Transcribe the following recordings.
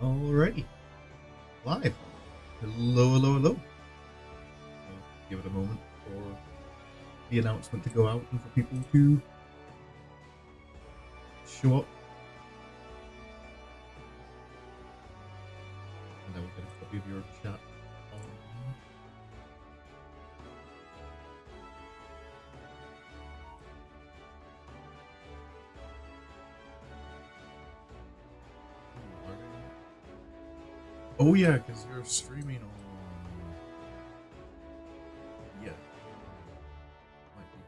Alrighty, live. Hello, hello, hello. I'll give it a moment for the announcement to go out and for people to show up. And then we'll get a copy of your chat on. Oh yeah, because you're streaming on. Yeah. Might be.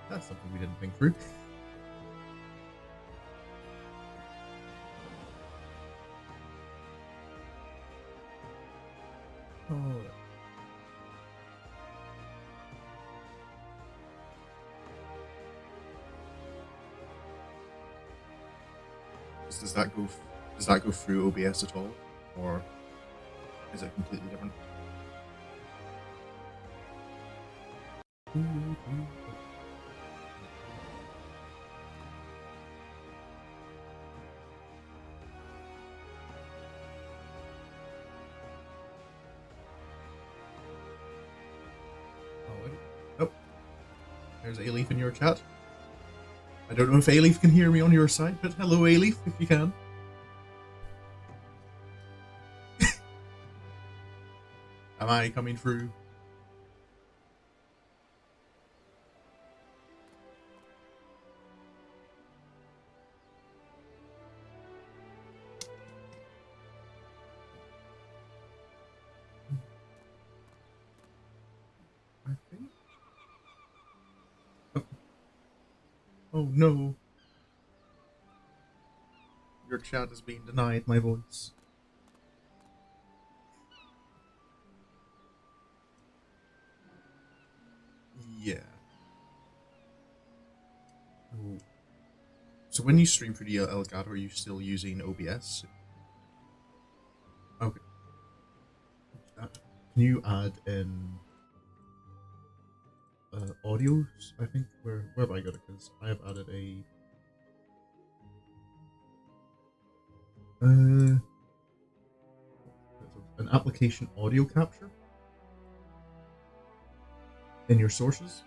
That's something we didn't think through. Oh. Does that go? Does that go through OBS at all, or is it completely different? Nope. There's A-Leaf in your chat. I don't know if A-Leaf can hear me on your side, but hello A-Leaf, if you can. Am I coming through? I think. Oh no. Your chat is being denied my voice. Yeah. Oh. So when you stream through the Elgato, are you still using OBS? Okay. Can you add in audios? I think where have I got it? Because I have added an application audio capture in your sources.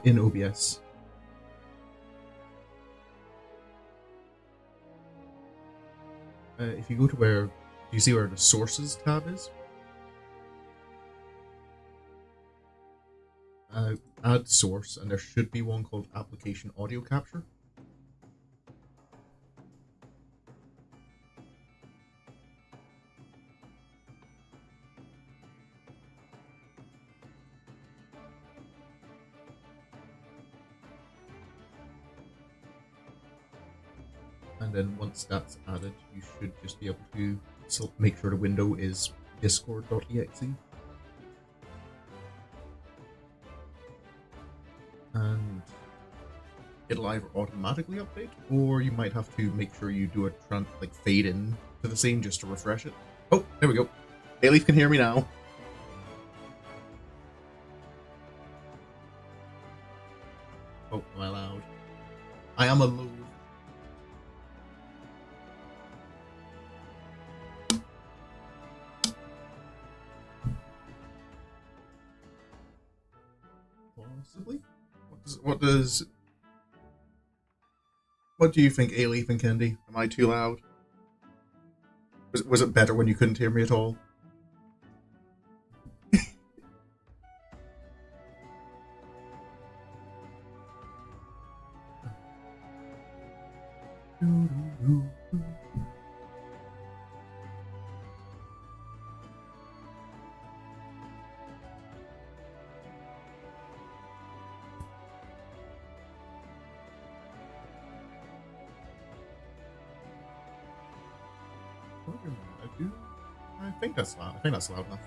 In OBS. If you go to where, do you see where the sources tab is? Add source, and there should be one called application audio capture. And then once that's added, you should just be able to make sure the window is discord.exe. And it'll either automatically update, or you might have to make sure you do a fade in to the scene just to refresh it. Oh, there we go. A-Leaf can hear me now. Oh, am I loud? I am alone. Possibly. What do you think, A-Leaf and Candy? Am I too loud? Was it better when you couldn't hear me at all? I think that's loud. I think that's loud enough.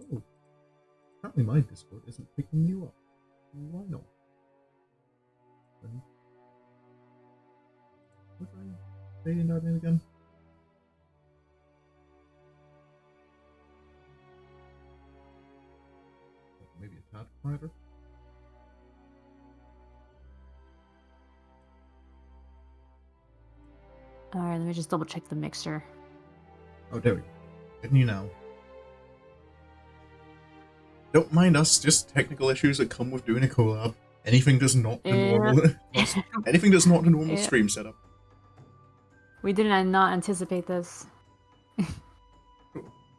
Oh. Apparently my Discord isn't picking you up. Why not? Was I saying that name again? Maybe a tad quieter. Alright, let me just double check the mixer. Oh, there we go. Getting you now. Don't mind us, just technical issues that come with doing a collab. Anything that's not the normal anything that's not the normal stream setup. We did not anticipate this. I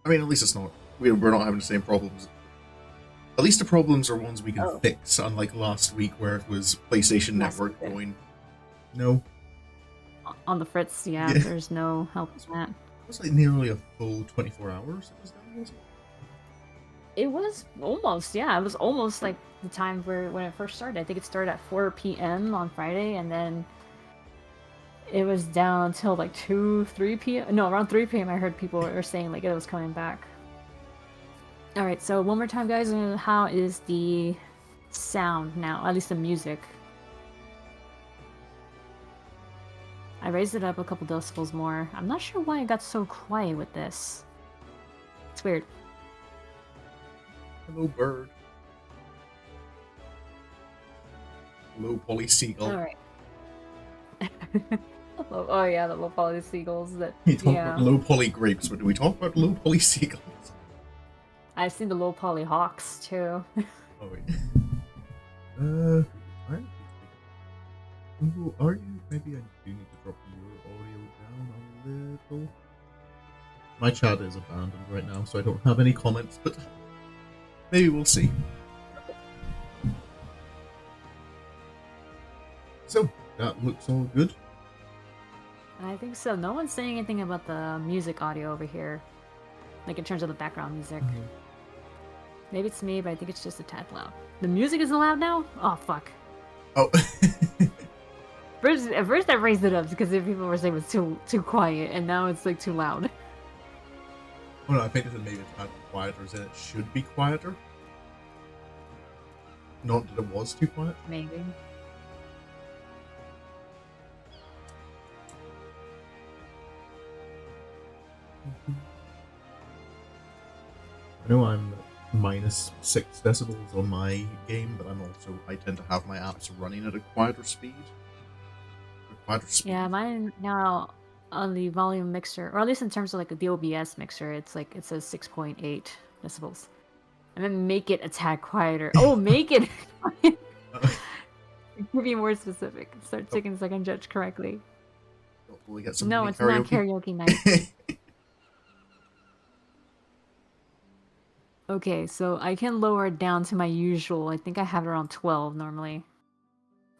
mean, at least it's not. We're not having the same problems. At least the problems are ones we can fix, unlike last week where it was PlayStation Network going. No. On the fritz, yeah, there's no help in that. It was like nearly a full 24 hours it was down, wasn't it? It was almost, yeah. It was almost like the time when it first started. I think it started at 4 p.m. on Friday, and then it was down until like 2, 3 p.m. No, around 3 p.m. I heard people were saying like it was coming back. Alright, so one more time, guys. How is the sound now? At least the music. I raised it up a couple decibels more. I'm not sure why it got so quiet with this. It's weird. Hello, bird. Hello, Polly Seagull. Alright. Oh yeah, the low poly seagulls. That you talk about low poly grapes, but do we talk about low poly seagulls? I've seen the low poly hawks too. Oh wait. Who are you? Maybe I do need to drop your audio down a little. My chat is abandoned right now, so I don't have any comments, but maybe we'll see. So, that looks all good. I think so. No one's saying anything about the music audio over here. Like in terms of the background music. Mm-hmm. Maybe it's me, but I think it's just a tad loud. The music isn't loud now? Oh, fuck. Oh. At first I raised it up because people were saying it was too quiet, and now it's like too loud. Oh no, I think that maybe it's not quieter, as in it should be quieter. Not that it was too quiet. Maybe. I know I'm minus 6 decibels on my game, but I tend to have my apps running at a quieter speed. Yeah, mine now on the volume mixer, or at least in terms of like the OBS mixer, it says 6.8 decibels. And then make it a tad quieter. Oh, make it! It could be more specific. Start taking second judge correctly. Will we get some no, it's karaoke? Not karaoke night. Okay, so I can lower it down to my usual. I think I have it around 12 normally.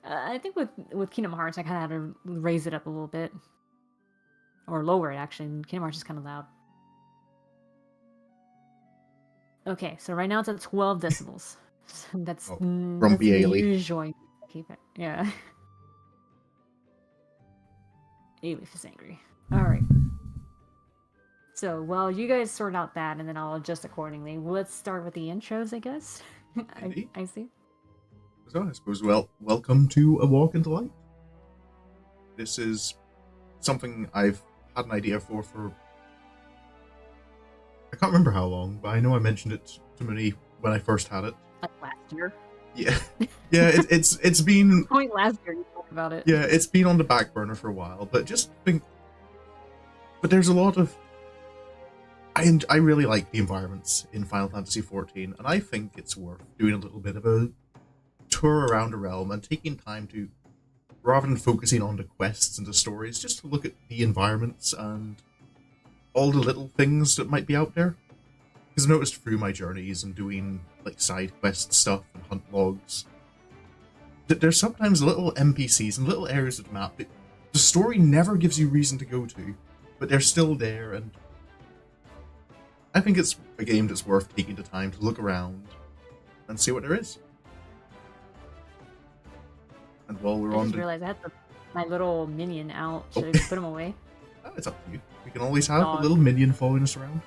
I think with Kingdom Hearts, I kind of had to raise it up a little bit. Or lower it, actually. Kingdom Hearts is kind of loud. Okay, so right now it's at 12 decibels. That's grumpy Ailey. Usual. Keep it. Yeah. Ailey is angry. Alright. So, while you guys sort out that, and then I'll adjust accordingly, let's start with the intros, I guess. I see. So, I suppose, welcome to A Walk into Light. This is something I've had an idea for I can't remember how long, but I know I mentioned it to Moony when I first had it. Like last year? Yeah. Yeah, it's been... Point last year you talked about it. Yeah, it's been on the back burner for a while, but but there's a lot of... I really like the environments in Final Fantasy XIV, and I think it's worth doing a little bit of a tour around the realm and taking time to, rather than focusing on the quests and the stories, just to look at the environments and all the little things that might be out there. Because I noticed through my journeys and doing like side quest stuff and hunt logs, that there's sometimes little NPCs and little areas of the map that the story never gives you reason to go to, but they're still there, and I think it's a game that's worth taking the time to look around and see what there is. And while we're I just realized I had my little minion out. Should I put him away? Oh, it's up to you. We can always have a little minion following us around.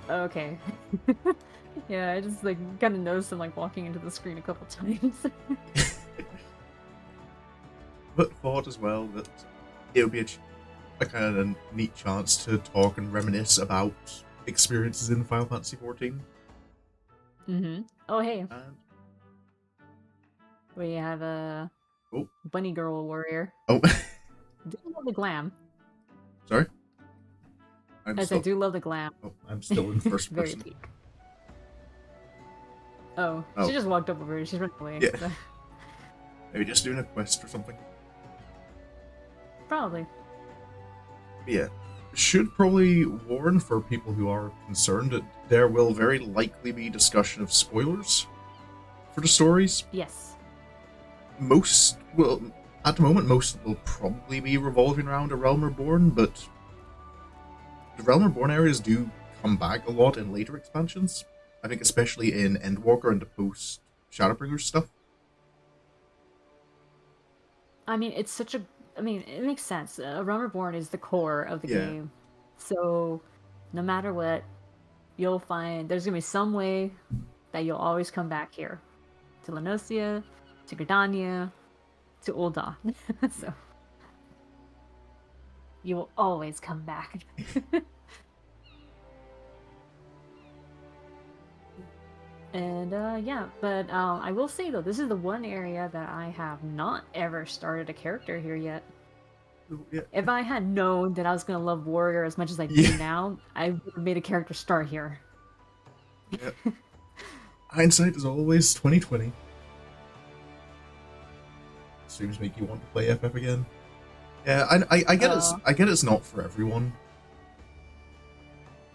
Okay. Yeah, I just like kind of noticed him like walking into the screen a couple times. But thought as well that it would be a kind of neat chance to talk and reminisce about experiences in Final Fantasy XIV. Oh hey, And we have a oh, bunny girl warrior. oh, Do love the glam. sorry, I'm As I still. do love the glam. Oh, I'm still in first Very person. peak. Oh, Oh, she just walked up over here. She's running away. yeah. So. Maybe just doing a quest or something. Probably. Yeah, should probably warn for people who are concerned that there will very likely be discussion of spoilers for the stories. Yes. Most will, at the moment, most will probably be revolving around a Realm Reborn, but the Realm Reborn areas do come back a lot in later expansions. I think especially in Endwalker and the post Shadowbringers stuff. I mean, it's such a. I mean, it makes sense. Realm Reborn is the core of the Yeah. game, so no matter what, you'll find there's gonna be some way that you'll always come back here, to Noscea, to Gridania, to Ul'dah. So you will always come back. And yeah, but I will say though, this is the one area that I have not ever started a character here yet. Yeah. If I had known that I was gonna love Warrior as much as I do Yeah. now, I would have made a character start here. Yeah. Hindsight is always 2020. Streams make you want to play FF again. Yeah, I get it's I get it's not for everyone.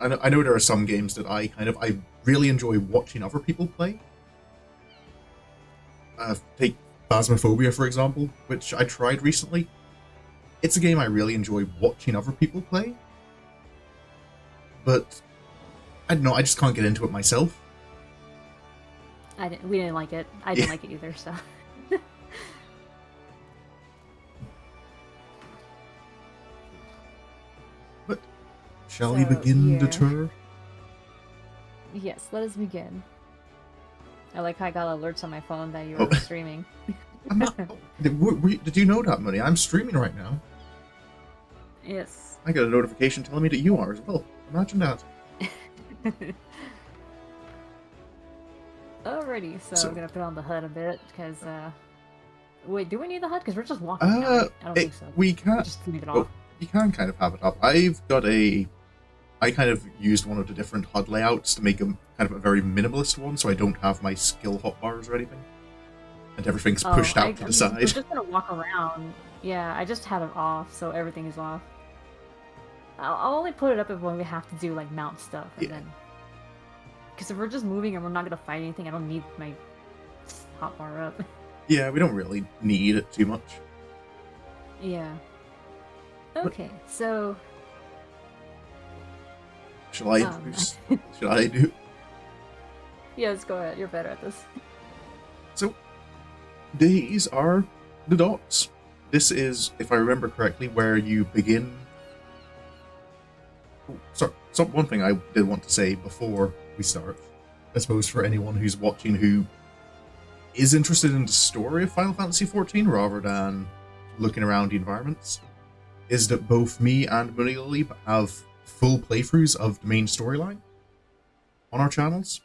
I know there are some games that I really enjoy watching other people play. Take Phasmophobia for example, which I tried recently. It's a game I really enjoy watching other people play, but I don't know. I just can't get into it myself. We didn't like it. I didn't like it either. So. But shall we begin the tour? Yes, let us begin. I like how I got alerts on my phone that you were streaming. I'm not, did you know that, Moony? I'm streaming right now. Yes. I got a notification telling me that you are as well. Imagine that. Alrighty, so I'm gonna put on the HUD a bit because. Wait, do we need the HUD? Because we're just walking. Now, right? I don't think so. We can't. Just leave it off. You can kind of have it up. I kind of used one of the different HUD layouts to make a kind of a very minimalist one, so I don't have my skill hotbars or anything, and everything's pushed out to the side. We're just gonna walk around. Yeah, I just had it off, so everything is off. I'll only put it up when we have to do like mount stuff, and then. Because if we're just moving and we're not gonna fight anything, I don't need my hotbar up. Yeah, we don't really need it too much. Yeah. Okay, so. Shall I introduce? Should I do? Yes, go ahead. You're better at this. So, these are the dots. This is, if I remember correctly, where you begin. Oh, sorry. So one thing I did want to say before we start, I suppose for anyone who's watching who is interested in the story of Final Fantasy XIV rather than looking around the environments, is that both me and MoonyLily have full playthroughs of the main storyline on our channels.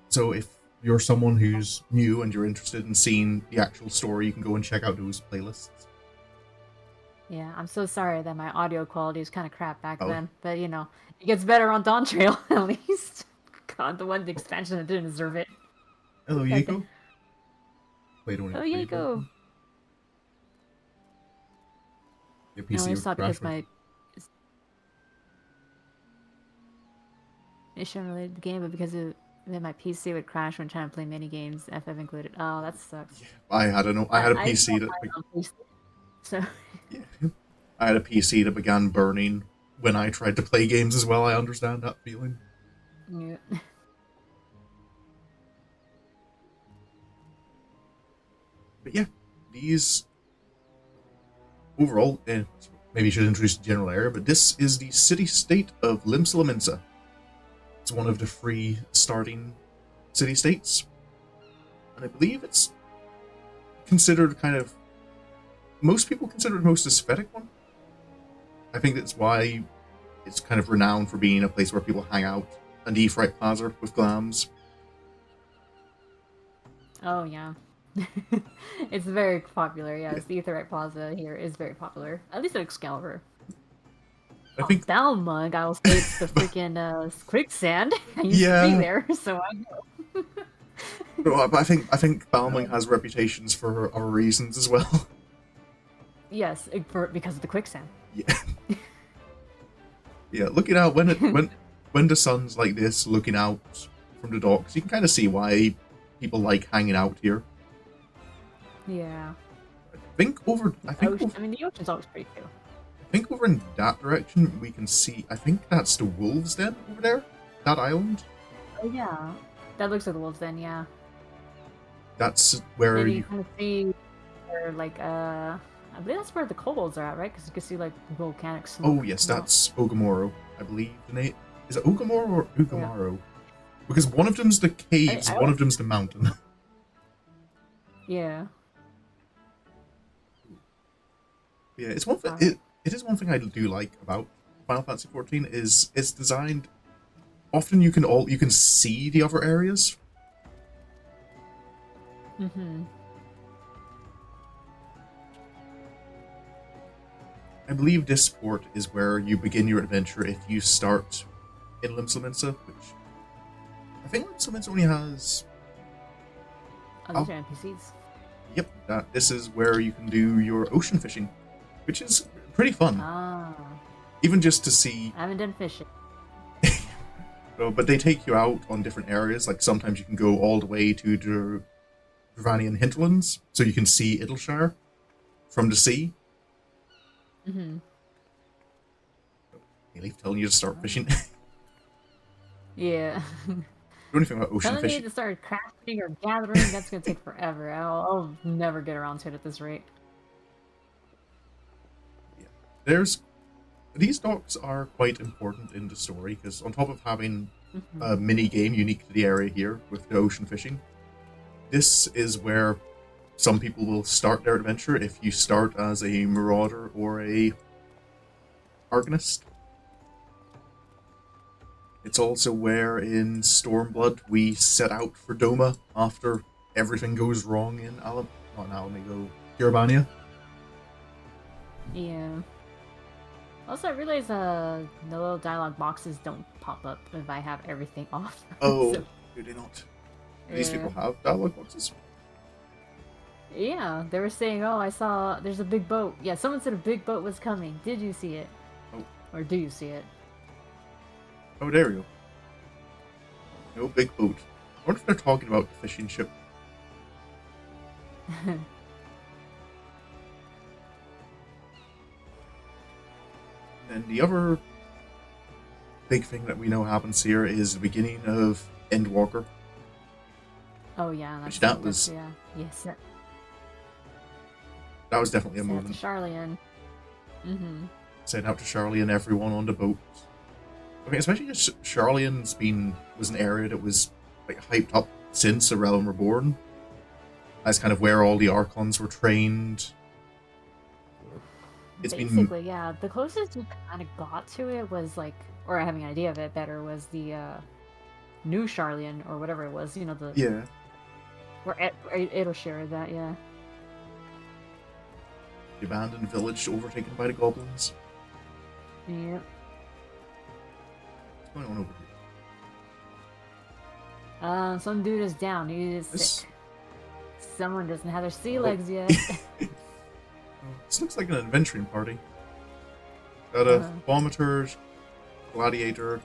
So if you're someone who's new and you're interested in seeing the actual story, you can go and check out those playlists. Yeah, I'm so sorry that my audio quality was kind of crap back then, but you know, it gets better on Dawn Trail at least. God, the expansion that didn't deserve it. Hello, Yiko. Wait, oh, Yiko. Your PC would stop crash because my mission related to the game, but because then my PC would crash when trying to play mini games, FF included. Oh, that sucks. Yeah, I had a PC that. So. Yeah, I had a PC that began burning when I tried to play games as well. I understand that feeling. Yeah. But yeah, these overall, maybe you should introduce the general area, but this is the city-state of Limsa. It's one of the 3 starting city-states. And I believe it's considered kind of... Most people consider it the most aesthetic one. I think that's why it's kind of renowned for being a place where people hang out. And Etheirys Plaza with glams. Oh yeah. It's very popular, yes. The Etheirys Plaza here is very popular. At least at Excalibur. I think Balmung, I will say it's the freaking quicksand. I used to be there, so I know. No, but I think Balmung has reputations for other reasons as well. Yes, because of the quicksand. Yeah. Yeah, looking out when the sun's like this, looking out from the docks, you can kind of see why people like hanging out here. Yeah. I think I mean, the ocean's always pretty cool. I think over in that direction we can see. I think that's the wolves' den over there, that island. Oh yeah, that looks like the wolves' den. Yeah. That's where Then you kind of see, where like I believe that's where the kobolds are at, right? Because you can see like volcanic smoke. Oh yes, that's Ogamoro. I believe the name is it Ogamoro or Ugamaro? Yeah. Because one of them's the caves, one of them's the mountain. Yeah. Yeah, it's one thing. It is one thing I do like about Final Fantasy XIV is it's designed. Often you can see the other areas. Mm-hmm. I believe this port is where you begin your adventure if you start in Limsa, which I think Limsa only has. Oh, these are NPCs. Yep, this is where you can do your ocean fishing, which is pretty fun. Ah. Even just to see. I haven't done fishing. No, but they take you out on different areas. Like sometimes you can go all the way to the Dravanian hinterlands, so you can see Idleshire from the sea. Mm-hmm. They telling you to start fishing. Yeah. The only thing about ocean Telling fishing. me to start crafting or gathering, that's gonna take forever. I'll never get around to it at this rate. Yeah. These docks are quite important in the story because on top of having a mini game unique to the area here with the ocean fishing, this is where some people will start their adventure if you start as a marauder or a arcanist. It's also where in Stormblood we set out for Doma after everything goes wrong in Kiribania. Yeah. Also, I realize the little dialogue boxes don't pop up if I have everything off. Oh, so, do they not? Do these people have dialogue boxes? Yeah, they were saying, oh, I saw there's a big boat. Yeah, someone said a big boat was coming. Did you see it? Oh. Or do you see it? Oh, there we go. No big boat. I wonder if they're talking about the fishing ship. And the other big thing that we know happens here is the beginning of Endwalker. Oh yeah, that was yeah. Yes. That was definitely a movement. Charlian. Mm-hmm. Sent out to Charlie and everyone on the boat. Okay, especially as Charlian's was an area that was like hyped up since A Realm Reborn. That's kind of where all the Archons were trained. Basically, yeah. The closest we kind of got to it was like, or having an idea of it better, was the new Charlian or whatever it was. You know, the or Edoshire, that the abandoned village overtaken by the goblins. Yep. What's going on over here? Some dude is down. He is sick. Someone doesn't have their sea legs yet. This looks like an adventuring party. Got a vomiter, gladiator.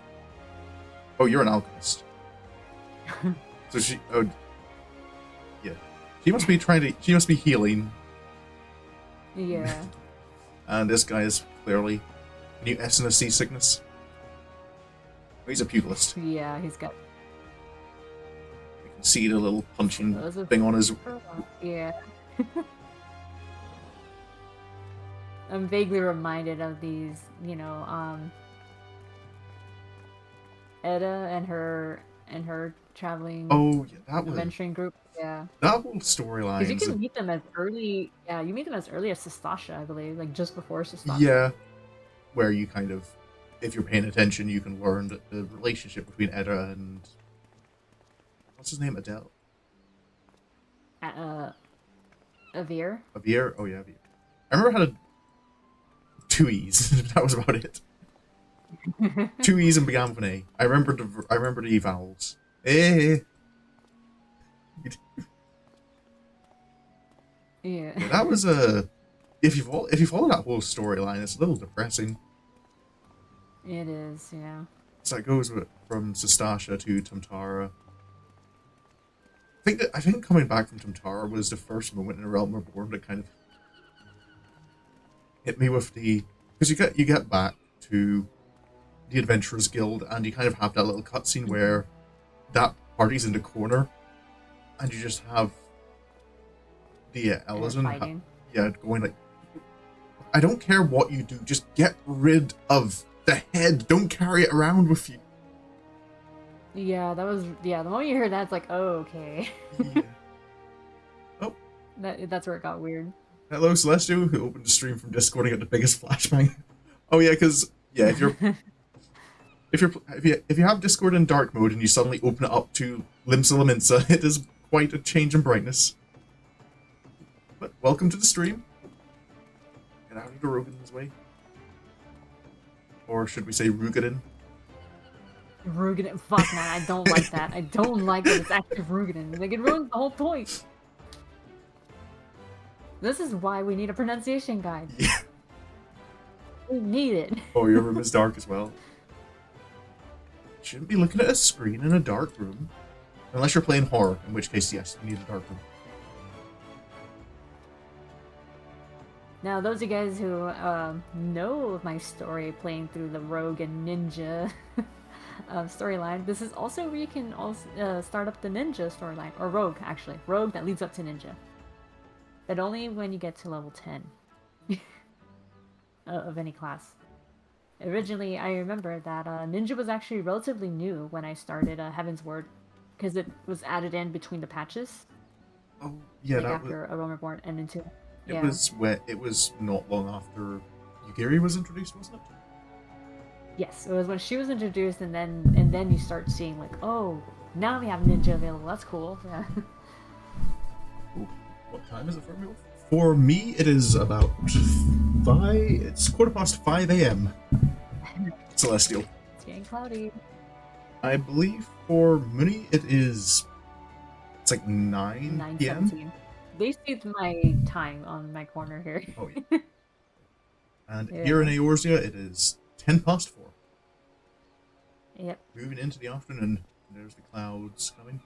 Oh, you're an alchemist. So she, yeah, she must be she must be healing. Yeah. And this guy is clearly new S in a seasickness. He's a pugilist. Yeah, he's got. You can see the little punching thing on his. Yeah. I'm vaguely reminded of these, Edda and her traveling Oh yeah, that was adventuring group. Yeah. that whole Because you storylines. can meet them as early, yeah, you meet them as early as Sastasha, I believe, like just before Sastasha. Yeah, where you kind of, if you're paying attention, you can learn that the relationship between Edda and what's his name, Adele, Avir. Avir. Oh yeah, Avir. I remember I had two E's. That was about it. Two E's and began with an A. I remember the E vowels. Eh. Yeah. Yeah, that was a. If you follow that whole storyline, it's a little depressing. It is, yeah. So it goes from Sastasha to Tamtara. I think coming back from Tamtara was the first moment in A Realm Reborn that kind of hit me with the, because you get back to the Adventurers Guild and you kind of have that little cutscene where that party's in the corner, and you just have the Ellison, going like, I don't care what you do, just get rid of the head. Don't carry it around with you. Yeah, that was, yeah, the moment you heard that, it's like, oh, okay. Yeah. Oh. That's where it got weird. Hello, Celestial, who opened the stream from Discord and got the biggest flashbang. Oh yeah, because yeah, if you have Discord in dark mode and you suddenly open it up to Limsa, it is quite a change in brightness. But welcome to the stream. Get out of the Rogan's way. Or should we say Rugadin? Rugadin, fuck man, I don't like that. I don't like that it's actually Rugadin. Like, it ruins the whole point. This is why we need a pronunciation guide. Yeah. We need it. Oh, your room is dark as well. Shouldn't be looking at a screen in a dark room. Unless you're playing horror, in which case, yes, you need a dark room. Now, those of you guys who know of my story playing through the Rogue and Ninja storyline, this is also where you can also start up the Ninja storyline, or Rogue, actually. Rogue that leads up to Ninja. But only when you get to level 10 of any class. Originally, I remember that Ninja was actually relatively new when I started Heaven's Word, because it was added in between the patches. Oh, yeah, like that after A Realm Reborn and into... It was not long after Yugiri was introduced, wasn't it? Yes, it was when she was introduced, and then you start seeing like, oh, now we have Ninja available. That's cool. Yeah. Ooh, what time is it for me? For me, it is about 5. It's 5:15 a.m. Celestial. It's getting cloudy. I believe for Moony it is. It's like 9 p.m. 9:17. They see my time on my corner here. Oh yeah. And here in Eorzea, it is 10:04. Yep. Moving into the afternoon. There's the clouds coming.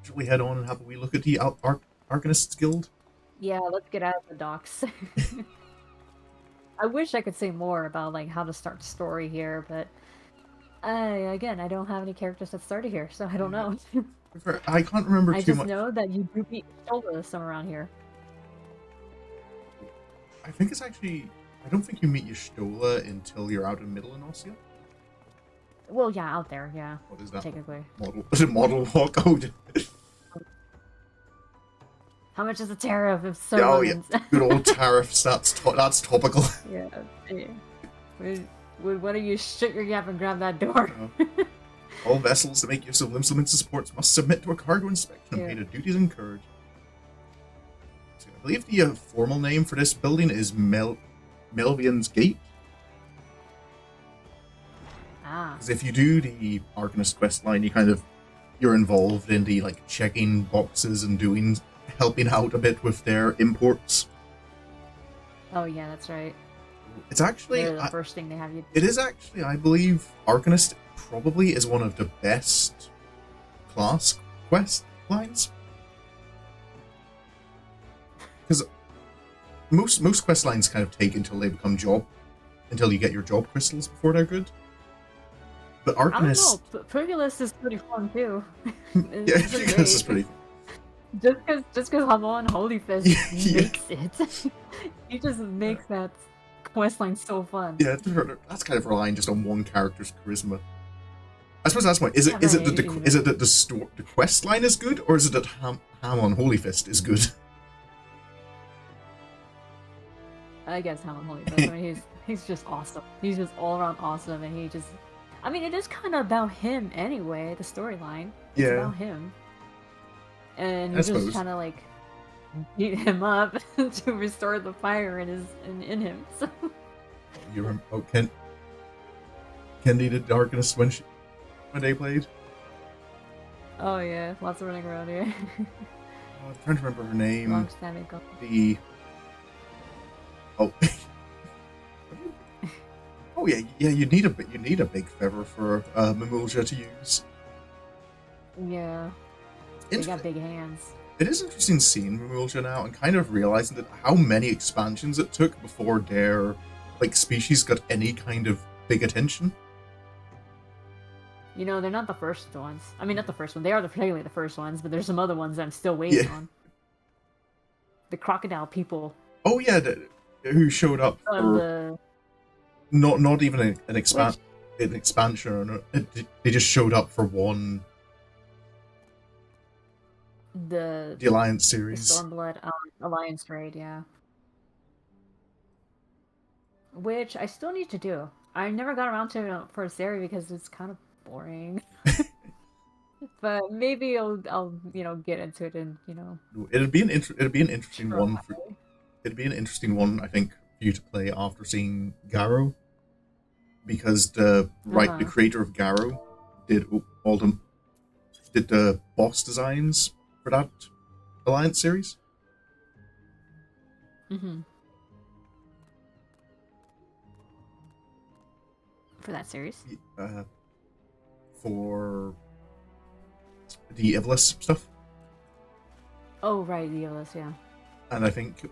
Should we head on and have a wee look at the Arcanists Guild? Yeah, let's get out of the docks. I wish I could say more about like how to start the story here, but I don't have any characters that started here, so I don't know. I can't remember too much. I just know that you do meet Shola somewhere around here. I think it's actually... I don't think you meet Y'shtola until you're out in Middle Noscea. Well, yeah, out there, yeah. What is that? Technically. Model walk? Oh, how much is the tariff of oh yeah, sermons? good old tariffs. That's topical. Yeah. Why don't you shut your gap and grab that door? All vessels that make use of Limsa ports must submit to a cargo inspection and pay the duties incurred. So I believe the formal name for this building is Melvian's Gate. Ah. Because if you do the Arcanist quest line, you're involved in the like checking boxes and helping out a bit with their imports. Oh yeah, that's right. It's actually the first thing they have you do. It is actually, I believe, Arcanist probably is one of the best class quest lines. Because most quest lines kind of take until they become until you get your job crystals before they're good. But Arcanist... I don't know, Privulus is pretty fun too. Yeah, Privulus is pretty fun. Just because Hamon Holyfist makes it. He just makes that questline's so fun. Yeah, that's kind of relying just on one character's charisma. I suppose that's my. Is Yeah, it right, that the quest line is good, or is it that Ham on Holy Fist is good? I guess Helen Holy Fist. I mean, he's just awesome. He's just all around awesome, and he just. I mean, it is kind of about him anyway. The storyline. It's Yeah. about him. And I you just suppose. kind of like beat him up to restore the fire in him. So. You remember? Oh, Kendi the Darkness when they played. Oh yeah, lots of running around here. Oh, I'm trying to remember her name. Long-standing goal. The. Oh. Oh yeah, you need a big feather for Mamulja to use. Yeah. They got big hands. It is interesting seeing Mamulja now and kind of realizing that how many expansions it took before their species got any kind of big attention. You know, they're not the first ones. I mean, not the first one. They are technically the first ones, but there's some other ones that I'm still waiting on. The crocodile people. Oh yeah, who showed up for not even an expansion. They just showed up for one. The Alliance series. The Stormblood Alliance raid, yeah. Which I still need to do. I never got around to it for a series because it's kind of boring. But maybe I'll get into it and It'd be an interesting one it'd be an interesting one, I think, for you to play after seeing Garrow, because the creator of Garrow did the boss designs for that Alliance series. Mm-hmm. For that series? For the Etheirys stuff. Oh, right, the Etheirys, yeah. And I think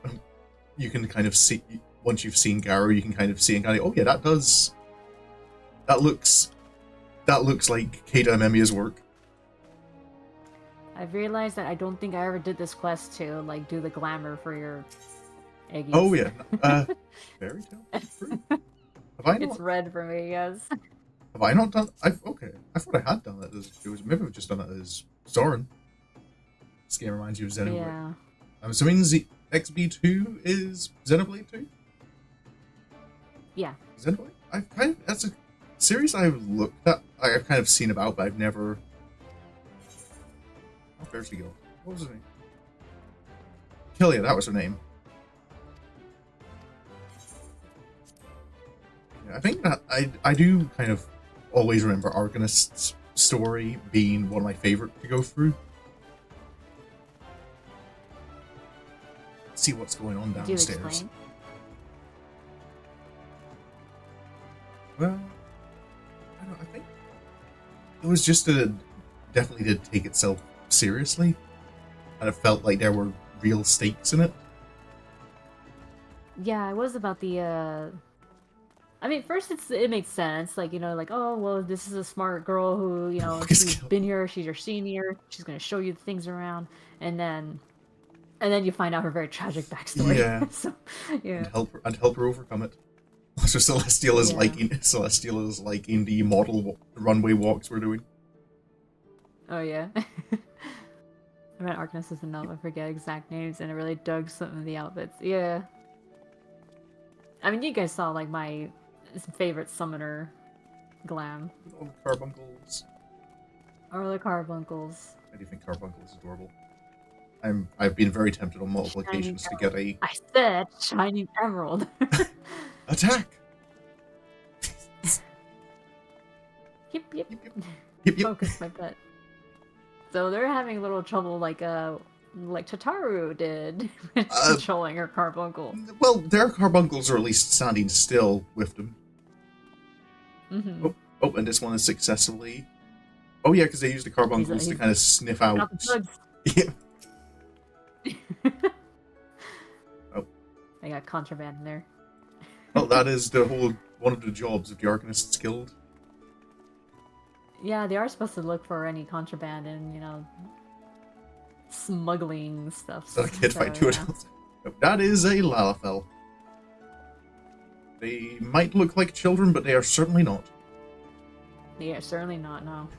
you can kind of see, once you've seen Garrow, you can kind of see and kind of, oh yeah, that looks like Keita Amemiya's work. I've realized that I don't think I ever did this quest to do the glamour for your eggies. Oh yeah, fairy tale. Have I not? It's red for me, yes. Have I not done? I thought I had done it. Maybe I've just done it as Zoran. This game reminds you of Xenoblade. Yeah. I'm assuming XB2 is Xenoblade 2. Yeah. Xenoblade. That's a series I've looked at. I've kind of seen about, but I've never. Oh, where's she go? What was her name? Killia, that was her name. Yeah, I think that I do kind of always remember Arcanist's story being one of my favorite to go through. Let's see what's going on downstairs. Well, I think it was just definitely did take itself seriously, and it felt like there were real stakes in it. Yeah, it was about the I mean, first it makes sense, oh well, this is a smart girl who she's been here, she's your senior, she's gonna show you the things around, and then you find out her very tragic backstory. Yeah. So, yeah. And help her overcome it. So Celestial is liking the model runway walks we're doing. Oh yeah. I read Arcanist is enough. I forget exact names, and I really dug some of the outfits. Yeah. I mean, you guys saw my favorite summoner glam. Oh, the carbuncles. Or the carbuncles. I do think Carbuncle is adorable. I've been very tempted on multiple occasions to get a. I said shining emerald. Attack! Yep. Yep. Focus my butt. So they're having a little trouble, like Tataru did, with controlling her carbuncle. Well, their carbuncles are at least standing still with them. Mm-hmm. Oh, and this one is successfully. Oh yeah, because they use the carbuncles to kind of sniff out. Yeah. Oh. I got contraband in there. Well, that is one of the jobs of the Arcanists Guild. Yeah, they are supposed to look for any contraband and, smuggling stuff. That a kid fight to it. That is a Lalafell. They might look like children, but they are certainly not. Yeah, certainly not. No.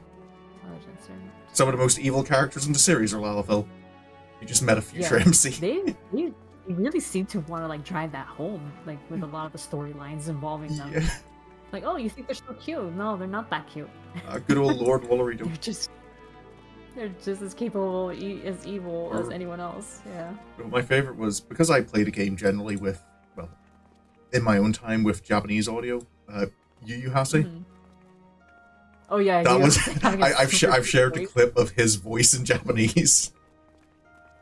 Some of the most evil characters in the series are Lalafell. You just met a future MC. They really seem to want to like drive that home, like with a lot of the storylines involving them. Yeah. Like, oh, you think they're so cute? No, they're not that cute. Good old Lord Woolery. They're just as capable as evil as anyone else. Yeah. My favorite was because I played a game generally with, well, in my own time with Japanese audio. Yu Yu Hase. Mm-hmm. Oh yeah, that was. I've shared a clip of his voice in Japanese.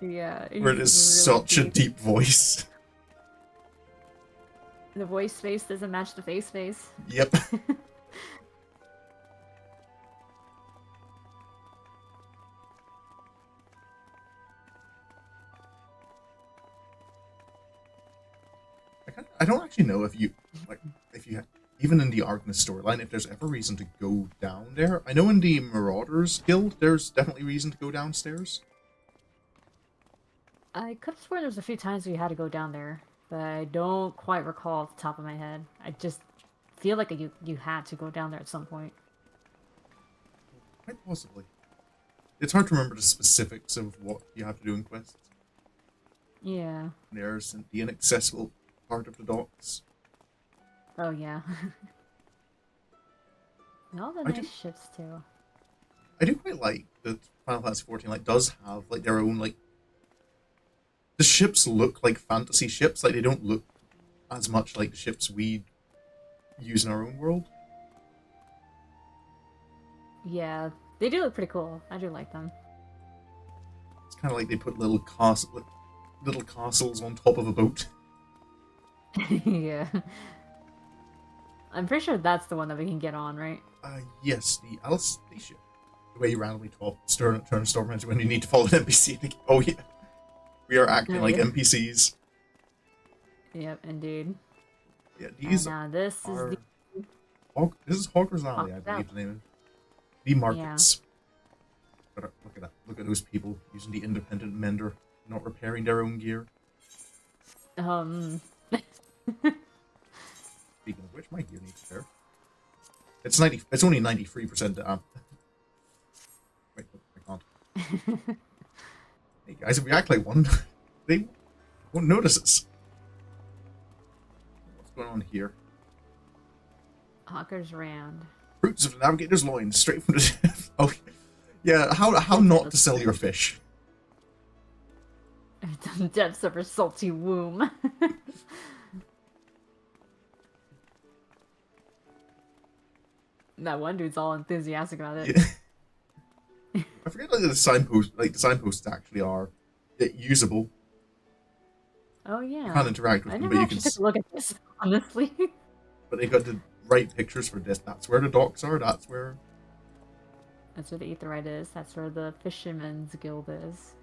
Yeah. Where it is really such a deep voice. The voice space doesn't match the face space. Yep. I don't actually know if you even in the Argnus storyline, if there's ever reason to go down there. I know in the Marauders Guild, there's definitely reason to go downstairs. I could have sworn there was a few times we had to go down there, but I don't quite recall off the top of my head. I just feel like you had to go down there at some point. Quite possibly. It's hard to remember the specifics of what you have to do in quests. Yeah. There's the inaccessible part of the docks. Oh yeah. And all the nice ships too. I do quite like that Final Fantasy XIV does have their own the ships look like fantasy ships, they don't look as much like the ships we use in our own world. Yeah, they do look pretty cool. I do like them. It's kind of like they put little castles on top of a boat. Yeah. I'm pretty sure that's the one that we can get on, right? Yes, the Alice spaceship. The way you randomly turn storm into when you need to follow an NPC. Oh yeah. We are acting like NPCs. Yep, indeed. Yeah, these this is this is Hogwarts Alley, I believe the name of it. The markets. Yeah. Look at that. Look at those people using the independent mender, not repairing their own gear. Speaking of which, my gear needs repair. It's only 93% down. Wait, I can't. Hey guys, if we act like one, they won't notice us. What's going on here? Hawker's Rand. Fruits of the Navigator's Loins, straight from the depth. Oh, yeah. How not to sell your fish? The depths of her salty womb. That one dude's all enthusiastic about it. Yeah. I forget the signposts actually are usable. Oh yeah. You can't interact with them, but you can take a look at this, honestly. But they got the right pictures for this. That's where the docks are, that's where the Etheirys is, that's where the Fisherman's Guild is.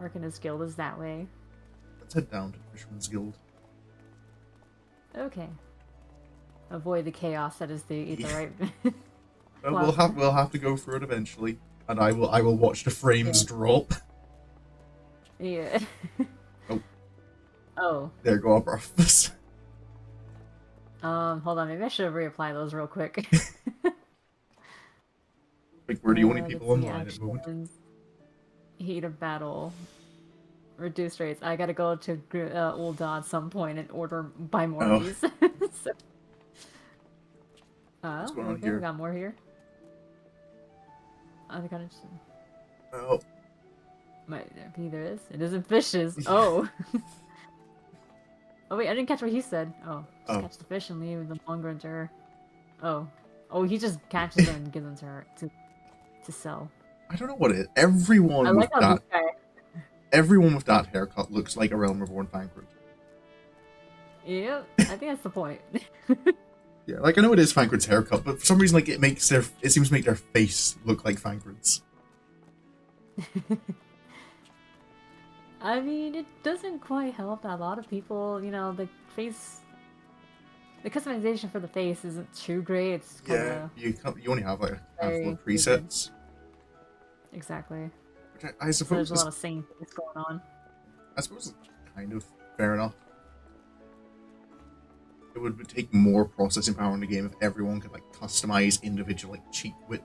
Arcanist Guild is that way. Let's head down to the Fisherman's Guild. Okay. Avoid the chaos that is the Etheirys. We'll have to go through it eventually, and I will watch the frames drop. Yeah. Oh. There go our office. Hold on, maybe I should reapply those real quick. We're the only people online at the moment. Heat of battle. Reduced rates. I gotta go to Ul'dah at some point and buy more of these. What's going on okay, here? We got more here. I think I just... Oh. There is. It isn't fishes. Oh. Oh wait, I didn't catch what he said. Oh, just catch the fish and leave the longer into her. Oh. Oh, he just catches them and gives them to her to sell. I don't know what it is. Everyone with that haircut looks like a Realm Reborn Thancred. Yep, I think that's the point. Yeah, I know it is Thancred's haircut, but for some reason, it seems to make their face look like Thancred's. I mean, it doesn't quite help that a lot of people, the customization for the face isn't too great. It's kinda, you only have a handful of presets. Exactly. Which I suppose there's a lot of same things going on. I suppose it's kind of fair enough. it would take more processing power in the game if everyone could like customize individual like cheek width.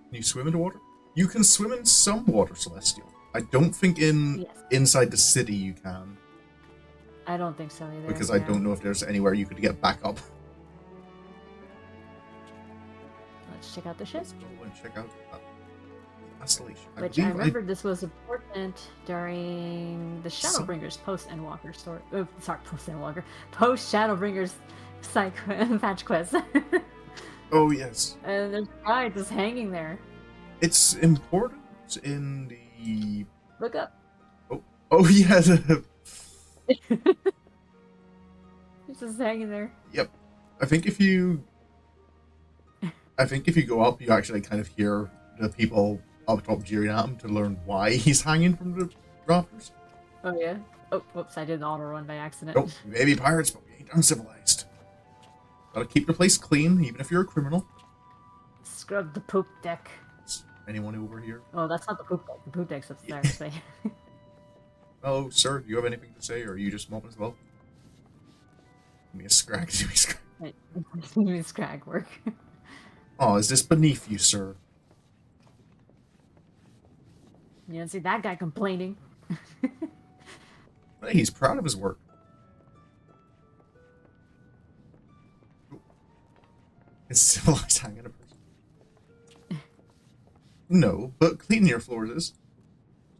Can you swim into water? You can swim in some water, Celestial. I don't think Yes. inside the city you can, I don't think so either. because I don't know if there's anywhere you could get back up. Let's check out the ship. Let's go and check out that installation. Which I remember this was important during the Shadowbringers post-Endwalker story. Sorry, post-Endwalker. Post-Shadowbringers patch quest. Oh, yes. And there's a guy just hanging there. It's important in the... Look up. Oh, yeah. He's just hanging there. Yep. I think if you go up, you actually kind of hear the people up top jeering at him to learn why he's hanging from the rafters. Oh, yeah? Oh, whoops, I did an auto run by accident. Oh, we may be pirates, but we ain't uncivilized. Gotta keep the place clean, even if you're a criminal. Scrub the poop deck. Is anyone over here? Oh, that's not the poop deck. The poop deck's upstairs. Oh, sir, do you have anything to say, or are you just mopping as well? Give me a scrag, give me a scrag. Right. Scrag work. Oh, is this beneath you, sir? You don't see that guy complaining. Hey, he's proud of his work. Is civilized hanging a person? No, but cleaning your floors is.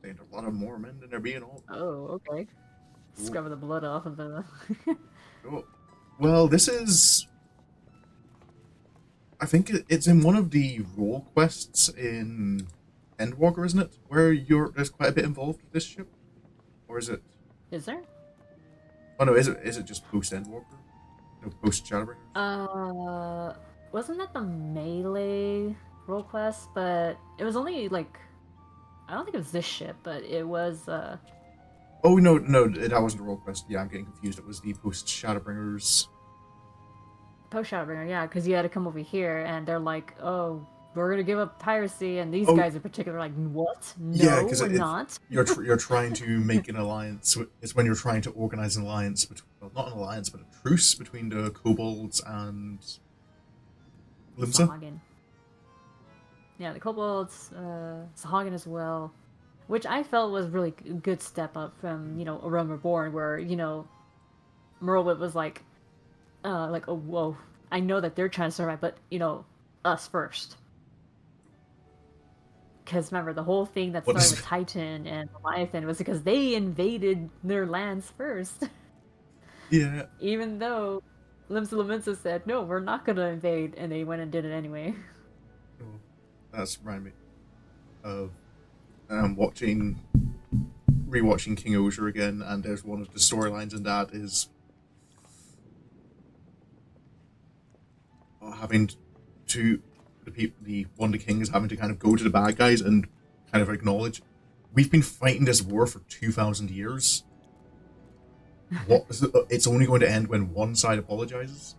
There's a lot of more men than there be in all. Oh, okay. Scrubbing the blood off of the... Oh, well, this is... I think it's in one of the role quests in Endwalker, isn't it? Where there's quite a bit involved with this ship? Or is it... Is there? Oh no, is it just post-Endwalker? No, post-Shadowbringers? Wasn't that the melee role quest? But it was only, like... I don't think it was this ship, but it was, Oh, no, that wasn't a role quest. Yeah, I'm getting confused. It was the post-Shadowbringers... Post-Shadowbringer, yeah, because you had to come over here, and they're like, oh, we're gonna give up piracy, and these guys in particular are like, what? No, yeah, we're not. You're trying to make an alliance. It's when you're trying to organize an alliance between, well, not an alliance, but a truce between the kobolds and Limsa. Sahagin. Yeah, the kobolds, Sahagin as well, which I felt was really a good step up from, A Realm Reborn, where, Merlwyt was like, oh, whoa, I know that they're trying to survive, but, us first. Because remember, the whole thing that started with Titan and Leviathan was because they invaded their lands first. Yeah. Even though Lominsa said, no, we're not going to invade, and they went and did it anyway. Oh, that's reminding me of rewatching King Osier again, and there's one of the storylines in that is having to the one of the kings having to kind of go to the bad guys and kind of acknowledge we've been fighting this war for 2,000 years. It's only going to end when one side apologizes.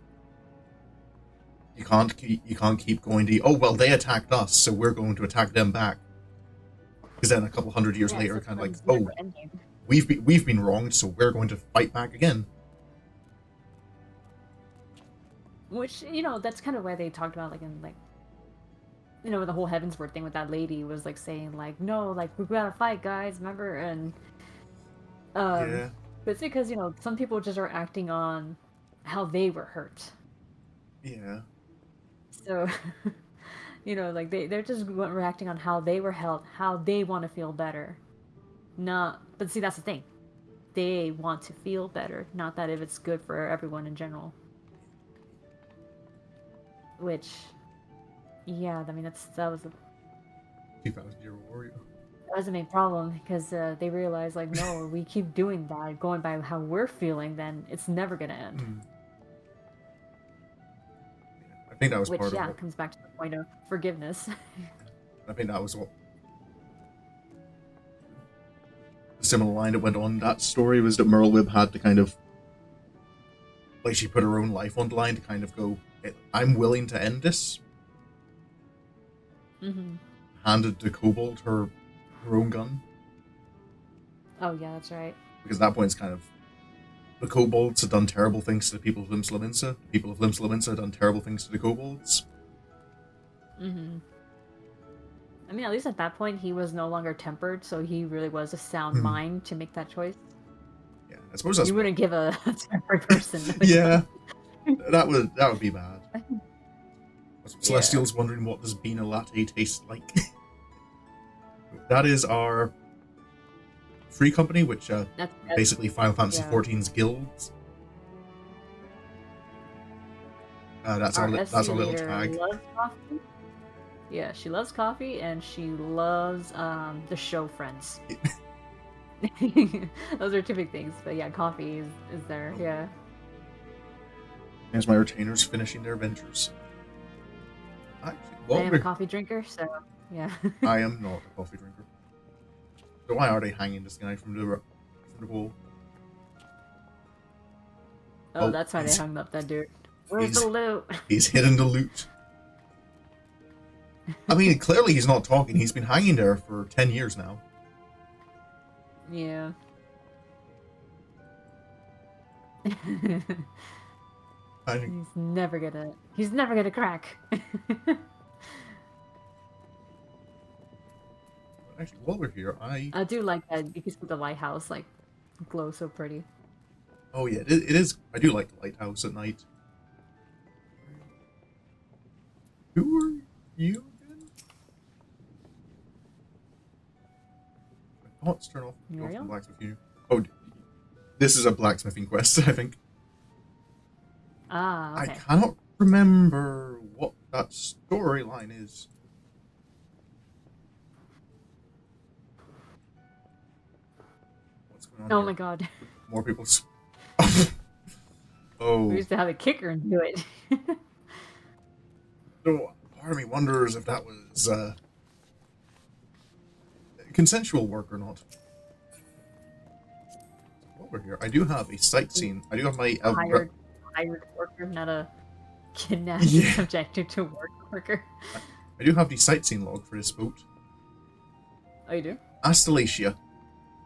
You can't keep going to, oh well, they attacked us, so we're going to attack them back. Because then a couple hundred years later, kind of like, oh, we've been wronged, so we're going to fight back again. Which, that's kind of why they talked about, like, in, like, with the whole Heavensward thing with that lady was, like, saying, like, no, like, we gotta fight, guys, remember? And, yeah. But it's because, some people just are acting on how they were hurt. Yeah. So, like, they're just reacting on how they were held, how they want to feel better. But see, that's the thing. They want to feel better, not that if it's good for everyone in general. Which, yeah, I mean, that was a 2,000-year warrior. That was the main problem, because they realized, like, no, we keep doing that, going by how we're feeling, then it's never going to end. Mm. I think that was part of it comes back to the point of forgiveness. I think that was what the similar line that went on that story was that Merlwyt had to kind of, like, she put her own life on the line to kind of go, I'm willing to end this. Mm-hmm. Handed the kobold her own gun. Oh yeah, that's right. Because at that point it's kind of, the kobolds had done terrible things to the people of Lominsa. The people of Lominsa had done terrible things to the kobolds. Mm-hmm. I mean, at least at that point, he was no longer tempered, so he really was a sound mind to make that choice. Yeah, I suppose that's... You wouldn't give a tempered person. Yeah, that would be bad. Celestial's Yeah. wondering what does bean a latte taste like. That is our free company, which That's basically Final Fantasy yeah. XIV's guilds. That's our little tag. Loves coffee. Yeah, she loves coffee and she loves the show Friends. Those are two big things, but yeah, coffee is there. Yeah. There's my retainers finishing their ventures. Actually, I am a coffee drinker, so yeah. I am not a coffee drinker. So why are they hanging this guy from the wall? Oh, that's why they hung up that dude. Where's the loot? He's hidden the loot. I mean, clearly he's not talking. He's been hanging there for 10 years now. Yeah. He's never gonna crack. Actually, while we're here, I do like that you can see the lighthouse like glow so pretty. Oh yeah, it is. I do like the lighthouse at night. Who are you again? My thoughts turn off. Muriel? Blacksmithing. Oh, this is a blacksmithing quest, I think. Ah, okay. I cannot remember what that storyline is. What's going on Oh here? my god. More people. Oh. We used to have a kicker and do it. So, part of me wonders if that was consensual work or not. Over here, I do have a sightseeing. I do have my hired worker, not a kidnapped, subjected to worker. I do have the sightseeing log for this boat. Oh, you do? Astalacia.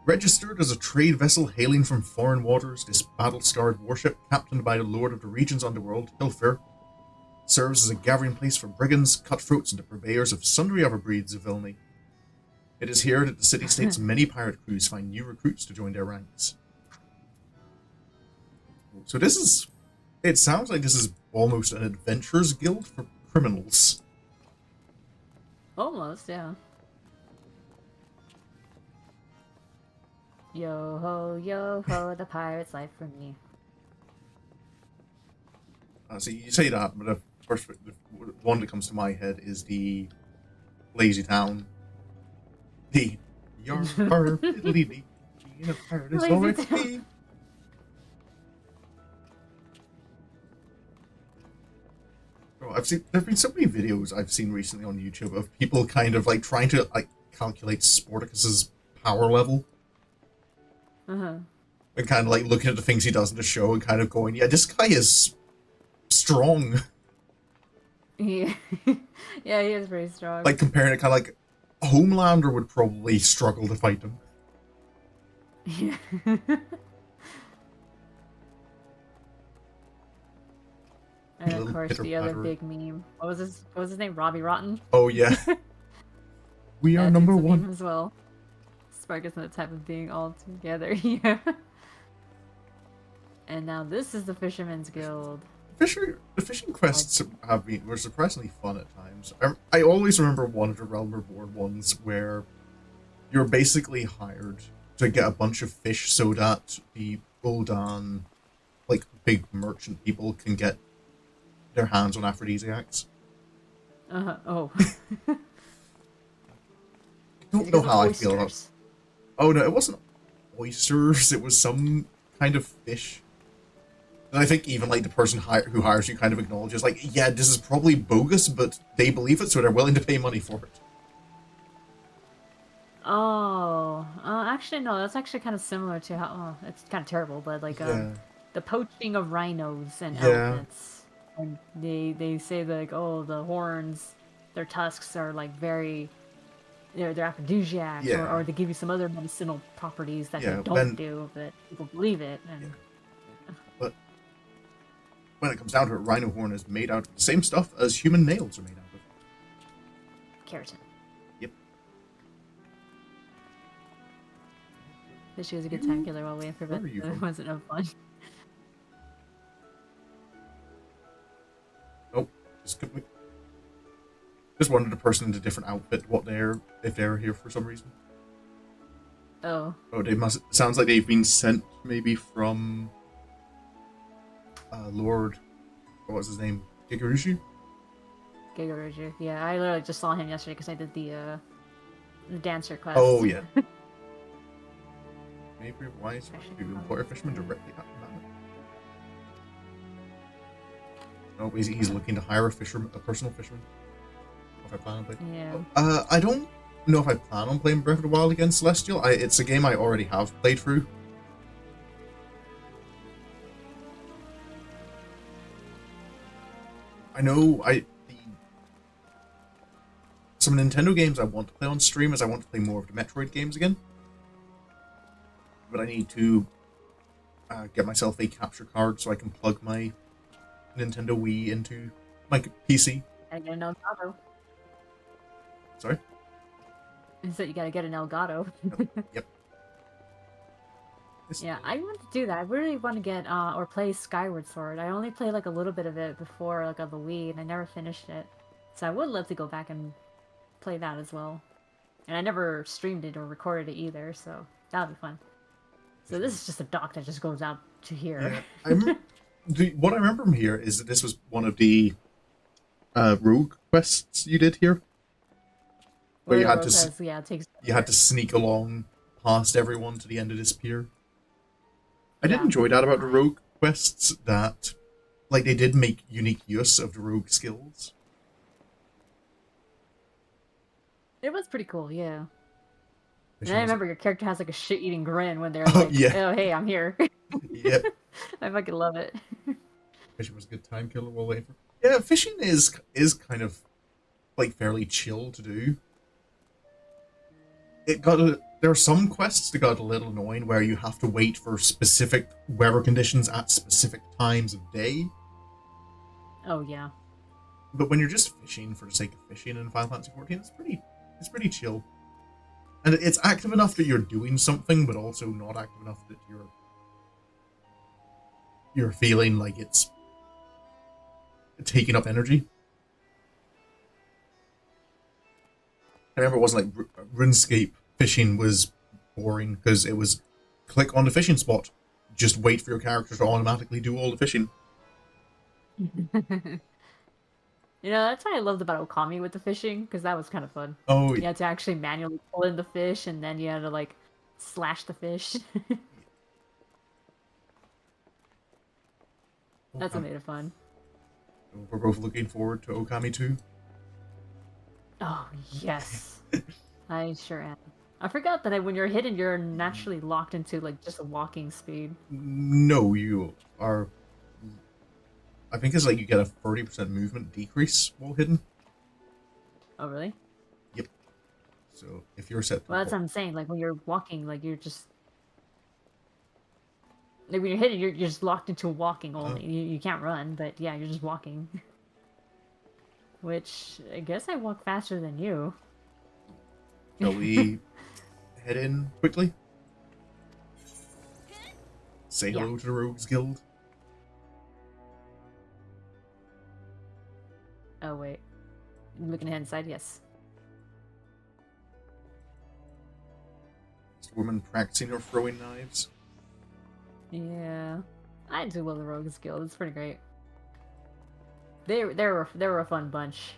Registered as a trade vessel hailing from foreign waters, this battle-scarred warship, captained by the Lord of the Region's underworld, Hilfir, serves as a gathering place for brigands, cutthroats, and the purveyors of sundry other breeds of villainy. It is here that the city-state's many pirate crews find new recruits to join their ranks. So this is... It sounds like this is almost an adventurers guild for criminals. Almost, yeah. Yo ho, the pirate's life for me. So you say that, but the first one that comes to my head is the Lazy Town. The Yar Fiddly Dee, being a pirate is alright for me. There've been so many videos I've seen recently on YouTube of people kind of like trying to like calculate Sporticus's power level. Uh-huh. And kind of like looking at the things he does in the show and kind of going, yeah, this guy is strong. Yeah. Yeah, he is very strong. Like comparing it kind of like a Homelander would probably struggle to fight him. Yeah. And of course, the other big meme. What was his name? Robbie Rotten? Oh, yeah. We are number one. As well. Spark isn't the type of being all together. Yeah. And now this is the Fisherman's Guild. The fishing quests were surprisingly fun at times. I always remember one of the Realm Reborn ones where you're basically hired to get a bunch of fish so that the Gul'dan, like, big merchant people can get their hands on aphrodisiacs. Oh. I don't know how I feel about... Oh no, it wasn't oysters, it was some kind of fish. And I think even like the person who hires you kind of acknowledges like, yeah, this is probably bogus, but they believe it, so they're willing to pay money for it. Oh, actually no, that's actually kind of similar to how, it's kind of terrible, but like the poaching of rhinos and elephants. And they say that, like, oh, the horns, their tusks are like very, they're aphrodisiacs, or they give you some other medicinal properties that they don't do, but people believe it. And when it comes down to it, rhino horn is made out of the same stuff as human nails are made out of. Keratin. Yep. This was a good time killer while waiting for Where are you Beth. It from? wasn't no fun. Nope. Just wanted a person in a different outfit. If they're here for some reason. Oh. Oh, they must. Sounds like they've been sent maybe from Lord. What was his name? Gigarushi? Gigaruju. Yeah, I literally just saw him yesterday because I did the dancer quest. Oh yeah. Maybe why is you employ a fisherman directly at the moment? No, he's looking to hire a personal fisherman. If I plan on playing. Yeah. I don't know if I plan on playing Breath of the Wild again, Celestial. It's a game I already have played through. I know some Nintendo games I want to play on stream is I want to play more of the Metroid games again. But I need to get myself a capture card so I can plug my Nintendo Wii into my PC. I get an Elgato. Sorry? Is that you gotta get an Elgato? Yep. Yeah, I want to do that. I really want to get or play Skyward Sword. I only played like a little bit of it before, like on the Wii, and I never finished it. So I would love to go back and play that as well. And I never streamed it or recorded it either, so that'll be fun. So this is just a dock that just goes out to here. Yeah. What I remember from here is that this was one of the rogue quests you did here, where you had to sneak along past everyone to the end of this pier. I did enjoy that about the rogue quests, that like they did make unique use of the rogue skills. It was pretty cool, yeah. And I remember your character has like a shit-eating grin when they're like, "Oh, hey, I'm here." Yep. I fucking love it. Fishing was a good time killer while waiting for. Yeah, fishing is kind of like fairly chill to do. There are some quests that got a little annoying where you have to wait for specific weather conditions at specific times of day. Oh yeah. But when you're just fishing for the sake of fishing in Final Fantasy XIV, it's pretty chill. And it's active enough that you're doing something, but also not active enough that you're feeling like it's taking up energy. I remember it wasn't like RuneScape fishing was boring because it was click on the fishing spot, just wait for your character to automatically do all the fishing. You know, that's what I loved about Okami with the fishing, because that was kind of fun. Oh, you had to actually manually pull in the fish, and then you had to like slash the fish. That's what made it fun. We're both looking forward to Okami 2. Oh yes, I sure am. I forgot that when you're hidden, you're naturally locked into like just a walking speed. No, you are. I think it's like you get a 30% movement decrease while hidden. Oh really? Yep. So if you're set. Well, that's what I'm saying. Like when you're walking, like you're just. Like when you're hidden, you're just locked into walking only. You can't run, but yeah, you're just walking. Which I guess I walk faster than you. Shall we head in quickly? Say hello to the Rogues Guild. Oh wait, I'm looking ahead inside. Yes. This woman practicing her throwing knives. Yeah, I do love the Rogues Guild. It's pretty great. They were a fun bunch.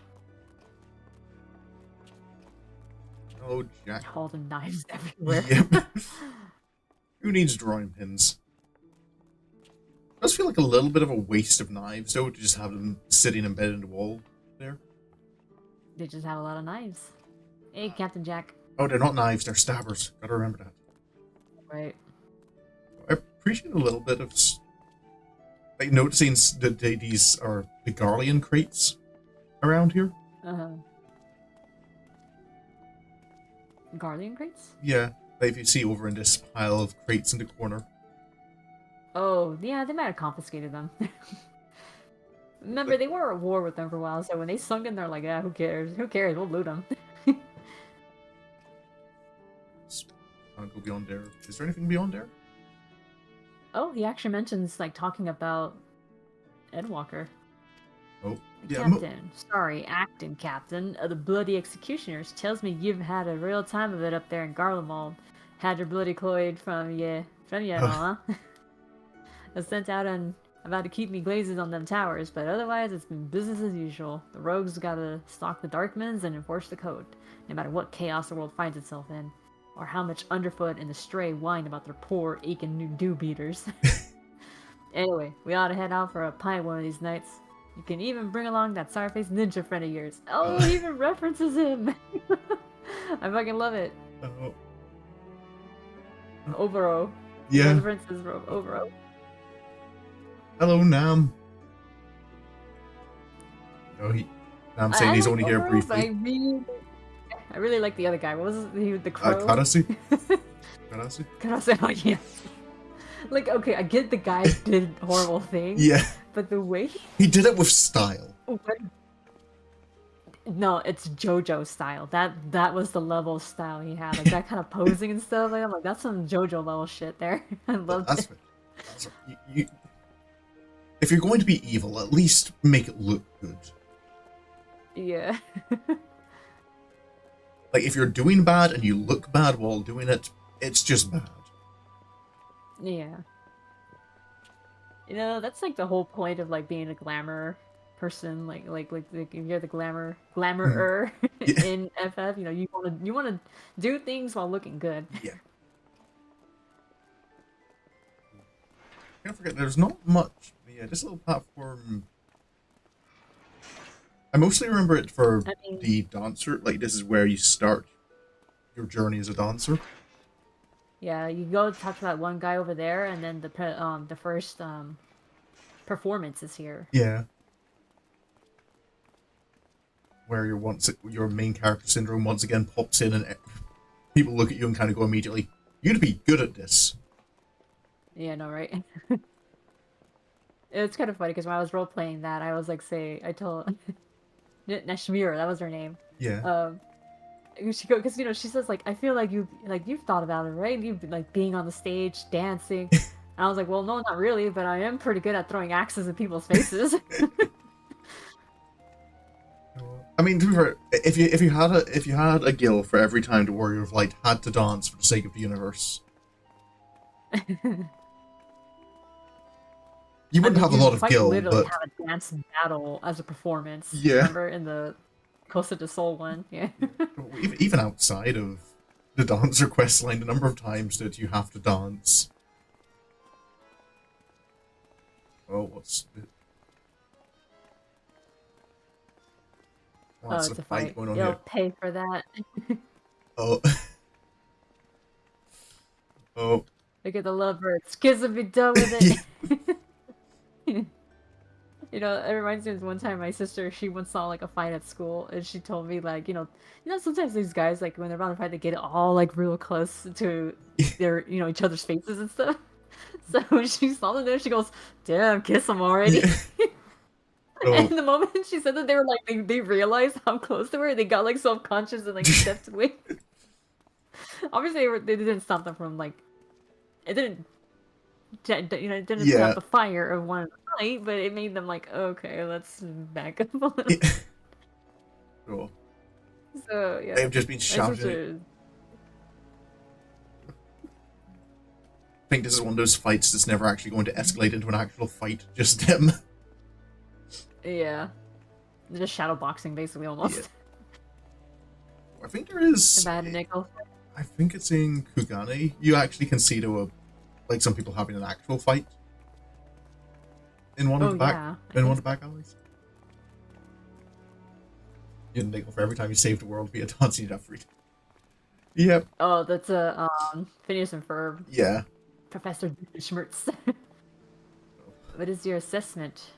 Oh, Jack. Holding knives everywhere. Yep. Who needs drawing pins? It does feel like a little bit of a waste of knives, though, to just have them sitting embedded in the wall there. They just have a lot of knives. Hey, Captain Jack. Oh, they're not knives, they're stabbers. Gotta remember that. Right. I appreciate a little bit of like noticing that these are the Garlean crates around here. Guardian crates? Yeah, like if you see over in this pile of crates in the corner. Oh, yeah, they might have confiscated them. Remember, they were at war with them for a while, so when they sunk in, they're like, yeah, who cares? Who cares? We'll loot them. Can't go beyond there. Is there anything beyond there? Oh, he actually mentions, like, talking about Edwalker. Oh, yeah. Captain, sorry, acting captain of the Bloody Executioners tells me you've had a real time of it up there in Garlemald. Had your bloody cloyd from you and all, huh? I was sent out and about to keep me glazes on them towers, but otherwise it's been business as usual. The rogues gotta stalk the Darkmans and enforce the code, no matter what chaos the world finds itself in, or how much Underfoot and the Stray whine about their poor, aching new dew-beaters. Anyway, we ought to head out for a pint one of these nights. You can even bring along that sour-faced ninja friend of yours. Oh, he even references him! I fucking love it. Oh. Obero. Yeah. References Obero. Hello, Nam. No, Nam saying he's only here briefly. I really like the other guy. What was his, the crow? Karasi? Karasi? Karasi, oh yeah. Like, okay, I get the guy did horrible things. Yeah. But the way he did it with style. No, it's JoJo style. That was the level of style he had. Like that kind of posing and stuff. Like I'm like, that's some JoJo level shit there. I love it. If you're going to be evil, at least make it look good. Yeah. Like if you're doing bad and you look bad while doing it, it's just bad. Yeah. You know, that's like the whole point of like being a glamour person, like if you're the glamorer in FF, you know, you wanna do things while looking good. Yeah. I forget there's not much. Yeah, this little platform. I mostly remember it for the dancer. Like this is where you start your journey as a dancer. Yeah, you go talk to that one guy over there, and then the first performance is here. Yeah. Where your main character syndrome once again pops in, and people look at you and kind of go immediately, "You'd be good at this." Yeah, no, right? It's kind of funny because when I was role playing that, I was like, I told Nashmira, that was her name. Yeah. Because you know she says like, I feel like you've thought about it, right? You've been like being on the stage dancing. And I was like, well, no, not really, but I am pretty good at throwing axes in people's faces. I mean, if you had a guild for every time the Warrior of Light had to dance for the sake of the universe, you wouldn't have a lot of guild, literally but have a dance battle as a performance. Yeah. Remember in the Costa del Sol one? Yeah. Even outside of the dancer questline, the number of times that you have to dance. Oh, what's it? Oh, it's a fight going on You'll here. pay for that. Oh. Oh. Look at the lovebirds. Kids will be done with it. You know, it reminds me of one time my sister, she once saw like a fight at school, and she told me like, you know, sometimes these guys like when they're about to fight, they get all like real close to their, you know, each other's faces and stuff. So when she saw them there, she goes, "Damn, kiss them already." Oh. And the moment she said that, they were like, they realized how close they were. They got like self-conscious and like stepped away. Obviously, they didn't stop them from like, it didn't put out the fire of one fight, but it made them like, okay, let's back up a little. Yeah. Cool. So yeah, they've just been shouting. I think this is one of those fights that's never actually going to escalate into an actual fight. Just them. Yeah, just shadow boxing basically almost. Yeah. I think there is. Bad nickel. I think it's in Kugane. You actually can see like some people having an actual fight in one of the back alleys. You get a nickel for every time you save the world via dancing Jeffrey. Yep. Oh, that's a Phineas and Ferb. Yeah. Professor Schmertz. What is your assessment?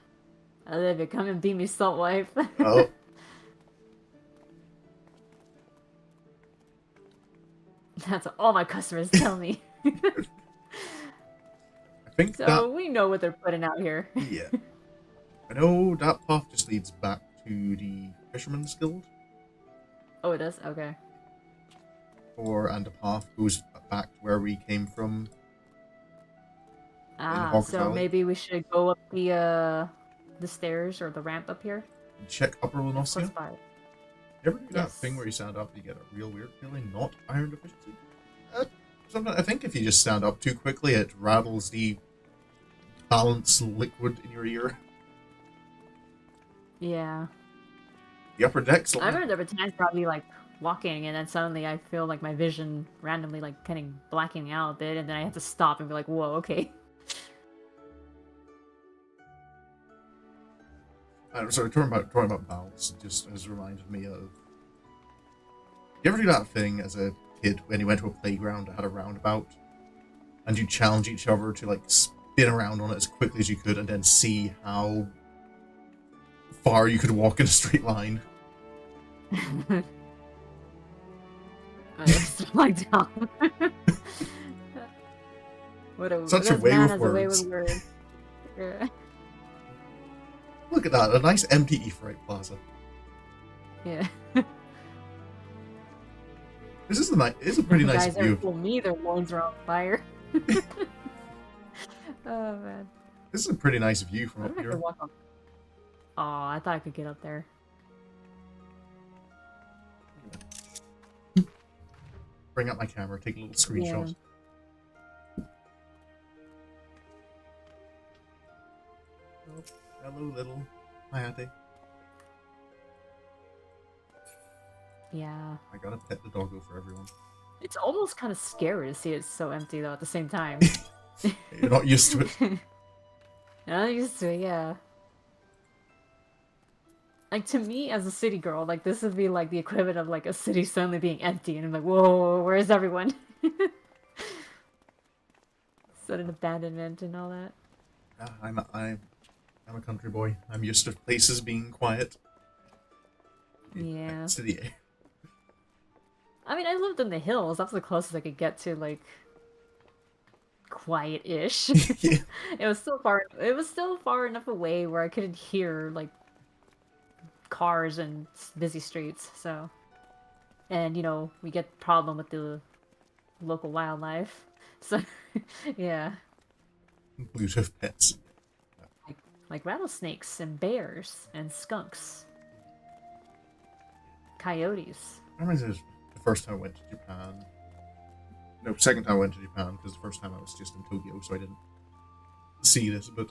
Olivia, come and be me salt wife. Oh. That's what all my customers tell me. I think so we know what they're putting out here. Yeah. I know that path just leads back to the Fisherman's Guild, Oh, it does? Okay. and the path goes back to where we came from in Ah, Hawker's so Valley. maybe we should go up the stairs or the ramp up here. Check Upper It's close Noscea. by. You ever do that thing Yes. where you stand up and you get a real weird feeling? Not iron deficiency. Sometimes I think if you just stand up too quickly, it rattles the balance liquid in your ear. Yeah. The upper deck's I like remember there were times probably like walking and then suddenly I feel like my vision randomly like kind of blacking out a bit and then I have to stop and be like, whoa, okay. sorry, talking about balance just has reminded me of. You ever do that thing as a kid when you went to a playground that had a roundabout, and you challenge each other to like spin around on it as quickly as you could, and then see how far you could walk in a straight line? I just like down. Such a way man with has a way words. with words. Yeah. Look at that, a nice empty Etheirys plaza. Yeah. This is a pretty nice Guys view. ever told me their loins are on fire. Oh man. This is a pretty nice view from I up don't have to here. walk on. Oh, I thought I could get up there. Bring up my camera, take a little screenshot. Oh, hello, little Hayate. Yeah. I gotta pet the doggo for everyone. It's almost kind of scary to see it so empty though at the same time. You're not used to it. I'm not used to it, yeah. Like to me as a city girl, like this would be like the equivalent of like a city suddenly being empty and I'm like, whoa, where's everyone? Sudden abandonment and all that. I'm a country boy. I'm used to places being quiet. Yeah. City. I mean, I lived in the hills. That's the closest I could get to like quiet-ish. Yeah. It was still far. It was still far enough away where I couldn't hear like cars and busy streets. So, and you know, we get problem with the local wildlife. So, yeah, Bluetooth pets. like rattlesnakes and bears and skunks, coyotes. I remember this the first time I went to Japan. No, second time I went to Japan, because the first time I was just in Tokyo, so I didn't see this, but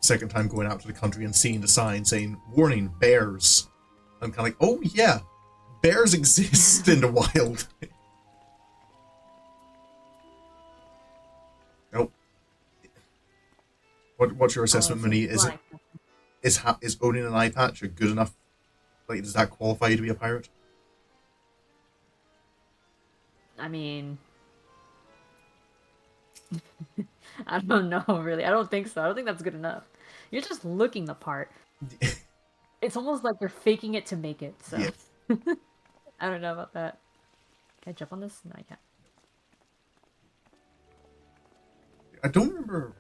second time going out to the country and seeing the sign saying, "Warning, bears." I'm kind of like, oh yeah, bears exist in the wild. Nope. What's your assessment, Oh, Moony? Is owning an eye patch a good enough? Like, does that qualify you to be a pirate? I mean, I don't know, really. I don't think so. I don't think that's good enough. You're just looking the part. It's almost like you're faking it to make it, so. Yeah. I don't know about that. Can I jump on this? No, I can't. I don't remember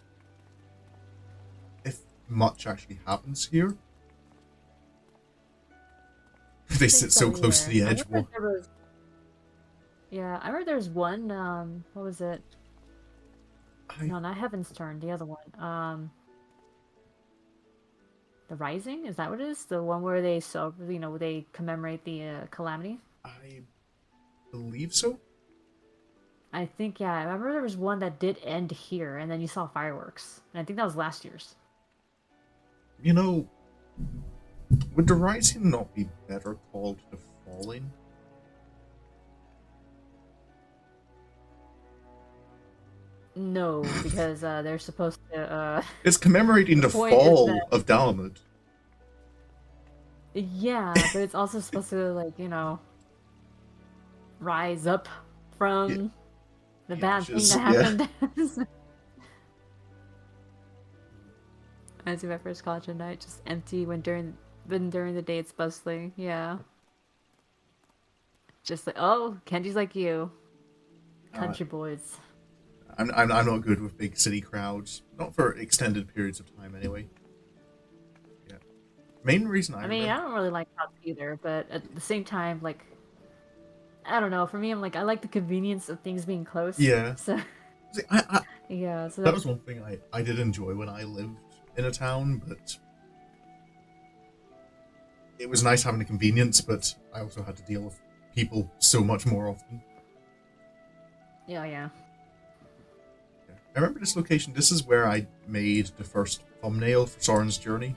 if much actually happens here. They sit so close to the edge. Yeah, I remember there's one, what was it? I, No, not Heaven's Turn, the other one. The Rising? Is that what it is? The one where they, they commemorate the calamity? I believe so. I think, yeah, I remember there was one that did end here, and then you saw fireworks. And I think that was last year's. You know, would the Rising not be better called the Falling? No, because they're supposed to, It's commemorating the point is fall that- of Dalamud. Yeah, but it's also supposed to, like, rise up from the bad thing ashes, that yeah. happened. I see my first college at night, just empty when during the day it's bustling. Yeah. Just like, oh, Kenji's like you. Country boys. I'm not good with big city crowds. Not for extended periods of time, anyway. Main reason I I mean, I remember. don't really like cats either, but at the same time, like, I don't know. For me, I'm like, I like the convenience of things being close. Yeah. So, See, yeah, so that that's was one thing I did enjoy when I lived in a town, but it was nice having the convenience, but I also had to deal with people so much more often. yeah, yeah. Yeah. I remember this location. This is where I made the first thumbnail for Soren's Journey.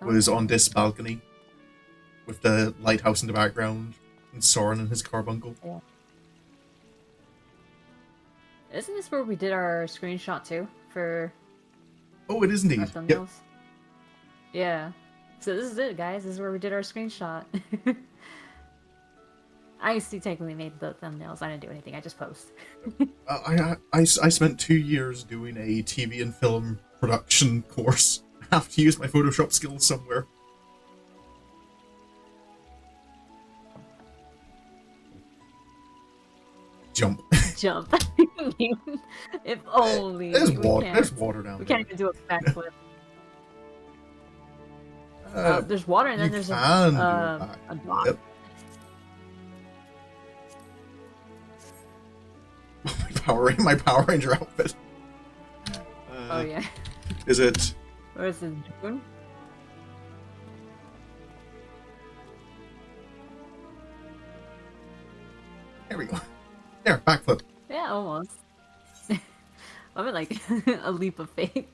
Was on Okay. this balcony with the lighthouse in the background and Soren and his carbuncle. Yeah. Isn't this where we did our screenshot too for Oh, it is our indeed. Yep. thumbnails? Yeah. So this is it, guys. This is where we did our screenshot. I used to technically made the thumbnails. I didn't do anything. I just post. I spent 2 years doing a TV and film production course. I have to use my Photoshop skills somewhere. Jump. Jump. If only There's we water. can't. There's water down We there. can't even do a backflip. There's water and then You there's can do a dock. backflip. My Power Ranger outfit. Oh yeah. Is it? Where is this June? There we go. There, backflip. Yeah, almost. I'm in like a leap of faith.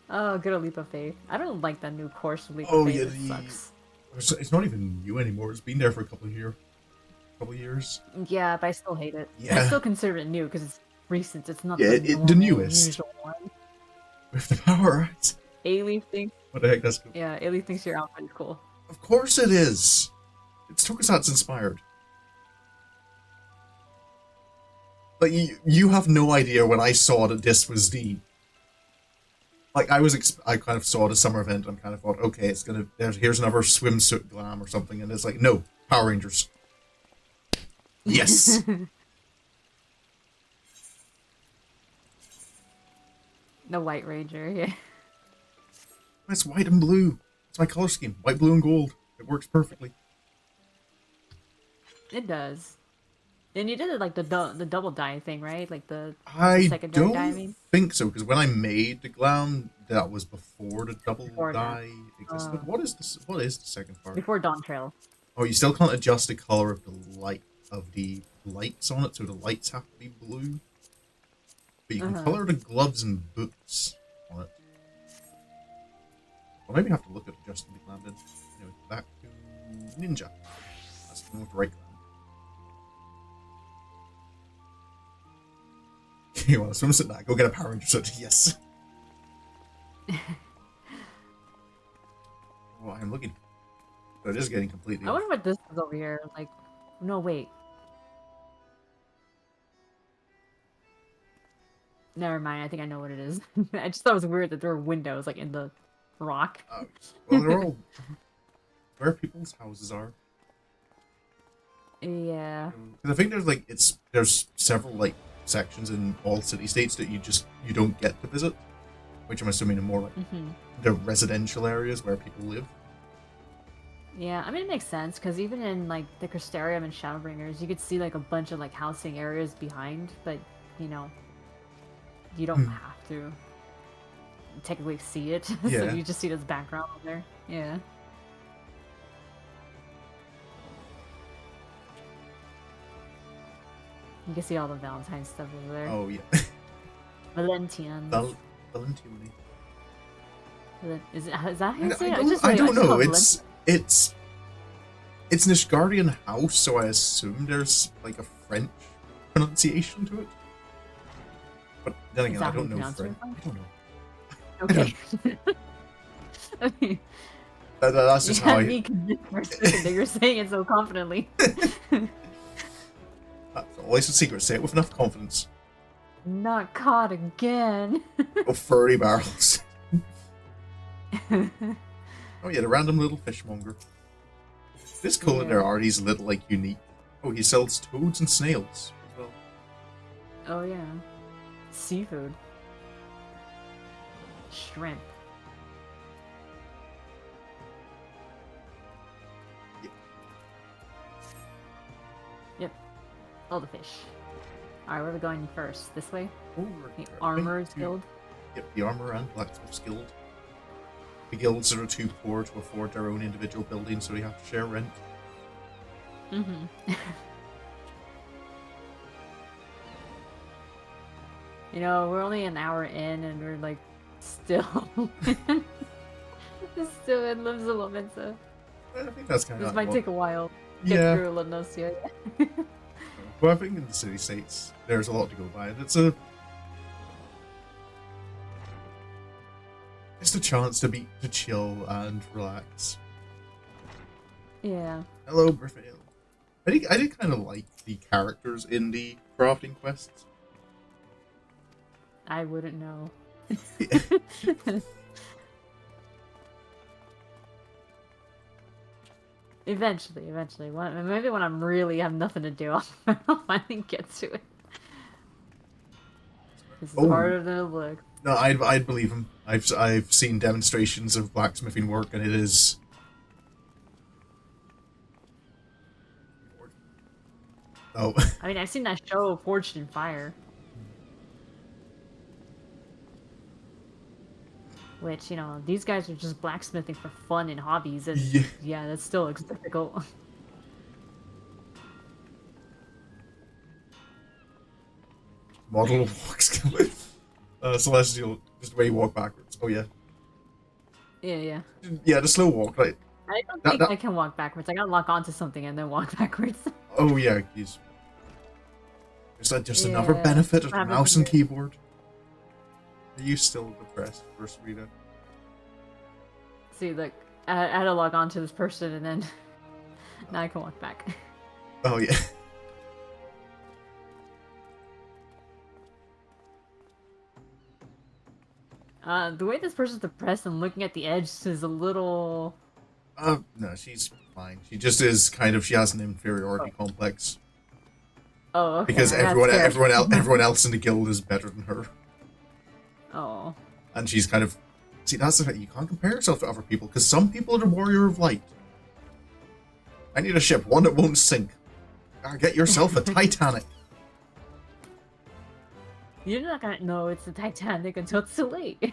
Oh, good, a leap of faith. I don't like that new course leap Oh of faith. yeah, It sucks. it's not even new anymore. It's been there for a couple of years. Yeah, but I still hate it. Yeah. I still consider it new because it's recent. It's not Yeah, the, the normal, newest. usual one. With the power rights. A-Leaf thinks, What the heck? That's cool. yeah, A-Leaf thinks your outfit is cool. Of course it is. It's Tokusatsu inspired. Like you have no idea when I saw that this was the. Like I kind of saw the summer event. And kind of thought, okay, it's gonna. Here's another swimsuit glam or something, and it's like, no, Power Rangers. Yes. The White Ranger, yeah. It's white and blue. It's my color scheme. White, blue, and gold. It works perfectly. It does. And you did it like the double dye thing, right? Like the I secondary don't dye, I mean? think so, because when I made the glam, that was before the double Before that. dye existed. What is the second part? Before Dawn Trail. Oh, you still can't adjust the color of the lights on it, so the lights have to be blue. But you can color the gloves and boots on it. Well, maybe I have to look at adjusting the glam then. Anyway, back to Ninja. That's the one with the right glam. You want to swimsuit? Nah, go get a Power Ranger suit. Yes. Well, I'm looking. So it is getting completely. I wonder what this is over here. Like, no, wait. Never mind. I think I know what it is. I just thought it was weird that there were windows like in the rock. Well, they're all where people's houses are. Yeah. Because I think there's several like sections in all city states that you don't get to visit, which I'm assuming are more like the residential areas where people live. Yeah, I mean it makes sense because even in like the Crystarium and Shadowbringers, you could see like a bunch of like housing areas behind, but you know, you don't have to technically see it, so Yeah. you just see it as background on there. Yeah. You can see all the Valentine stuff over there. Oh yeah. Valentians. Valentini. Is that how you say it? I don't know. Valent- It's Nishgardian house, so I assume there's like a French pronunciation to it. But then again, I don't know French. I don't know. Okay. I mean, That's just how me convinced for a second that you're saying it so confidently. That's always a secret. Say it with enough confidence. Not caught again. Oh, furry barrels. Oh yeah, the random little fishmonger. This cool that there are these little like unique. Oh, he sells toads and snails as well. Oh yeah. Seafood. Shrimp. Yep. All the fish. Alright, where are we going first? This way? Over The here. Armorer's Guild? Yep, the Armor and Blacksmith's Guild. The guilds are too poor to afford their own individual buildings, so they have to share rent. Mm-hmm. You know, we're only an hour in and we're like still still in Limsa Lominsa. I think that's kind of This might take a while to Yeah. get through Noscea. But I think in the city states there's a lot to go by. It's a chance to chill and relax. Yeah. Hello, Griffin. I did kind of like the characters in the crafting quests. I wouldn't know. Eventually. Maybe when I'm really have nothing to do, I'll finally get to it. This is harder than it looks. No, I'd believe him. I've seen demonstrations of blacksmithing work, and it is. Oh. I mean, I've seen that show, Forged in Fire. Which, you know, these guys are just blacksmithing for fun and hobbies, and yeah that still looks difficult. Model walks. Celestial, just the way you walk backwards. Oh, yeah. Yeah. Yeah, the slow walk, right? I don't think I can walk backwards. I gotta lock onto something and then walk backwards. Oh, yeah, is that just another benefit of the mouse and keyboard? Are you still depressed, First Rita? See, look, I had to log on to this person and then now I can walk back. Oh, yeah. The way this person's depressed and looking at the edge is a little... No, she's fine. She just is kind of, she has an inferiority complex. Oh, okay. Because everyone else in the guild is better than her. Oh. And she's kind of, see, that's the thing, you can't compare yourself to other people, because some people are the warrior of light. I need a ship, one that won't sink. Get yourself a Titanic. You're not gonna know it's the Titanic until it's too late.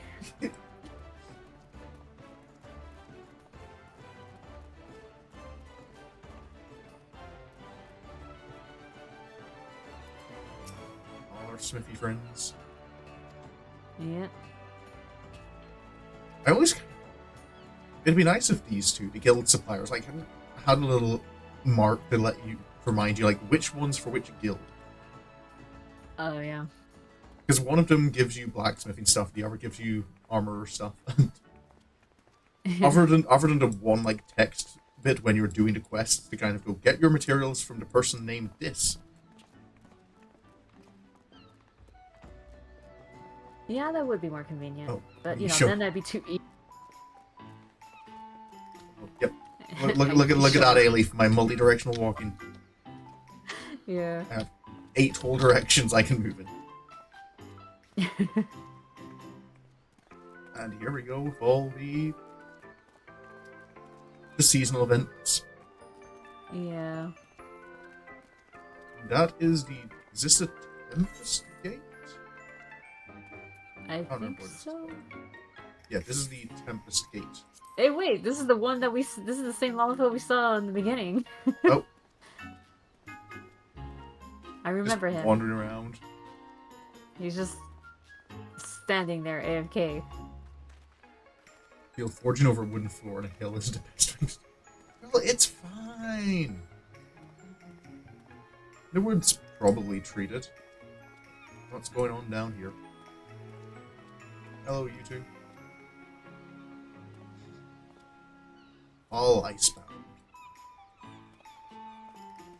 All our Smithy friends. Yeah. I always... It'd be nice if these two, the guild suppliers, like, had a little mark to let you, remind you, like, which one's for which guild. Oh, yeah. Because one of them gives you blacksmithing stuff, the other gives you armor stuff. other than the one, like, text bit when you're doing the quest to kind of go, get your materials from the person named this. Yeah, that would be more convenient. Oh, but, you know, then that'd be too easy. Oh, yep. Look at that A-leaf, my multi-directional walking. Yeah. I have 8 whole directions I can move in. And here we go with all the seasonal events. Yeah. That is the... Is this the Tempest Gate? I think so. Yeah, this is the Tempest Gate. Hey, wait, this is the one that this is the same Lalafell we saw in the beginning. Oh. I remember him. Wandering around. He's just standing there, AFK. Feel forging over a wooden floor on a hill is the best thing. Well, it's fine. The wood's probably treated. What's going on down here? Hello, you two. All icebound.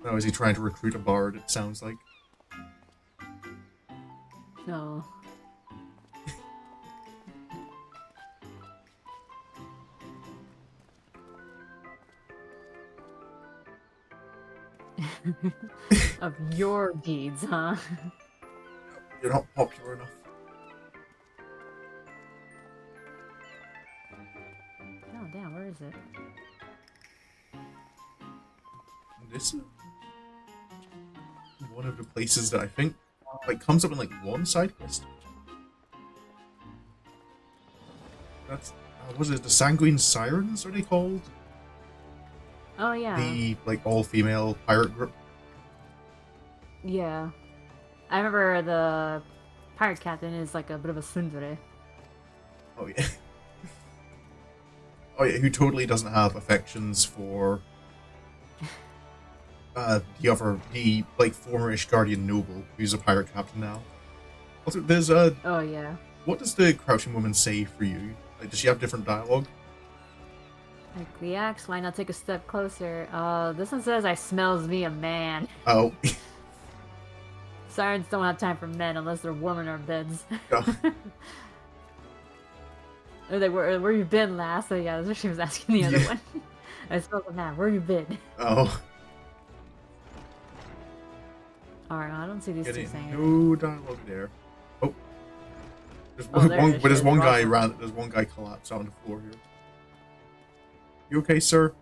Now, is he trying to recruit a bard, it sounds like? No. Of your deeds, huh? You're not popular enough. Oh, damn, where is it? This is... one of the places that I think like comes up in like one side quest. That's was it the Sanguine Sirens? Are they called? Oh yeah. The like all-female pirate group. Yeah. I remember the pirate captain is like a bit of a tsundere. Oh yeah. Oh yeah, who totally doesn't have affections for the like former-ish guardian noble who's a pirate captain now. Also, there's Oh yeah. what does the crouching woman say for you? Like, does she have different dialogue? Like the axe, why not take a step closer? This one says I smells me a man. Oh. Sirens don't have time for men unless they're warming our beds. Oh. Or like, where you been last? So yeah, that's what she was asking the other Yeah. one. I smells a man. Where you been? Oh. Alright, I don't see these two Getting saying it. no dialogue there. Oh. There's Oh, one, there one it is. but there's one guy Awesome. there's one guy collapsed on the floor here. You okay, sir?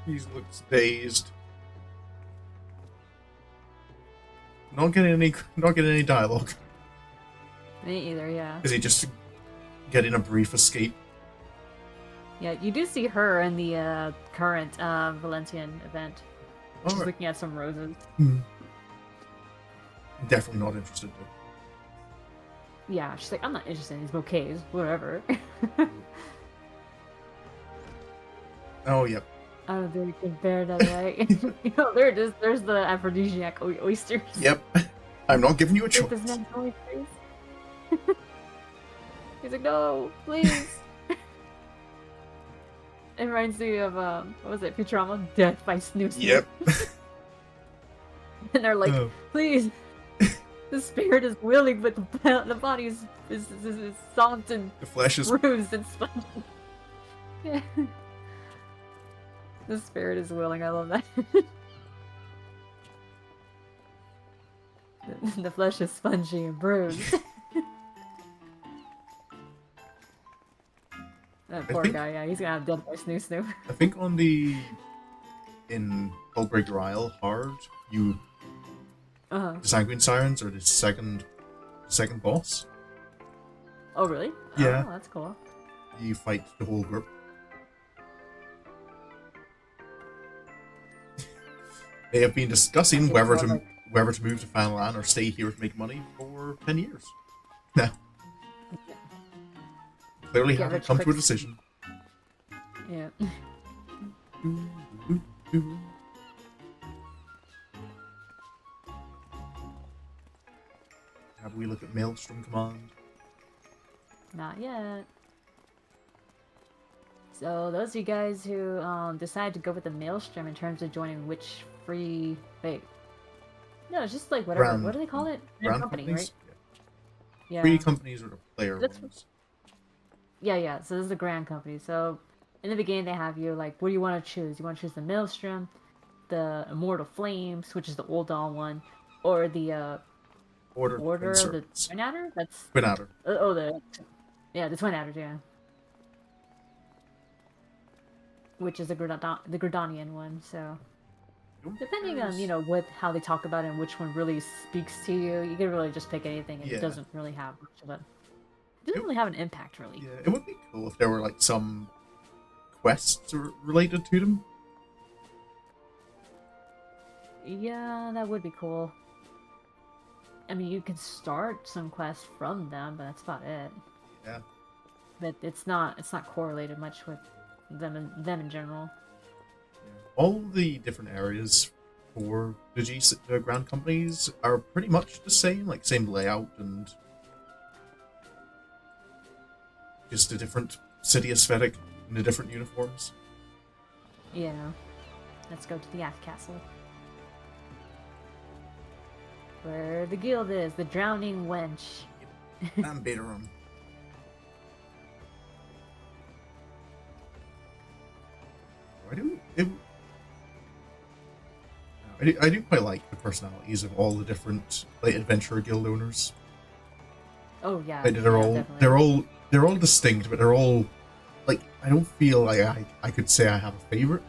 He looks dazed. Not getting any dialogue. Me either, yeah. Is he just getting a brief escape? Yeah, you do see her in the current Valentian event. She's Alright. looking at some roses. Definitely not interested though. Yeah, she's like, I'm not interested in these bouquets, whatever. Oh yep. I don't think we can bear that, right? You know, there it is. There's the aphrodisiac oysters. Yep. I'm not giving you a With his choice. neck oysters. He's like, no, please. It reminds me of, what was it, Futurama? Death by Snoo Snoo. Yep. And they're like, Oh. please. The spirit is willing, but the body is soft and The flesh is bruised and spongy. Yeah. The spirit is willing, I love that. The flesh is spongy and bruised. That poor think- guy, yeah, he's gonna have death by Snoo Snoo. I think in Hullbreaker Isle hard you Uh-huh. the Sanguine Sirens are the second boss. Oh, really? Yeah. Oh, that's cool. You fight the whole group. They have been discussing Okay, whether so, to like- move to Final Land or stay here to make money for 10 years. Now, clearly Get haven't rich come to a quick. decision. Yeah. Have we look at Maelstrom Command? Not yet. So those of you guys who decide to go with the Maelstrom in terms of joining which free wait. No, it's just like whatever. Brand- What do they call it? Their Brand company, companies? right? Yeah. Free companies or the player That's- ones? Yeah, yeah. So this is the Grand Company. So in the beginning they have you like, what do you want to choose? You want to choose the Maelstrom, the Immortal Flames, which is the old doll one, or the Order Order Twin of the Serpents. Twin Adder? That's Twin Adder. the Twin Adders, yeah. Which is the Gridanian one, so depending on, you know, how they talk about it and which one really speaks to you, you can really just pick anything. It Yeah. doesn't really have much of a it doesn't really have an impact really. Yeah, it would be cool if there were like some quests related to them. Yeah, that would be cool. I mean, you can start some quests from them, but that's about it. Yeah. But it's not correlated much with them in general. All the different areas for the Grand Companies are pretty much the same, like same layout and just a different city aesthetic and the different uniforms. Yeah. Let's go to the Aft Castle. Where the guild is, the Drowning Wench. And Baterum. I do quite like the personalities of all the different like adventurer guild owners. Oh yeah. Like, definitely. they're all distinct, but they're all like I don't feel like I could say I have a favorite.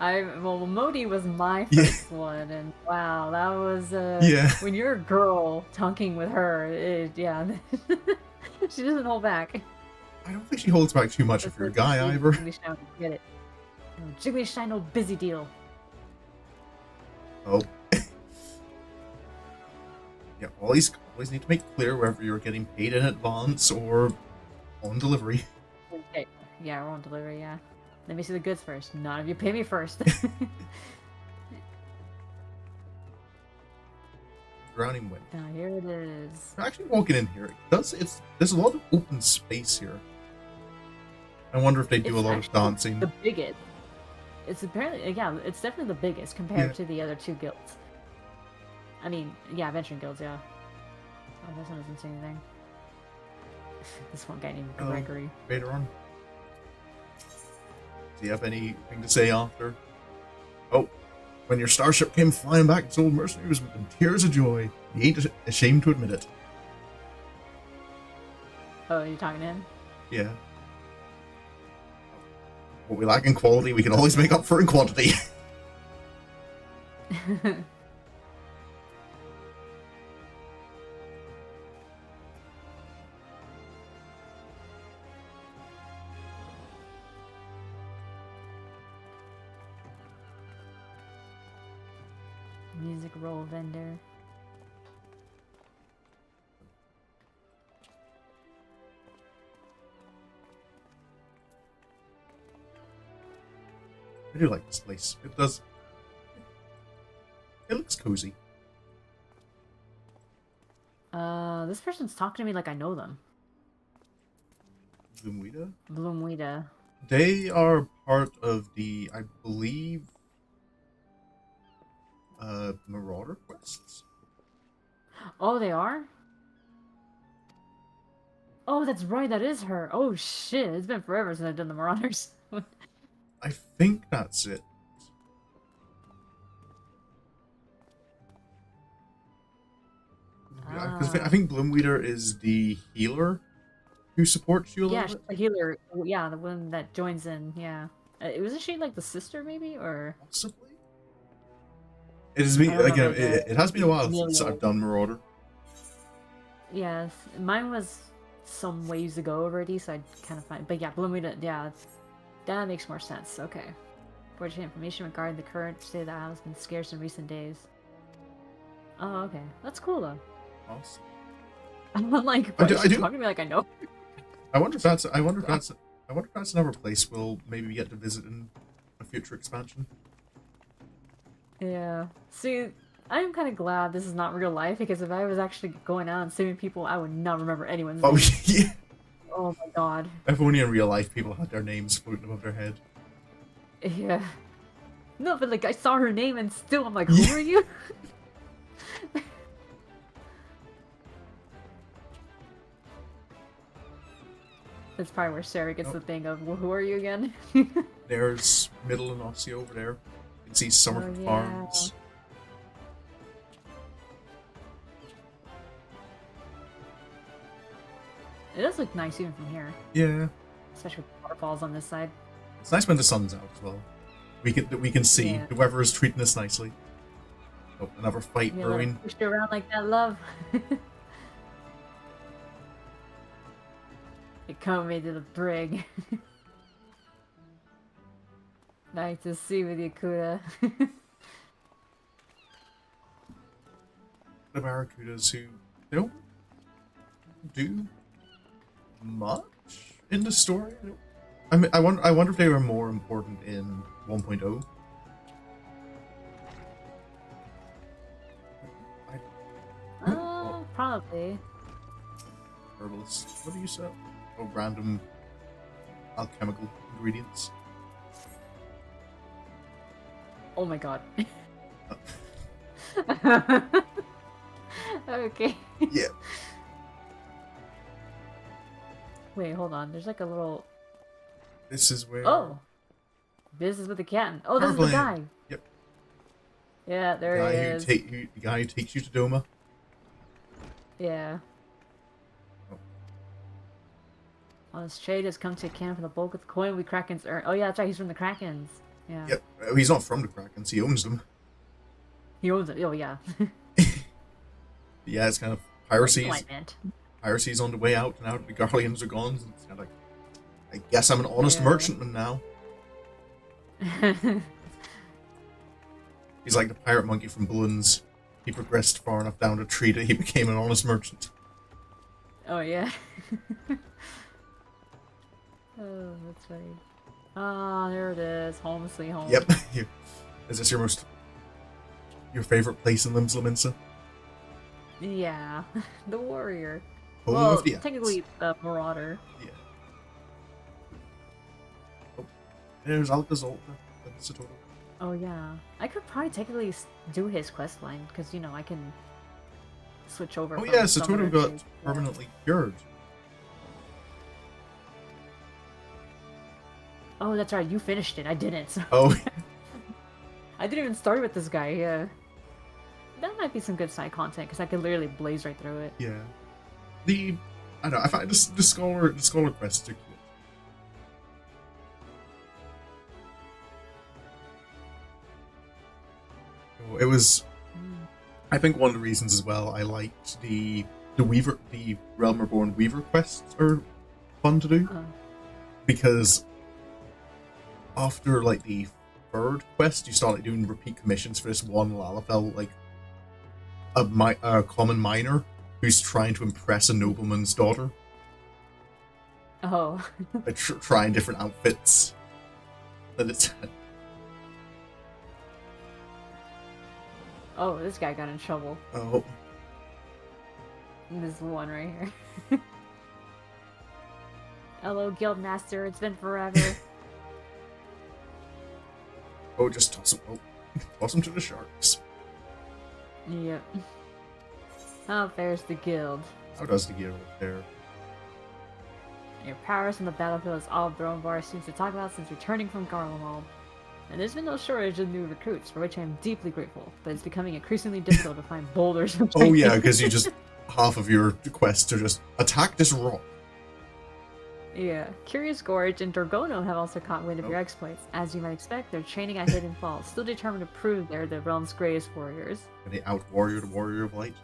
Well, Modi was my Yeah, first one, and wow, that was yeah. when you're a girl talking with her, yeah, she doesn't hold back. I don't think she holds back too much if That's you're a the guy big either. Jiggly Shine, get it? Jiggly Shine, no busy deal. Oh, yeah. Always need to make clear whether you're getting paid in advance or on delivery. Okay. Yeah, we're on delivery. Yeah, let me see the goods first. None of you pay me first. Drowning wind. Now here it is. Actually, walking in here, there's a lot of open space here. I wonder if they do a It's lot of actually dancing. the biggest. It's apparently, yeah, it's definitely the biggest compared Yeah. to the other two guilds. I mean, yeah, adventuring guilds, yeah. Oh, this one doesn't say anything. This one guy named Hello. Gregory. Later on. Do you have anything to say after? Oh, when your starship came flying back, its old mercenaries with tears of joy. You ain't ashamed to admit it. Oh, you're talking to him? Yeah. What we lack in quality, we can always make up for in quantity. Music roll vendor. I do like this place. It does. It looks cozy. This person's talking to me like I know them. Lumwida? Bloomweeda. They are part of the, I believe, Marauder quests. Oh, they are? Oh, that's right, that is her. Oh shit, it's been forever since I've done the Marauders. I think that's it. Because I think Bloomweeder is the healer who supports you a Yeah, little she's bit. the healer. Yeah, the one that joins in. Yeah, wasn't she like the sister, maybe, or? Possibly. It has been I remember again. It has been a while since Amelia. I've done Marauder. Yes, mine was some ways ago already, so I kind of find. But yeah, Bloomweed. Yeah, that makes more sense. Okay. Fortunate information regarding the current state of the isle has been scarce in recent days. Oh, okay, that's cool though. Awesome. I'm like, I what, do. is she talking to me like I know? I wonder if that's. I wonder if that's another place we'll maybe get to visit in a future expansion. Yeah. See, I'm kind of glad this is not real life, because if I was actually going out and saving people, I would not remember anyone's Oh name. yeah. Oh my god. If only in real life people had their names floating above their head. Yeah. No, but like I saw her name and still I'm like, who Yeah. are you? That's probably where Sarah gets Oh. the thing of, well, who are you again? There's Middle and Noscea over there. You can see Summerford yeah. Farms. It does look nice even from here, Yeah. especially with waterfalls on this side. It's nice when the sun's out as well. We can see Yeah. whoever is treating us nicely. Oh, another fight Yeah, brewing. push you around like that, love. They come me to the brig. Nice to see with you, Kuda. The Barracudas who they don't do much in the story. I wonder if they were more important in 1.0. Probably. Herbalist. What do you sell? Oh, random alchemical ingredients. Oh my god. Uh, Okay. yeah. Wait, hold on. There's like a little. This is where. Oh! Business with the cat. Oh, this is the guy! Yep. Yeah, there he is. The guy who takes you to Doma. Yeah. Oh. On this trade has come to account for the bulk of the coin we Krakens earn. Oh yeah, that's right, he's from the Krakens. Yeah. Yep. He's not from the Krakens, he owns them. He owns it. Oh yeah. Yeah, it's kind of That's what I piracy's meant. piracy's on the way out now that the Guardians are gone. It's kind of like, I guess I'm an honest Yeah. merchantman now. He's like the pirate monkey from Balloons. He progressed far enough down the tree that he became an honest merchant. Oh yeah. Oh, that's funny. Ah, there it is. Home sweet home. Yep. Is this your favorite place in Limsa? Yeah. The warrior. Home Well, of the Ants. technically the marauder. Yeah. Oh, there's Alcazalta. That's a total. Oh yeah. I could probably technically do his quest line because you know I can switch over. Oh from yeah, summoner Satoru got to- permanently cured. Oh, that's right. You finished it. I didn't. So Oh, I didn't even start with this guy. Yeah. That might be some good side content because I could literally blaze right through it. yeah. I don't know. I find the scholar quests are cute. Oh, it was. I think one of the reasons as well I liked the Realm Reborn Weaver quests are fun to do because after like the third quest you start like doing repeat commissions for this one Lalafell, like a common miner who's trying to impress a nobleman's daughter. Oh. Like trying different outfits. And it's Oh, this guy got in trouble. oh This one right here. Hello, Guildmaster. It's been forever. oh just toss him to the sharks. Yep. How fares the guild? How does the gear look there? Your prowess on the battlefield is all Thronebar seems to talk about since returning from Garlemald. And there's been no shortage of new recruits, for which I am deeply grateful, but it's becoming increasingly difficult to find boulders. Oh yeah, because you just half of your quests are just attack this rock. Yeah. Curious Gorge and Dorgono have also caught wind of your exploits. As you might expect, they're training at Hidden Falls, still determined to prove they're the realm's greatest warriors. And they out warrior the warrior of light.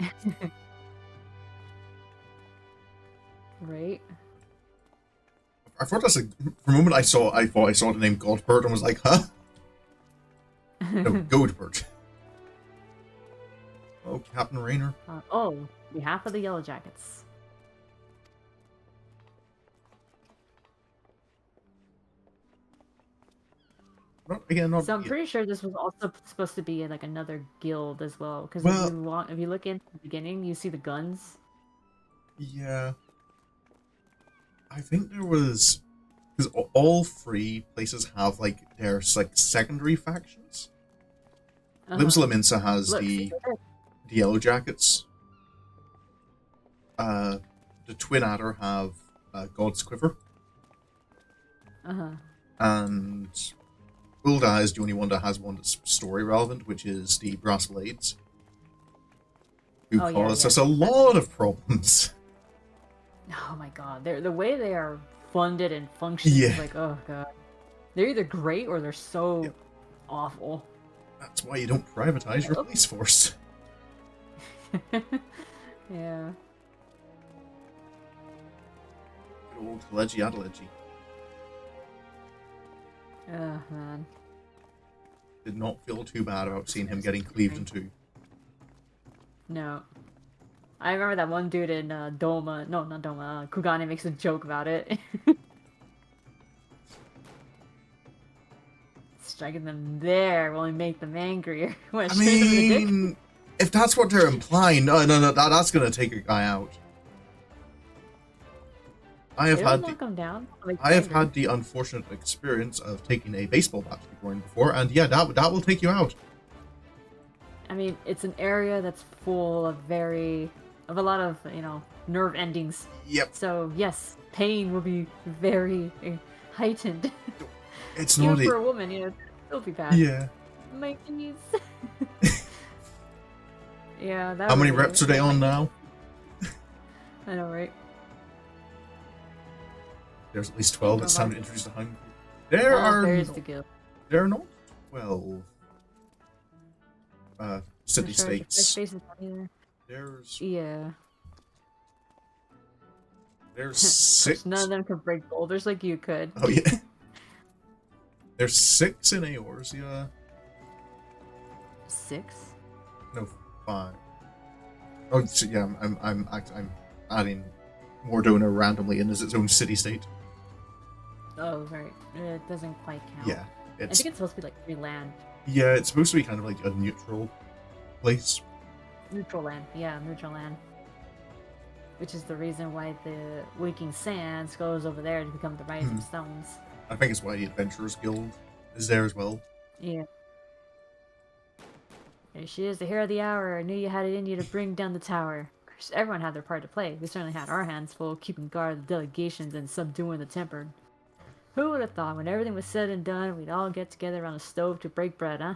Right? I thought for a moment I thought I saw the name Godbird and was like, huh? No, Goldbird. Oh, Captain Raynor. Oh, behalf of the Yellow Jackets. Not So I'm pretty sure this was also supposed to be like another guild as well. Because Well- if you look in the beginning, you see the guns. Yeah. I think there was because all three places have like their like secondary factions. Lominsa has Look, the see, Yellow Jackets. The Twin Adder have God's Quiver, and Ulda is the only one that has one that's story relevant, which is the Brass Blades, who Oh, yeah, cause yeah. us a lot of problems. Oh my god, the way they are funded and functioning Yeah. is like, oh god. They're either great or they're so Yep. awful. That's why you don't privatize your police force. Yeah. Good old Leggy Adelegy. Oh man. Did not feel too bad about seeing him getting cleaved in two. No. I remember that one dude in Doma, no, not Doma, Kugane makes a joke about it. Striking them there will only make them angrier. What, I shoot them in the dick? mean, if that's what they're implying, no, that's gonna take a guy out. I have It'll had knock them down. I have had the unfortunate experience of taking a baseball bat to the groin before, and yeah, that will take you out. I mean, it's an area that's full of a lot of, nerve endings. Yep, So, yes, pain will be very heightened. it's Even not for a woman, it'll be bad. Yeah. My knees. Yeah, that How many would be- reps are they on now? I know, right? There's at least 12. It's time to introduce the hungry. There Oh, are there's the guild. There are not 12 I'm city sure the first states. space is not either. There's Yeah. there's Of course, none of 6. them can break boulders like you could. Oh yeah. There's 6 in Eorzea. 6? No, 5. Oh, so yeah. I'm adding Mordona randomly in as its own city state. Oh, right. It doesn't quite count. Yeah, I think it's supposed to be like free land. yeah. It's supposed to be kind of like a neutral place. Neutral land. Yeah, neutral land. Which is the reason why the Waking Sands goes over there to become the Rising Stones. I think it's why the Adventurers Guild is there as well. Yeah. There she is, the hero of the hour. I knew you had it in you to bring down the tower. Of course, everyone had their part to play. We certainly had our hands full, keeping guard of the delegations and subduing the tempered. Who would have thought, when everything was said and done, we'd all get together around a stove to break bread, huh?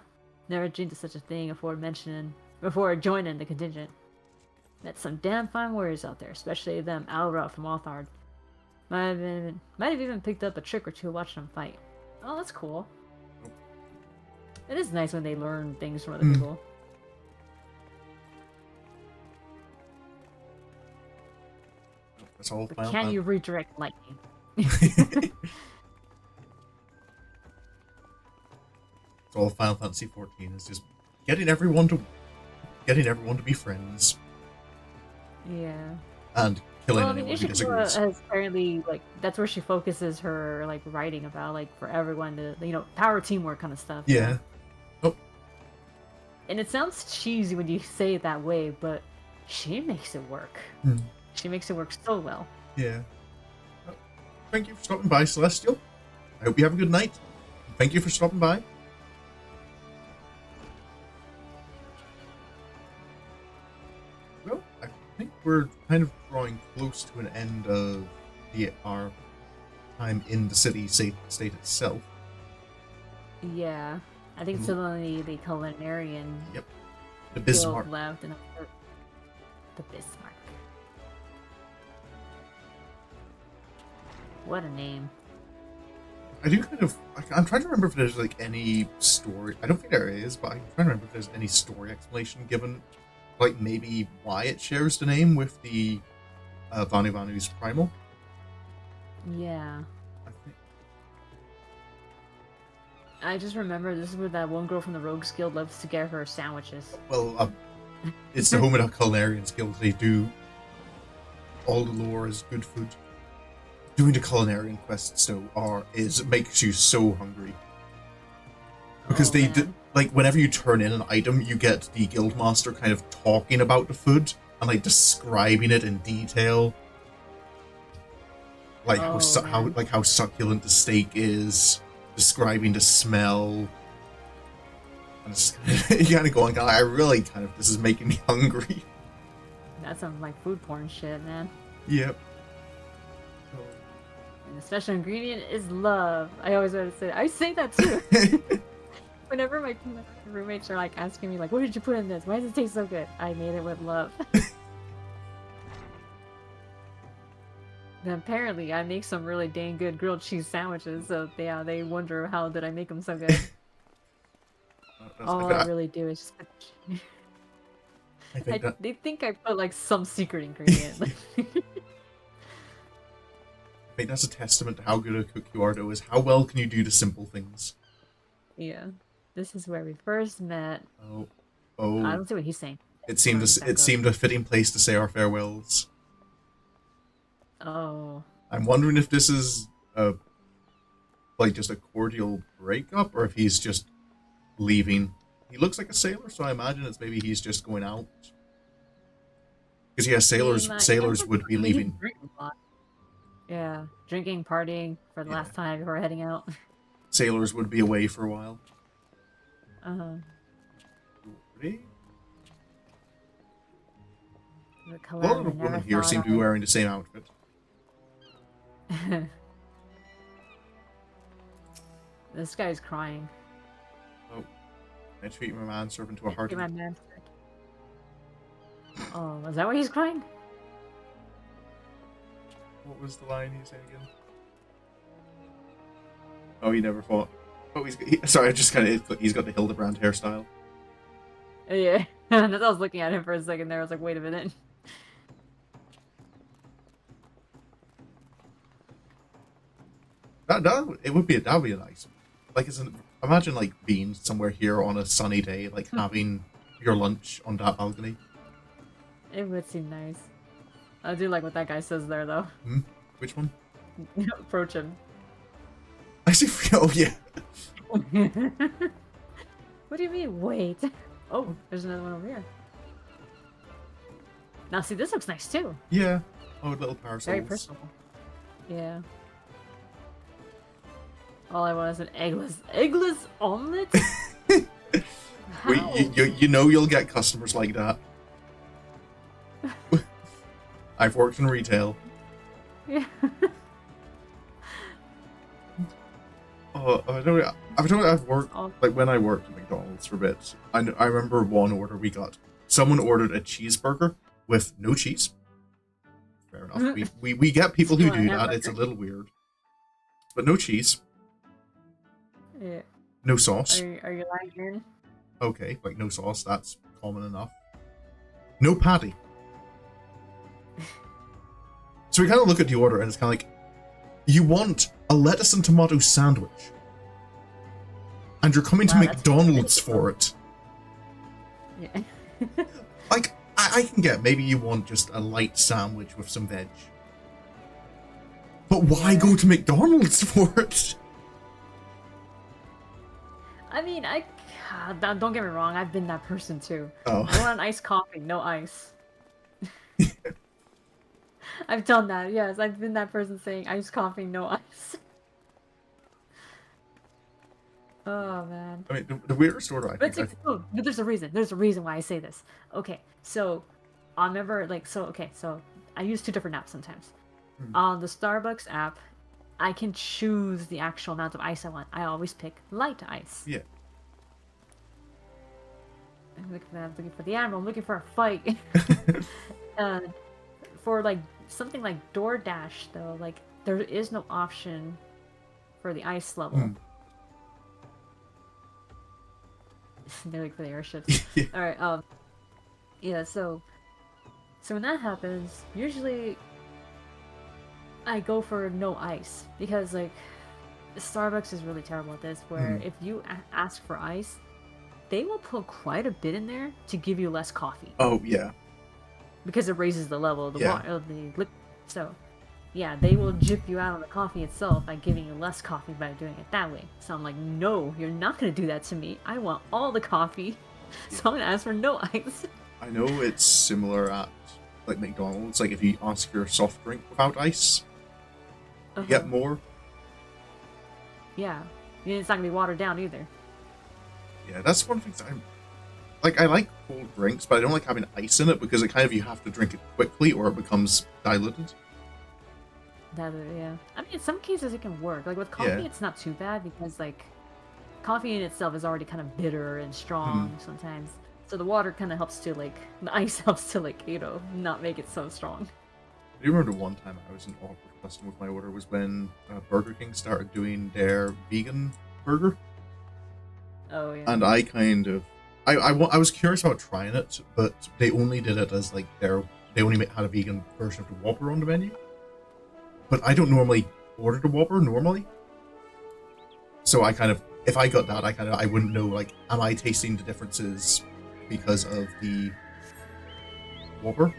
Never dreamed of such a thing before joining the contingent. Met some damn fine warriors out there, especially them Alra from Althard. Might have even picked up a trick or two watching them fight. Oh, that's cool. It is nice when they learn things from other people. That's all. But can you redirect lightning? It's all Final Fantasy XIV is just getting everyone to be friends Yeah. and killing Well, I mean, anyone who Ishikawa disagrees. has apparently, like, that's where she focuses her, like, writing about, like, for everyone to, power teamwork kind of stuff. Yeah. Oh, And it sounds cheesy when you say it that way, but she makes it work. She makes it work so well. yeah. Thank you for stopping by, Celestial. I hope you have a good night. Thank you for stopping by. Well, I think we're kind of drawing close to an end of our time in the city state itself. Yeah. I think it's only the culinarian Yep. The guild Bismarck. left. And the Bismarck. What a name. I do kind of. I'm trying to remember if there's like any story. I don't think there is, but I'm trying to remember if there's any story explanation given, like maybe why it shares the name with the Vanu Vanu's primal. Yeah. I think. I just remember this is where that one girl from the Rogues Guild loves to get her sandwiches. Well, it's the home of the Culinarians Guild. They do. All the lore is good food. Doing the culinarian quests though makes you so hungry because like whenever you turn in an item, you get the guildmaster kind of talking about the food and like describing it in detail, like how succulent the steak is, describing the smell, and it's you kind of going, I really kind of this is making me hungry. That sounds like food porn shit, man. Yep. And the special ingredient is love. I always want to say that. I say that too. Whenever my roommates are like asking me, like, what did you put in this? Why does it taste so good? I made it with love. And apparently, I make some really dang good grilled cheese sandwiches. So yeah, they wonder how did I make them so good. All I really do is just. They think I put like some secret ingredient. I think that's a testament to how good a cook you are, though, is how well can you do the simple things. Yeah. This is where we first met. Oh. I don't see what he's saying. It seemed a fitting place to say our farewells. Oh. I'm wondering if this is just a cordial breakup, or if he's just leaving. He looks like a sailor, so I imagine it's maybe he's just going out. Because yeah, sailors would be leaving. Yeah, drinking, partying for the last time before heading out. Sailors would be away for a while. The A lot of women here seem to be wearing the same outfit. This guy's crying. Oh, I treat my manservant to a hearty. Oh, is that why he's crying? What was the line he said again? Oh, he never fought. Oh, sorry, I just kind of he's got the Hildebrand hairstyle. Yeah, I was looking at him for a second there. I was like, wait a minute. That would be nice. Like, imagine like being somewhere here on a sunny day, like having your lunch on that balcony. It would seem nice. I do like what that guy says there, though. Hmm? Which one? Approach him. I see. Oh yeah. What do you mean? Wait. Oh, there's another one over here. Now, see, this looks nice too. Yeah. Oh, little parasols. Very personal. Yeah. All I want is an eggless omelet. Wait, you know you'll get customers like that. I've worked in retail. Yeah. Oh, I've worked like when I worked at McDonald's for a bit. I remember one order we got. Someone ordered a cheeseburger with no cheese. Fair enough. We get people who do that. It's a little weird, but no cheese. Yeah. No sauce. Are you lying here? Okay, like no sauce. That's common enough. No patty. So we kind of look at the order and it's kind of like, you want a lettuce and tomato sandwich, and you're coming to McDonald's for it. Yeah. Like, I can get maybe you want just a light sandwich with some veg, but why go to McDonald's for it? I mean, don't get me wrong. I've been that person too. Oh. I want an iced coffee, no ice. I've done that. Yes, I've been that person saying iced coffee, no ice. Oh man. I mean, the weirdest order I think. But there's a reason. There's a reason why I say this. Okay, so I remember so I use two different apps sometimes. On the Starbucks app, I can choose the actual amount of ice I want. I always pick light ice. Yeah. I'm looking for the animal. I'm looking for a fight. For like something like DoorDash though, like there is no option for the ice level. They're like for the airships. Yeah. All right. Yeah. So when that happens, usually I go for no ice because like Starbucks is really terrible at this. Where if you ask for ice, they will put quite a bit in there to give you less coffee. Oh yeah. Because it raises the level of the water, of the liquid. So, yeah, they will jip you out on the coffee itself by giving you less coffee by doing it that way. So I'm like, no, you're not going to do that to me. I want all the coffee. So I'm going to ask for no ice. I know it's similar at like McDonald's. Like if you ask for a soft drink without ice, you get more. Yeah. It's not going to be watered down either. Yeah, that's one of the things I like cold drinks, but I don't like having ice in it because it kind of, you have to drink it quickly or it becomes diluted. Yeah. I mean, in some cases it can work. Like with coffee, it's not too bad because like coffee in itself is already kind of bitter and strong sometimes. So the water kind of helps to like, the ice helps to like, not make it so strong. I do remember one time I was an awkward customer with my order was when Burger King started doing their vegan burger. Oh yeah. And I kind of, I was curious about trying it, but they only did it as like they only had a vegan version of the Whopper on the menu. But I don't normally order the Whopper normally, so I kind of, if I got that, I wouldn't know, like, am I tasting the differences because of the Whopper,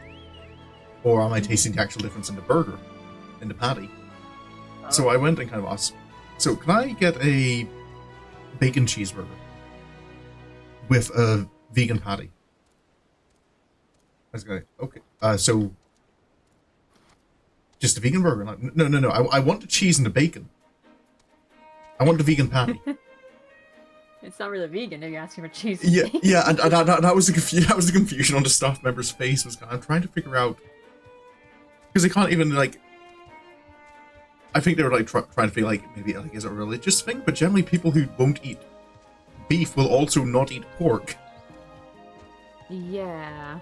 or am I tasting the actual difference in the burger, in the patty? Oh. So I went and kind of asked, so can I get a bacon cheeseburger with a vegan patty? I was like, okay, so just a vegan burger? Like, no. I want the cheese and the bacon. I want the vegan patty. It's not really vegan if you're asking for cheese. Yeah, and that was the confusion on the staff member's face. Was I'm trying to figure out because they can't even like. I think they were like trying to feel like maybe like is it a religious thing, but generally people who won't eat beef will also not eat pork. Yeah.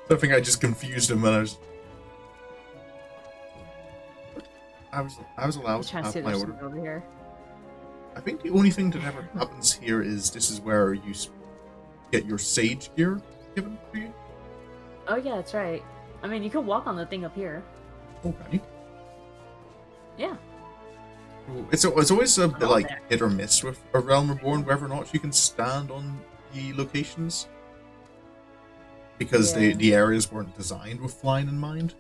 I think I just confused him, and I was allowed to have my order. Over here. I think the only thing that ever happens here is this is where you get your sage gear given to you. Oh yeah, that's right. I mean, you could walk on the thing up here. Okay. Yeah. It's always a bit Oh, like there. hit or miss with A Realm Reborn, whether or not you can stand on the locations. Because Yeah. the areas weren't designed with flying in mind.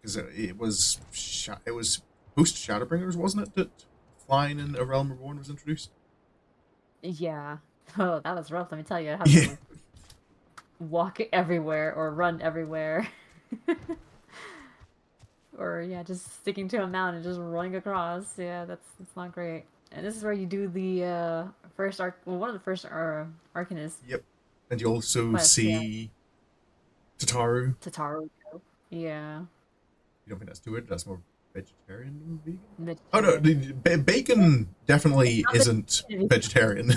Because it was post Shadowbringers, wasn't it, that flying in A Realm Reborn was introduced? Yeah. Oh, that was rough. Let me tell you, I had Yeah. to walk everywhere or run everywhere. Or yeah, just sticking to a mountain and just running across. Yeah, that's not great. And this is where you do the first arc. Well, one of the first Arcanist Yep. And you also quests. Yeah, see Tataru. Tataru. Yeah, You don't think that's too weird? That's more vegetarian than vegan? Oh no, vegetarian. bacon definitely Not isn't vegetarian.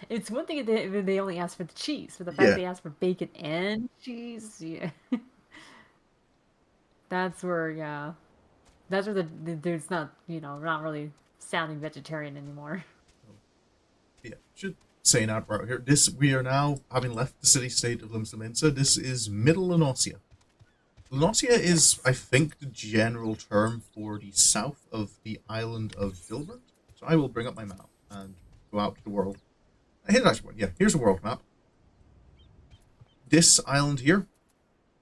It's one thing if they only ask for the cheese, but the fact Yeah. they ask for bacon and cheese, yeah. That's where, yeah. That's where the dude's not, not really sounding vegetarian anymore. Yeah, should say that right here. We are now, having left the city-state of Limsa, this is Middle Noscea. Noscea is, I think, the general term for the south of the island of Vilbert. So I will bring up my map and go out to the world. Here's actually, yeah, here's a world map. This island here,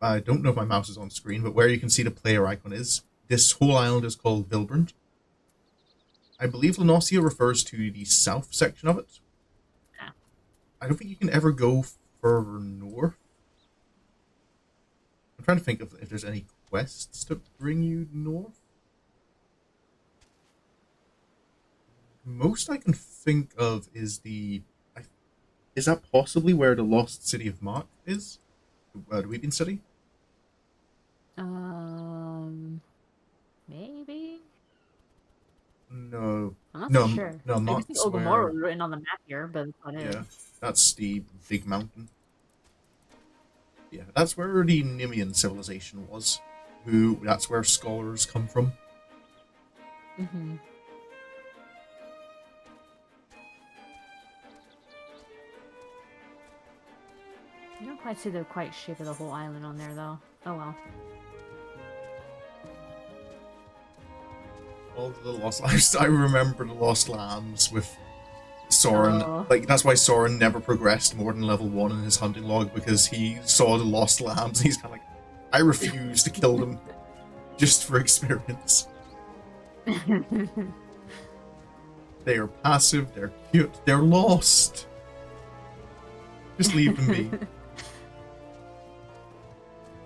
I don't know if my mouse is on screen, but where you can see the player icon is, this whole island is called Vilbrand. I believe Noscea refers to the south section of it. Yeah. I don't think you can ever go further north. I'm trying to think if there's any quests to bring you north. Most I can think of is is that possibly where the lost city of Mark is? The Weeping City? Maybe? No. I'm not so No, sure. no, I can see Mark's Ogomoro where... written on the map here, but that's not it. Yeah, that's the big mountain. Yeah, that's where the Nemean civilization was. That's where scholars come from. Mm-hmm. You don't quite see the shape of the whole island on there, though. Oh well. All the Lost Lambs. I remember the Lost Lambs with Soren. Oh. Like, that's why Soren never progressed more than level 1 in his hunting log, because he saw the Lost Lambs and he's kind of like, I refuse to kill them just for experience. They are passive, they're cute, they're lost. Just leave them be.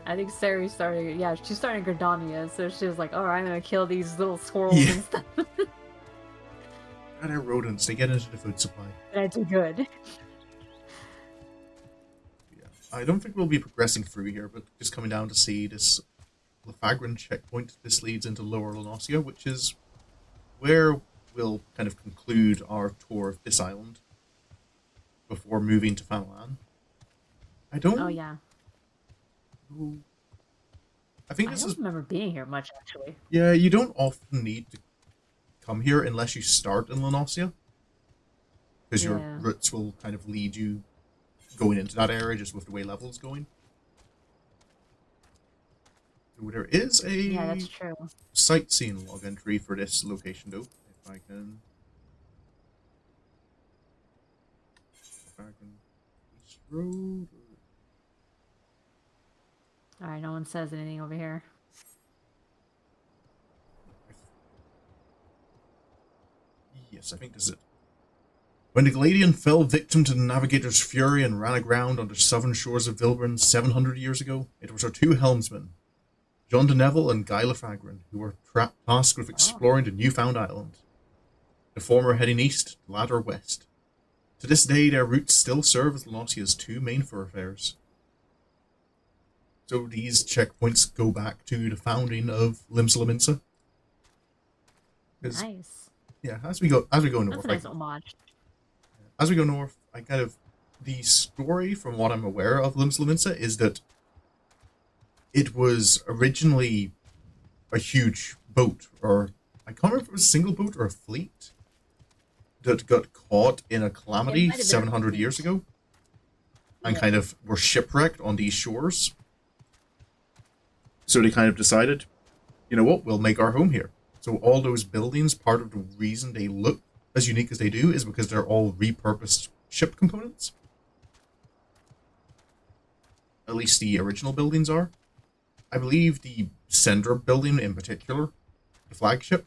I think Sari started, yeah, she started Gridania, so she was like, alright, I'm gonna kill these little squirrels Yeah. and stuff. And they're rodents, they get into the food supply. And I do good. Yeah. I don't think we'll be progressing through here, but just coming down to see this Lefagran checkpoint. This leads into Lower Noscea, which is where we'll kind of conclude our tour of this island before moving to Fanalan. I don't... Oh, yeah. I think I this don't is... remember being here much, actually. Yeah, you don't often need to come here unless you start in Noscea, because your routes will kind of lead you going into that area just with the way levels going. There is a Yeah, that's true. sightseeing log entry for this location, though. If I can East Road. Alright, no one says anything over here. Yes, I think this is it. When the Galadian fell victim to the Navigator's fury and ran aground on the southern shores of Vilbern 700 years ago, it was our two helmsmen, John de Neville and Guy Lefagran, who were tasked with exploring the newfound island. The former heading east, the latter west. To this day, their routes still serve as Noscea's two main thoroughfares. So these checkpoints go back to the founding of Limsa. Nice. Yeah, as we go north. That's a nice homage. As we go north, the story from what I'm aware of Limsa is that It was originally a huge boat, or I can't remember if it was a single boat or a fleet that got caught in a It calamity might have been a 700 years fleet. ago and Yeah. kind of were shipwrecked on these shores. So they kind of decided, you know what, we'll make our home here. So all those buildings, part of the reason they look as unique as they do is because they're all repurposed ship components. At least the original buildings are. I believe the Sender building in particular, the flagship.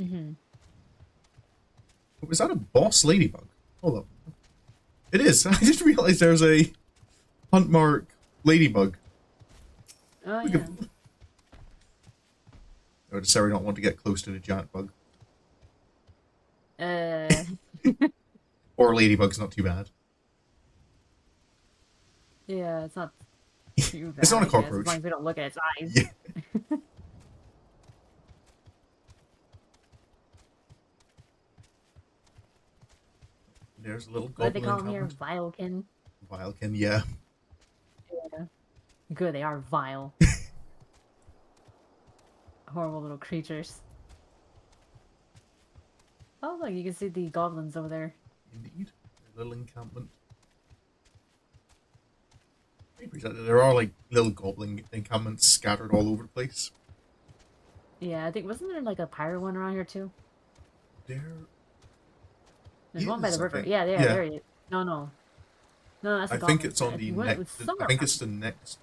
Mm-hmm. Was that a boss ladybug? Hold up. It is. I just realized there's a hunt mark ladybug. Oh Look yeah. at... Or does Sarah not want to get close to the giant bug? Or ladybug's not too bad. Yeah, it's not too It's bad, not a I guess, as cockroach. long as we don't look at its eyes. Yeah. There's a little What do they goblin call them here? encampment. Vilekin? Vilekin, yeah. Yeah. Good, they are vile. Horrible little creatures. Oh look, you can see the goblins over there. Indeed. A little encampment. There are like little goblin encampments scattered all over the place. Yeah, I think, wasn't there like a pirate one around here too? There There's one by the is, I river. think. Yeah, Yeah. there he is. No, no. No, that's I a think goblin. it's on the You went next. with I somewhere think around it's the next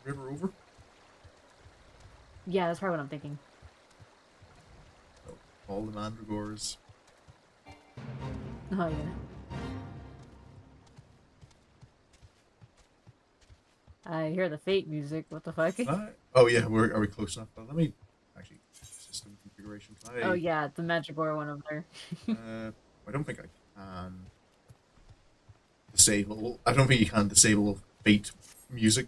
river over. here. Yeah, that's probably what I'm thinking. Oh, all the mandragores. Oh yeah. I hear the fate music. What the fuck? Oh yeah, are we close enough? Let me actually system configuration. Oh yeah, the Mandragora one over there. I don't think I can disable. I don't think you can disable fate music.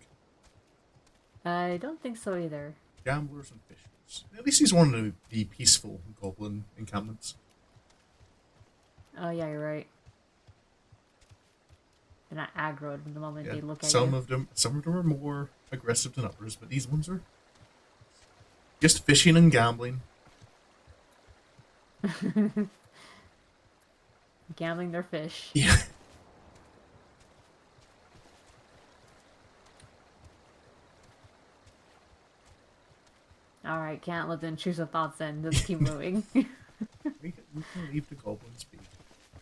I don't think so either. Gamblers and fishers. At least he's one of the peaceful goblin encampments. Oh yeah, you're right. They're not aggroed the moment Yeah, they look at some you. of them are more aggressive than others, but these ones are just fishing and gambling. Gambling their fish. Yeah. Alright, can't let the intrusive thoughts in. Let's keep moving. we can leave the goblins be.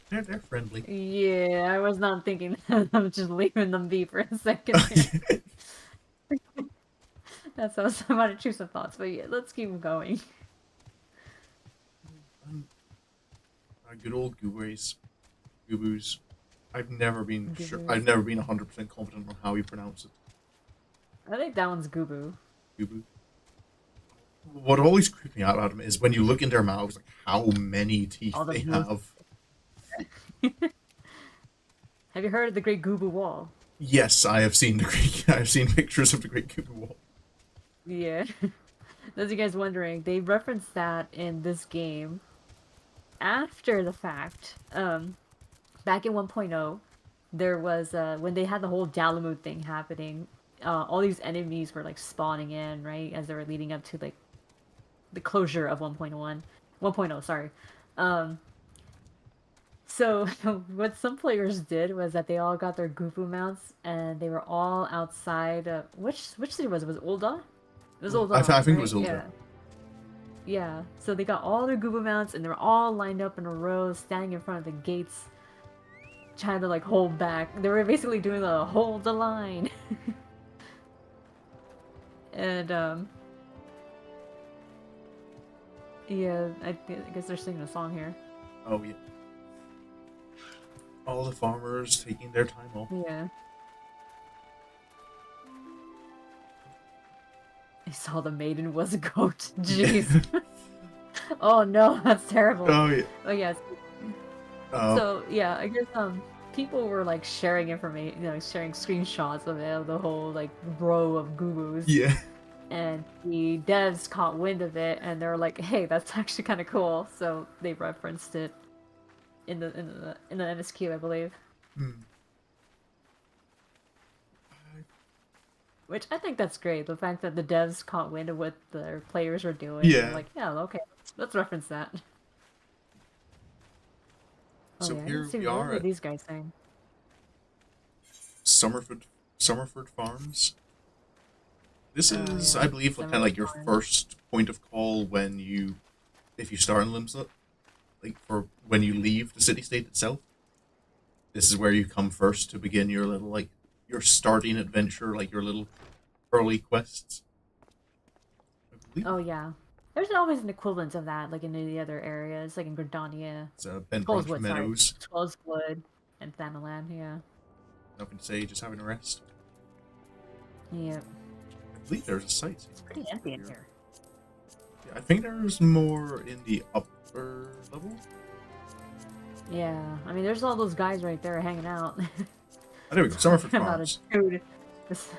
They're friendly. Yeah, I was not thinking that. I'm just leaving them be for a second. That's what some intrusive thoughts, but yeah, let's keep going. Good old gooboos. Gooboos. I've never been sure. Gooboo. I've never been 100% confident on how you pronounce it. I think that one's Gooboo. Gooboo. What always creeps me out about them is when you look in their mouths, like how many teeth All the they blue- have. Have you heard of the Great Gooboo Wall? Yes, I have seen the Great. I've seen pictures of the Great Gooboo Wall. Yeah. Those of you guys wondering, they referenced that in this game after the fact. Back in 1.0, there was when they had the whole Dalamud thing happening, all these enemies were like spawning in, right, as they were leading up to like the closure of 1.0, sorry. So what some players did was that they all got their Goopoo mounts and they were all outside. Which city was it? Was it Ul'dah? It was Ul'dah. I think it right? was Ul'dah. Yeah. Yeah. So they got all their Goopoo mounts and they were all lined up in a row, standing in front of the gates, trying to like hold back. They were basically doing the hold the line. And yeah, I guess they're singing a song here. Oh yeah. All the farmers taking their time off. Yeah. I saw the maiden was a goat. Jeez. Oh no, that's terrible. Oh yeah. Oh yes. Oh. So yeah, I guess people were like sharing information, sharing screenshots of it, of the whole like row of Gooboos. Yeah. And the devs caught wind of it, and they were like, "Hey, that's actually kind of cool." So they referenced it in the MSQ, I believe. Hmm. Which I think that's great. The fact that the devs caught wind of what their players were doing, and they're Yeah. like, yeah, okay, let's reference that. Oh So yeah, I didn't here see we what are were at these guys saying. Summerford Farms. This Oh is, I yeah, believe, like, kind of summer like your farm. first point of call when if you start in Limsa, like for when you leave the city state itself. This is where you come first to begin your little, like, your starting adventure, like your little early quests. I believe Oh yeah, there's always an equivalent of that, like in the other areas, like in Gridania, it's Bent Branch Skullswood, sorry, Meadows. Skullswood, and Thanalan. Yeah, Nothing to say, just having a rest. yeah, I believe there's a site it's pretty empty in here. here. Yeah, I think there's more in the upper level. Yeah, I mean, there's all those guys right there hanging out. Oh, there we go. Summerford Talking about a Farms. dude. This,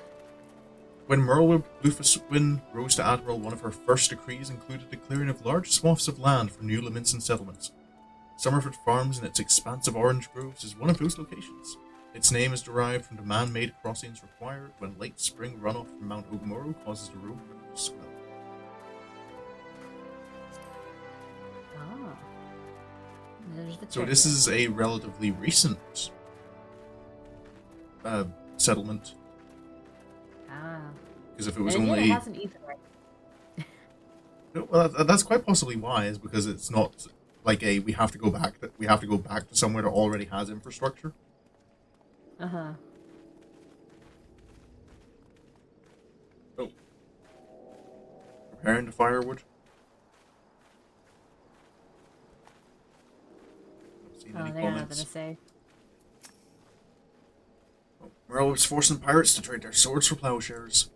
When Merle Luthaswin rose to admiral, one of her first decrees included the clearing of large swaths of land for new Lominsan settlements. Summerford Farms and its expansive orange groves is one of those locations. Its name is derived from the man-made crossings required when late spring runoff from Mount Ogmoro causes the road to swell. oh, there's the So this treasure. is a relatively recent uh, settlement, Ah, because if it was and yet it only hasn't eaten right. well, that's quite possibly why, is because it's not like a we have to go back to somewhere that already has infrastructure. Uh huh. Oh, preparing the firewood. Not seen Oh, any they got nothing to comments. say. Oh, Merle was forcing pirates to trade their swords for plowshares.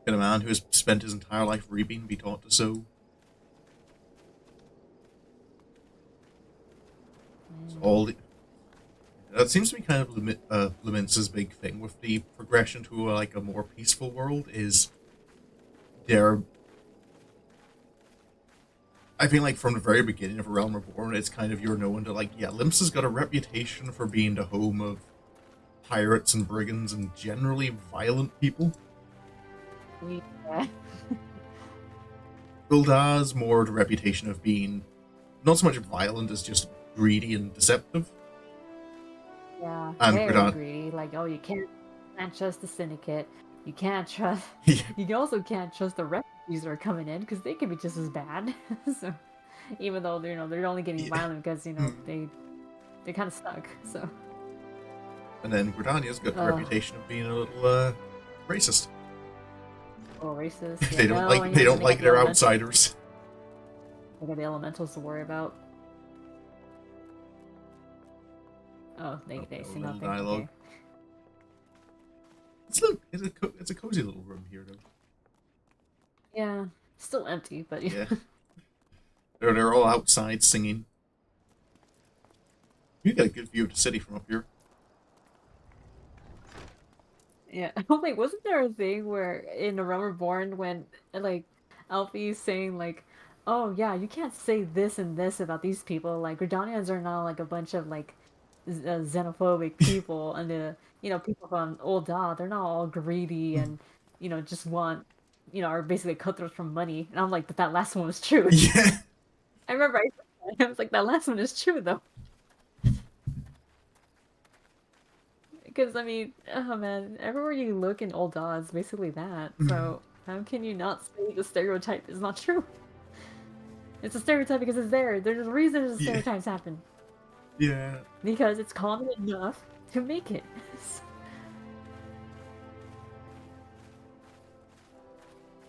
Can a man who has spent his entire life reaping be taught to sow? So Mm. all the, that seems to be kind of Luminsa's big thing with the progression to like a more peaceful world is their. I feel like from the very beginning of A Realm Reborn, it's kind of you're known to like, yeah, Limsa's got a reputation for being the home of pirates and brigands and generally violent people. Yeah. Gul'dan's more the reputation of being not so much violent as just greedy and deceptive. Yeah, And very Gridania, greedy. Like, oh, you can't trust the syndicate. You can't trust. yeah, You also can't trust the refugees that are coming in because they can be just as bad. So, even though they're only getting yeah. violent because they kind of stuck. So, And then Gridania's got the uh, reputation of being a little racist. or racist. Yeah, no, and They then don't they got like the their elementals. outsiders. They got the elementals to worry about. Oh, Oh, they a see little nothing. dialogue. Okay. It's a cozy little room here though. Yeah, still empty, but Yeah, they're all outside singing. You get a good view of the city from up here. yeah. Oh wait, wasn't there a thing where in The Realm Reborn when like Alfie's saying like, "Oh yeah, you can't say this and this about these people. Like Gridanians are not like a bunch of like xenophobic people, and the people from Old Da, they're not all greedy and just want are basically cutthroats from money." And I'm like, but that last one was true. Yeah, I remember I was like, that last one is true though. Because I mean, oh man, everywhere you look in Old Daw is basically that. So how can you not say the stereotype is not true? It's a stereotype because it's there. There's a reason the yeah, stereotypes happen. yeah. Because it's common enough to make it.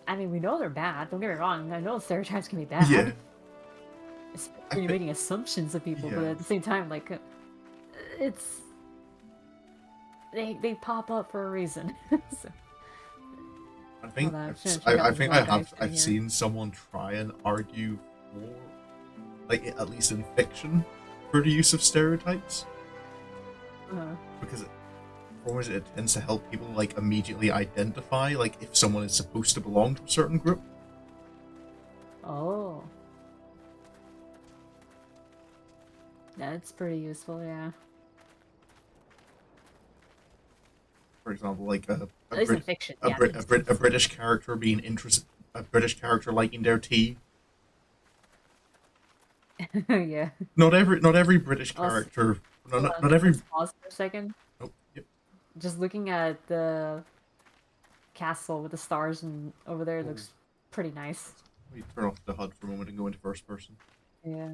I mean, we know they're bad. Don't get me wrong. I know stereotypes can be Yeah. bad, especially I when you're think making assumptions of people. But yeah. at the same time, like, it's they pop up for a reason. So, I hold think on, I'm I've, just s- gonna check out I this think black guy's thing I've here. seen someone try and argue for, like, at least in fiction, for the use of stereotypes Uh, because it tends to help people like immediately identify like if someone is supposed to belong to a certain group. oh. That's pretty useful, yeah. For example, like At least in fiction, yeah. A British character being interested, a British character liking their tea. Yeah. Not every British Also, character. hold Not on, every. let's pause for a second. Oh, yep. Just looking at the castle with the stars and over there Oh, looks pretty nice. let me turn off the HUD for a moment and go into first person. Yeah.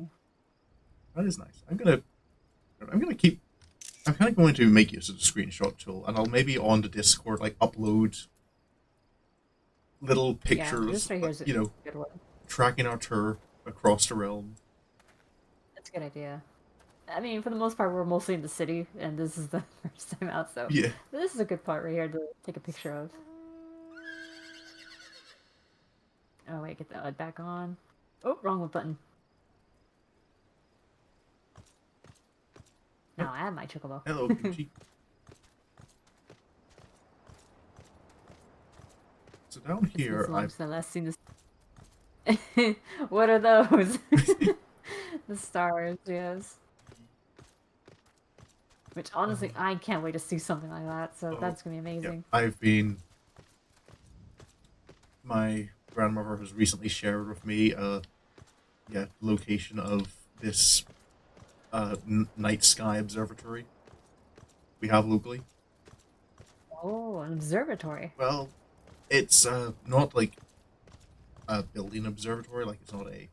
That is nice. I'm gonna keep. I'm kind of going to make use of the screenshot tool, and I'll maybe on the Discord like upload little Yeah, pictures, this right here is a you know, good one. tracking our tour across the realm. That's a good idea. I mean, for the most part, we're mostly in the city, and this is the first time out, so Yeah. this is a good part right here to take a picture of. Oh wait, get the HUD back on. Oh, wrong button. Now I have my chocobo. Hello, Kimchi. So down here, I've. The last seen this. What are those? The stars, yes. Which honestly, I can't wait to see something like that. So that's gonna be amazing. Yeah, my grandmother has recently shared with me location of this night sky observatory we have locally. Oh, an observatory. Well, it's not like a building observatory, like it's not a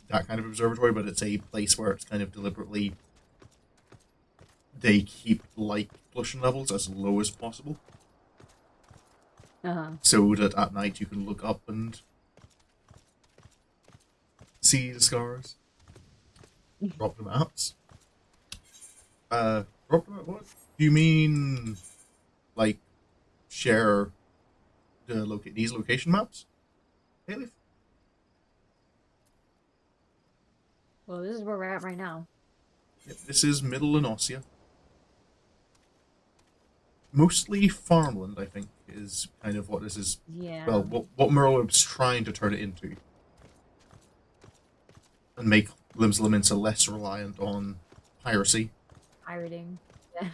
that kind of observatory, but it's a place where it's kind of deliberately they keep light pollution levels as low as possible. So that at night you can look up and see the stars. Drop the maps. What do you mean? Like, share these location maps? Haley? Well, this is where we're at right now. Yep, this is middle Noscea. Mostly farmland, I think, is kind of what this is. Yeah. Well, what Merlow's trying to turn it into. And make Limsa less reliant on piracy. Pirating. Yeah.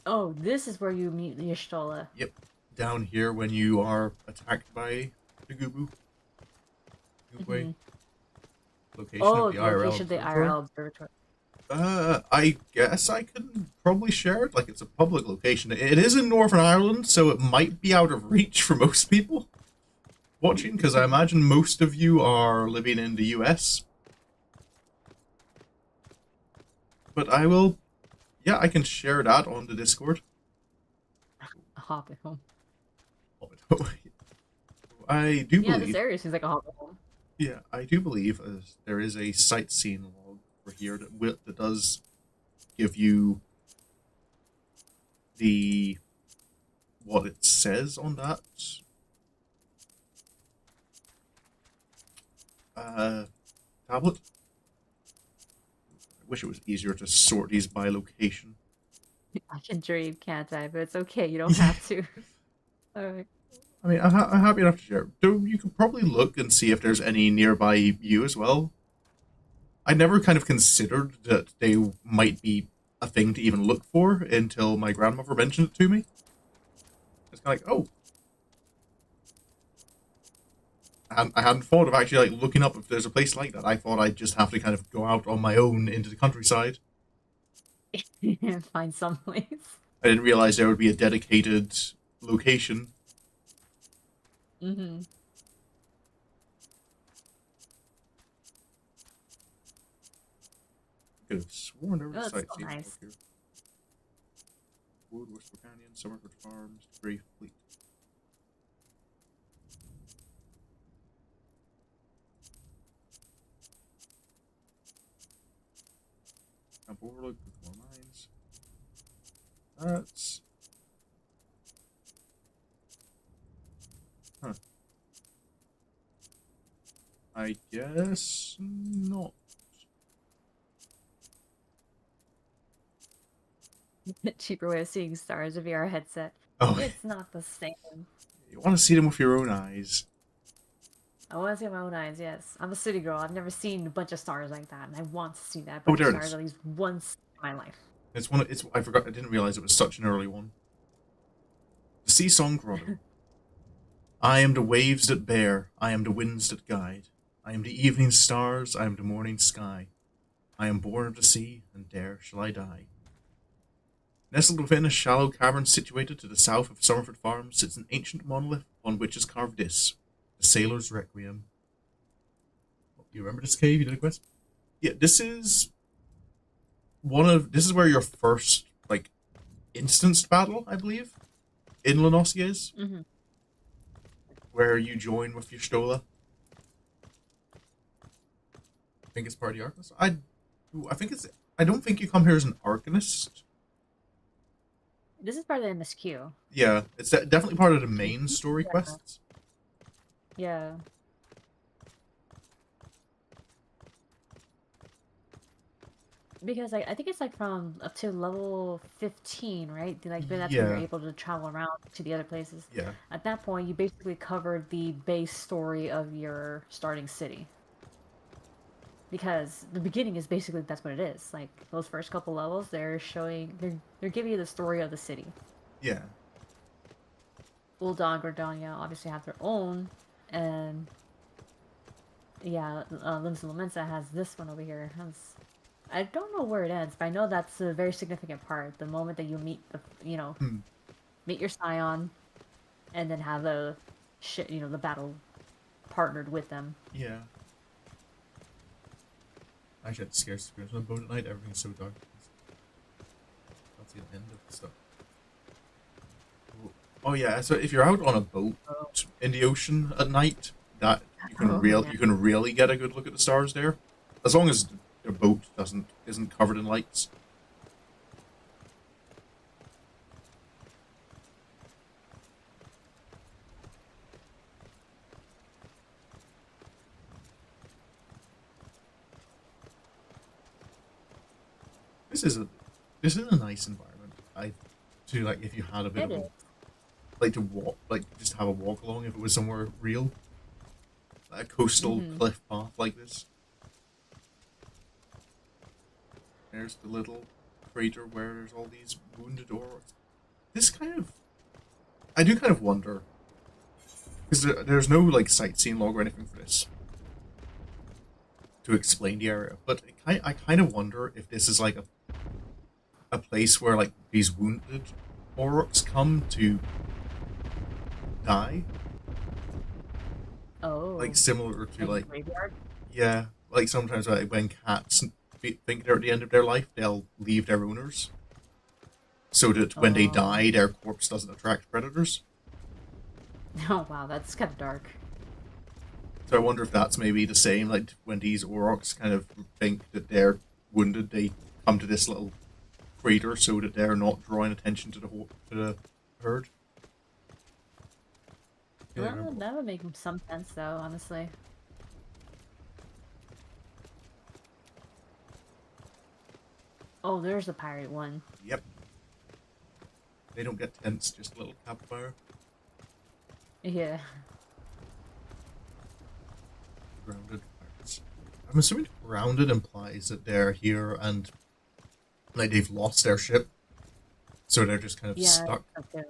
Oh, this is where you meet Y'shtola. Yep. Down here when you are attacked by the Gubu. Location of the IRL location of the IRL observatory. I guess I can probably share it. Like, it's a public location. It is in Northern Ireland, so it might be out of reach for most people watching, because I imagine most of you are living in the US. But I will... Yeah, I can share that on the Discord. Hop it home. I do Yeah, believe... this area seems like a hop it home. Yeah, I do believe there is a sightseeing log for here that does give you what it says on that tablet. I wish it was easier to sort these by location. I can dream, can't I? But it's okay, you don't have to. Alright. I mean, I'm happy enough to share. Though you could probably look and see if there's any nearby you as well. I never kind of considered that they might be a thing to even look for until my grandmother mentioned it to me. It's kind of like, oh. I hadn't thought of actually like looking up if there's a place like that. I thought I'd just have to kind of go out on my own into the countryside. Find some place. I didn't realize there would be a dedicated location. Mm-hmm. I could have sworn there was Oh, that's so sightseeing nice. here. Wood, Whisper Canyon, Summerford Farms, Grey Fleet. Camp Overlook with more mines. That's... Huh. I guess not. Cheaper way of seeing stars, a VR headset. Oh, It's not the same. you want to see them with your own eyes. I want to see with my own eyes, yes. I'm a city girl. I've never seen a bunch of stars like that, and I want to see that Oh, bunch there of it is. stars at least once my life. It's one. It's I forgot. I didn't realize it was such an early one. The Sea Song Grotto. I am the waves that bear. I am the winds that guide. I am the evening stars. I am the morning sky. I am born of the sea, and there shall I die. Nestled within a shallow cavern situated to the south of Somerford Farm sits an ancient monolith on which is carved this, the Sailor's Requiem. Do you remember this cave? You did a quest? Yeah, this is where your first like instanced battle, I believe, in Noscea is, where you join with your Stola. I think it's part of the Arcanist. I think it's. I don't think you come here as an Arcanist. This is part of the MSQ. Yeah, it's definitely part of the main story quests. Yeah. Because I think it's like from up to level 15, right? Like that's when you're able to travel around to the other places. Yeah. At that point, you basically covered the base story of your starting city. Because the beginning is basically that's what it is. Like those first couple levels, they're giving you the story of the city. Yeah. Ul'dah and Gridania obviously have their own, and yeah, Limsa Lominsa has this one over here. I don't know where it ends, but I know that's a very significant part. The moment that you meet meet your scion, and then have the battle partnered with them. Yeah. I actually had scarce experience on a boat at night. Everything's so dark. That's the end of the stuff. Oh yeah, so if you're out on a boat in the ocean at night, that you can really get a good look at the stars there, as long as your boat isn't covered in lights. This is a nice environment. If you had a bit to walk, just have a walk along if it was somewhere real, like a coastal cliff path like this. There's the little crater where there's all these wounded orcs. I do kind of wonder, because there's no like sightseeing log or anything for this to explain the area, but I kind of wonder if this is like a place where like these wounded orcs come to die. Oh. Like similar to like graveyard? Yeah, like sometimes when cats think they're at the end of their life, they'll leave their owners, so that when they die, their corpse doesn't attract predators. Oh wow, that's kind of dark. So I wonder if that's maybe the same, like when these orcs kind of think that they're wounded, they come to this little crater so that they're not drawing attention to the herd. Well, that would make some sense, though, honestly. Oh, there's the pirate one. Yep. They don't get tents, just a little campfire. Yeah. Grounded pirates. I'm assuming grounded implies that they're here and like they've lost their ship, so they're just kind of stuck. Okay.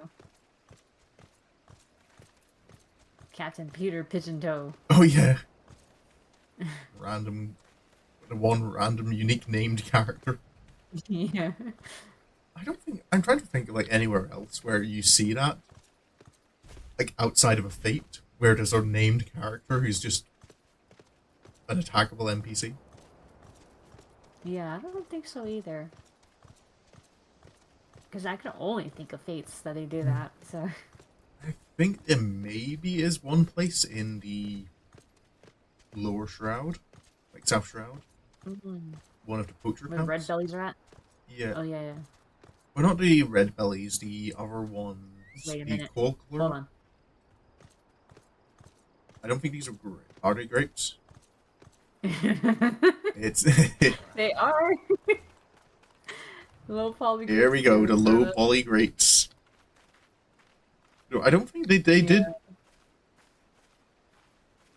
Captain Peter Pigeon Toe. Oh yeah. Random unique named character. Yeah. I'm trying to think of like anywhere else where you see that, like outside of a Fate, where there's a named character who's just an attackable NPC. Yeah, I don't think so either. Because I can only think of Fates that they do that, so... I think there maybe is one place in the lower shroud, like South Shroud. One of the poacher camps. Where the red bellies are at? Yeah. Oh, yeah, yeah. Well, not the red bellies, the other ones. Wait a the minute. Hold on. I don't think these are grapes. Are they grapes? It's... They are! Low poly grapes. Here we go, the low poly grapes. No, I don't think they did.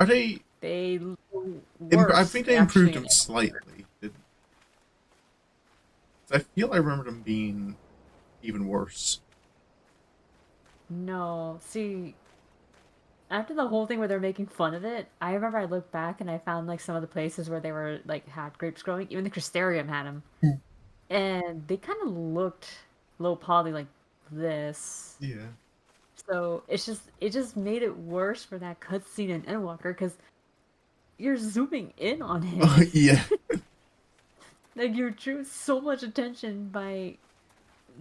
Are they? They. I think they improved them slightly. I feel I remember them being even worse. No, see, after the whole thing where they're making fun of it, I remember I looked back and I found like some of the places where they were like had grapes growing. Even the Crystarium had them, and they kind of looked low poly like this. Yeah. So it just made it worse for that cutscene in Endwalker because you're zooming in on him. Yeah. Like you drew so much attention by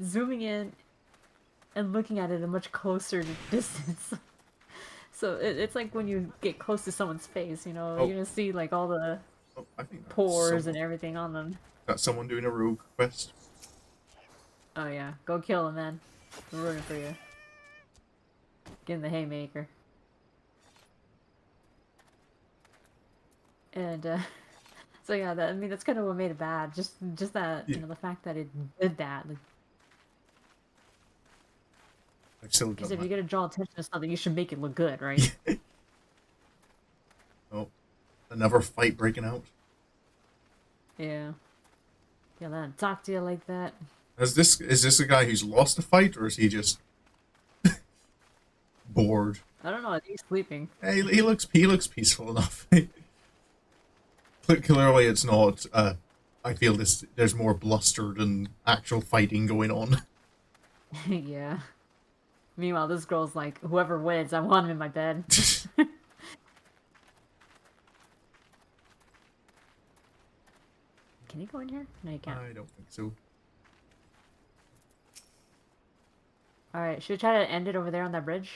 zooming in and looking at it at a much closer distance. So it's like when you get close to someone's face, Oh, you're gonna see like all the oh, I think pores and everything on them. that's someone doing a rogue quest. Oh yeah, go kill him, man. We're rooting for you. Get in the haymaker. And so yeah, I mean that's kind of what made it bad. Just that Yeah. the fact that it did that. Like, I've still because got if my. you're gonna draw attention to something, you should make it look good, right? Oh, another fight breaking out. Yeah. Yeah, let him talk to you like that. Is this a guy who's lost a fight, or is he just bored? I don't know. I think he's sleeping. Hey, he looks peaceful enough. Clearly, it's not. I feel there's more bluster than actual fighting going on. Yeah. Meanwhile, this girl's like, whoever wins, I want him in my bed. Can he go in here? No, you can't. I don't think so. Alright, should we try to end it over there on that bridge?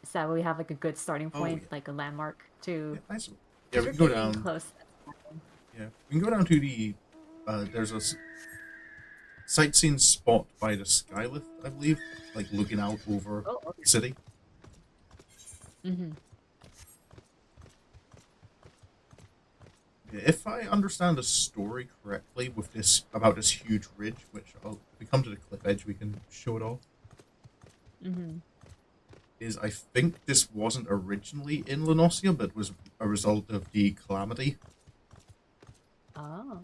So that way we have like a good starting Oh, point, yeah. like a landmark to... Yeah, nice. Yeah, Because we we're can go getting down. close. Yeah, we can go down to the. There's a sightseeing spot by the skylift, I believe, like looking out over Oh, okay. the city. Mm-hmm. Yeah, if I understand the story correctly, with this about this huge ridge, which if we come to the cliff edge, we can show it off. Mm-hmm. Is I think this wasn't originally in Noscea, but was a result of the calamity. Oh.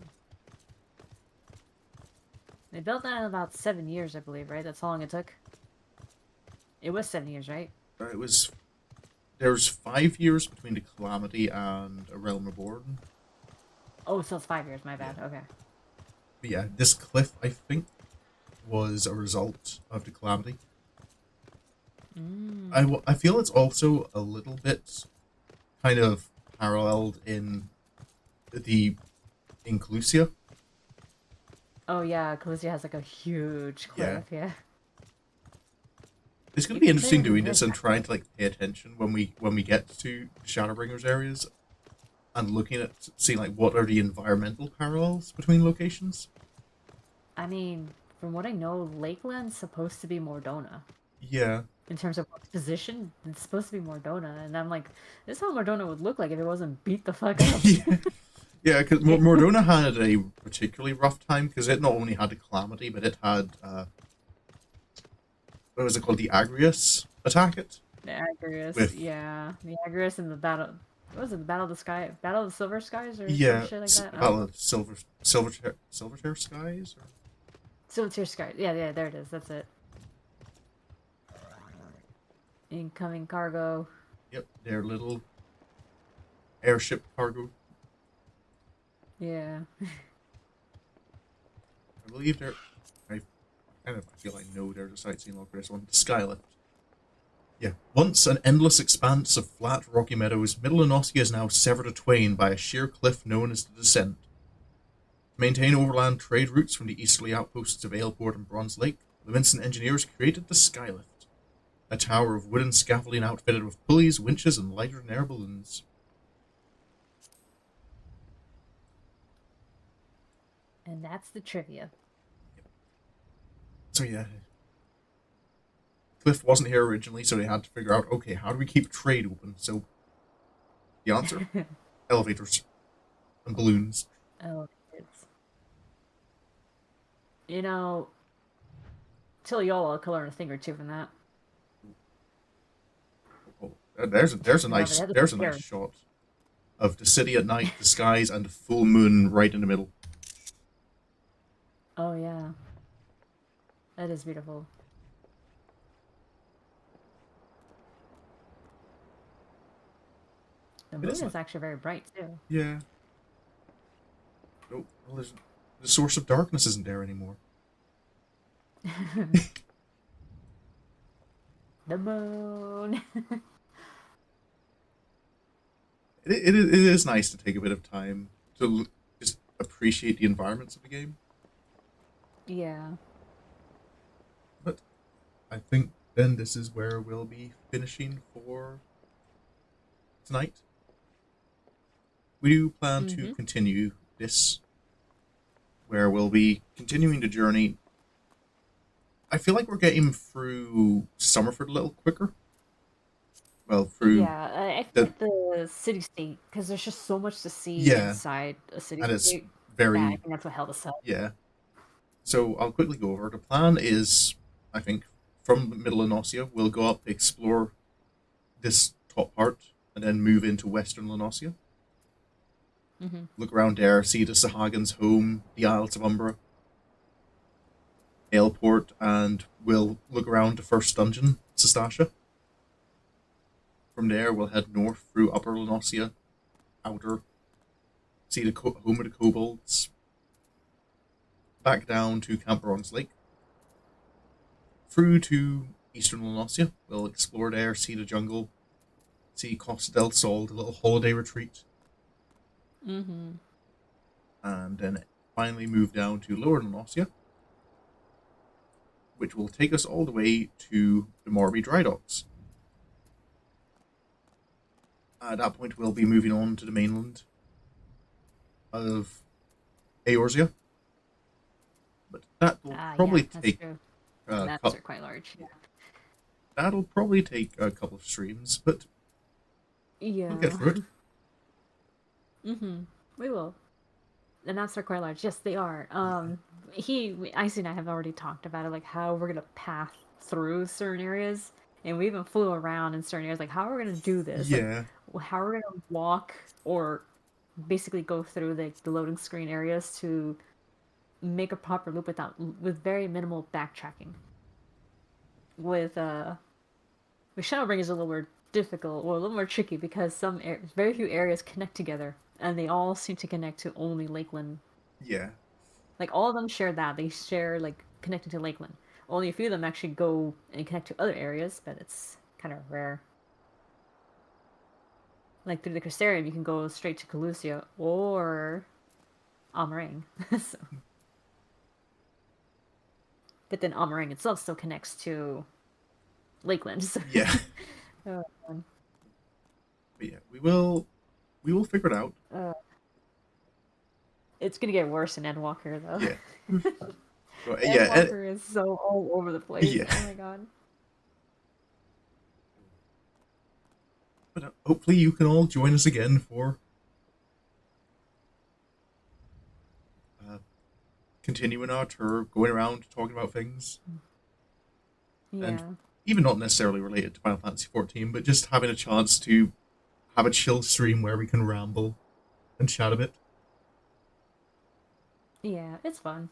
They built that in about 7 years, I believe, right? That's how long it took? It was 7 years, right? It was. There's 5 years between the calamity and A Realm Reborn. Oh, so it's 5 years, my bad. Yeah. Okay. But yeah, this cliff, I think, was a result of the calamity. Mm. I feel it's also a little bit kind of paralleled in the Inclusia. Oh yeah, Calisia has like a huge cliff, yeah. It's going You to be can interesting clearly doing this live and trying to like pay attention when we get to Shadowbringers areas and looking at seeing like what are the environmental parallels between locations. I mean, from what I know, Lakeland's supposed to be Mordona. Yeah. In terms of position, it's supposed to be Mordona, and I'm like, this is how Mordona would look like if it wasn't beat the fuck up. Yeah. Yeah, because Mordona had a particularly rough time because it not only had the calamity, but it had what was it called, the Agrius attack it. The Agrius, With yeah, the Agrius and the battle. What was it? The Battle of the Sky, Battle of the Silver Skies, or some Yeah, shit like that. Battle of Silverchair Skies. Or... Silver Skies. Yeah, yeah, there it is. That's it. Incoming cargo. Yep, their little airship cargo. Yeah. I believe they're. I feel I know there's a sightseeing log for this one. The Skylift. Yeah. Once an endless expanse of flat, rocky meadows, Middle Noscea is now severed atwain by a sheer cliff known as the Descent. To maintain overland trade routes from the easterly outposts of Aleport and Bronze Lake, the Vincent engineers created the Skylift, a tower of wooden scaffolding outfitted with pulleys, winches, and lighter-than-air balloons. And that's the trivia. So yeah, Cliff wasn't here originally, so they had to figure out, okay, how do we keep trade open? So the answer, elevators and balloons. Oh, it's... Tiliola could learn a thing or two from that. Oh, there's a Remember, nice they had to there's a prepare. nice shot of the city at night, the skies, and the full moon right in the middle. Oh yeah, that is beautiful. The It moon is nice. is actually very bright too. Yeah. Oh, well, the source of darkness isn't there anymore. The moon. It is nice to take a bit of time to just appreciate the environments of the game. Yeah. But I think then this is where we'll be finishing for tonight. We do plan to Mm-hmm. continue this, where we'll be continuing the journey. I feel like we're getting through Summerford a little quicker. Well, through Yeah, I feel the like the city state, because there's just so much to see yeah, inside a city and it's state that I very think that's what held us up. yeah. So I'll quickly go over. The plan is, I think, from the middle of Noscea, we'll go up, explore this top part, and then move into Western Lanosia. Mm-hmm. Look around there, see the Sahagan's home, the Isles of Umbra, Aleport, and we'll look around the first dungeon, Sestasha. From there, we'll head north through Upper Lanosia, outer, see the home of the kobolds, back down to Camp Bronze Lake, through to Eastern Lanosia. We'll explore there, see the jungle, see Costa del Sol, the little holiday retreat, Mm-hmm. and then finally move down to Lower Lanosia, which will take us all the way to the Morby Dry Docks. At that point, we'll be moving on to the mainland of Eorzea, but that will Ah, yeah, probably that's take true. The a maps couple. are quite large. That'll probably take a couple of streams, but we'll get Yeah. through it. Mm-hmm. We will. The maps are quite large. Yes, they are. Yeah, Icy and I have already talked about it, like how we're gonna path through certain areas, and we even flew around in certain areas. Like, how are we gonna do this? Like, yeah, how are we gonna walk or basically go through the loading screen areas to make a proper loop with very minimal backtracking. With Shadowbring is a little more difficult, or a little more tricky because very few areas connect together, and they all seem to connect to only Lakeland. yeah. Like all of them share that they share like connecting to Lakeland. Only a few of them actually go and connect to other areas, but it's kind of rare. Like through the Crystarium, you can go straight to Calusia or Amarang. So, but then Amarang itself still connects to Lakeland. So. Yeah. Oh, But yeah, we will figure it out. uh, it's gonna get worse in Endwalker Yeah. though. Well, yeah, Endwalker is so all over the place. yeah. Oh my god. But hopefully you can all join us again for uh, continuing our tour, going around talking about things, and Yeah. even not necessarily related to Final Fantasy XIV, but just having a chance to have a chill stream where we can ramble and chat a bit. Yeah, it's fun.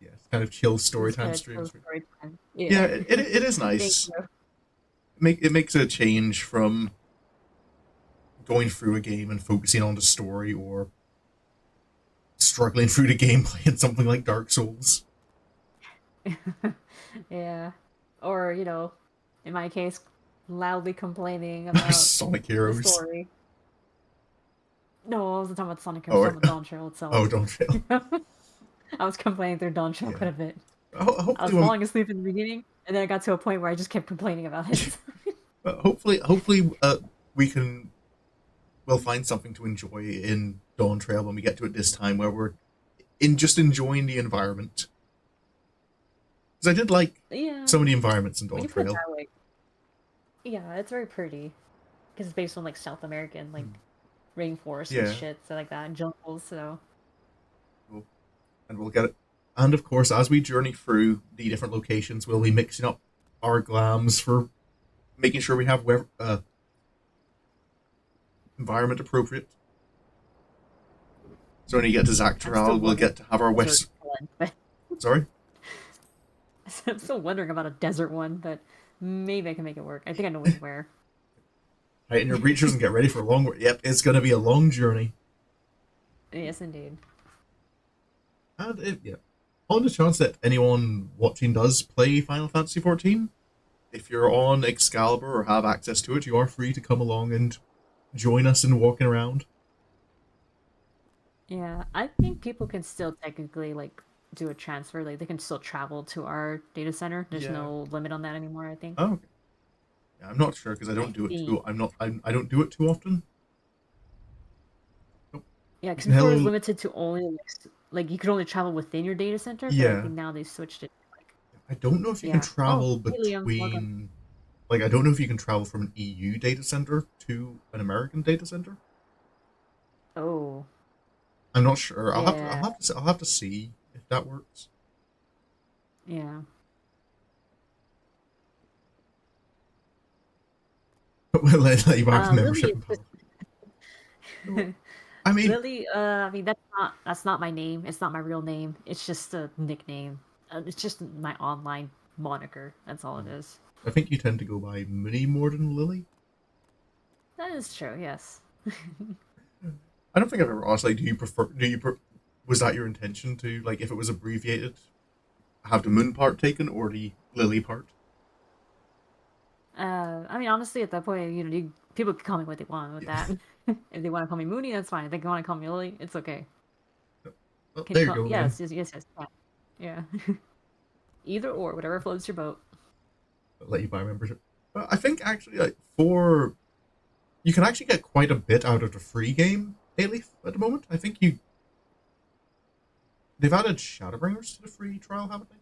Yeah, it's kind of chill It's storytime kind of chill streams. story time. Yeah, Yeah. it is Thank nice. you. It makes a change from going through a game and focusing on the story or struggling through the gameplay in something like Dark Souls. Yeah. Or, in my case, loudly complaining about Sonic the Heroes. story. No, I wasn't talking about Sonic, I was Oh, talking about Dawn Trail oh, itself. don't fail. I was complaining through Dawn Trail Yeah. quite a bit. I was Hopefully, falling asleep in the beginning, and then I got to a point where I just kept complaining about it. hopefully, we'll find something to enjoy in Dawn Trail when we get to it this time, where we're in just enjoying the environment. Because I did like Yeah, some of the environments in when Dawn you put it Trail. that way, yeah, it's very pretty. Because it's based on like South American, like Mm. rainforests and Yeah, shit, so like that, and jungles. So we'll, and we'll get it. And of course, as we journey through the different locations, we'll be mixing up our glams for making sure we have environment appropriate. So when you get to I'm still Zactoral, we'll wondering get to have our desert West. one, but Sorry. I'm still wondering about a desert one, but maybe I can make it work. I think I know where. Tighten your breechers and get ready for a long. Yep, it's going to be a long journey. Yes, indeed. And yeah, on the chance that anyone watching does play Final Fantasy XIV, if you're on Excalibur or have access to it, you are free to come along and join us in walking around. Yeah, I think people can still technically like do a transfer. Like they can still travel to our data center. There's Yeah. no limit on that anymore, I think. Oh, okay. Yeah, I'm not sure because I I don't do it think. too. I'm not. I don't do it too often. Nope. Yeah, You because can before it was hell. limited to only like you could only travel within your data center, but I Yeah. think now they switched it. Like, I don't know if you can yeah. Oh, travel hey Liam, welcome. between. Like, I don't know if you can travel from an EU data center to an American data center. Oh, I'm not sure. I'll have to. I'll yeah, have to. I'll have to see if that works. yeah. We'll let you back to Lily membership is and just pal. No, I mean, Lily. I mean that's not my name. It's not my real name. It's just a nickname. It's just my online moniker. That's all it is. I think you tend to go by Moony more than Lily. That is true. Yes. I don't think I've ever asked. Like, do you prefer? Was that your intention to like if it was abbreviated, have the Moon part taken or the Lily part? I mean, honestly, at that point, people can call me what they want with Yeah. that. If they want to call me Mooney, that's fine. If they want to call me Lily, it's okay. Well, Can you there you call? go then. Yes, yes, yes, yes. Yeah. Yeah. Either or, whatever floats your boat. I'll let you buy membership. But I think actually, like for you can actually get quite a bit out of the free game, Ayleaf, at the moment. I think they've added Shadowbringers to the free trial, haven't they?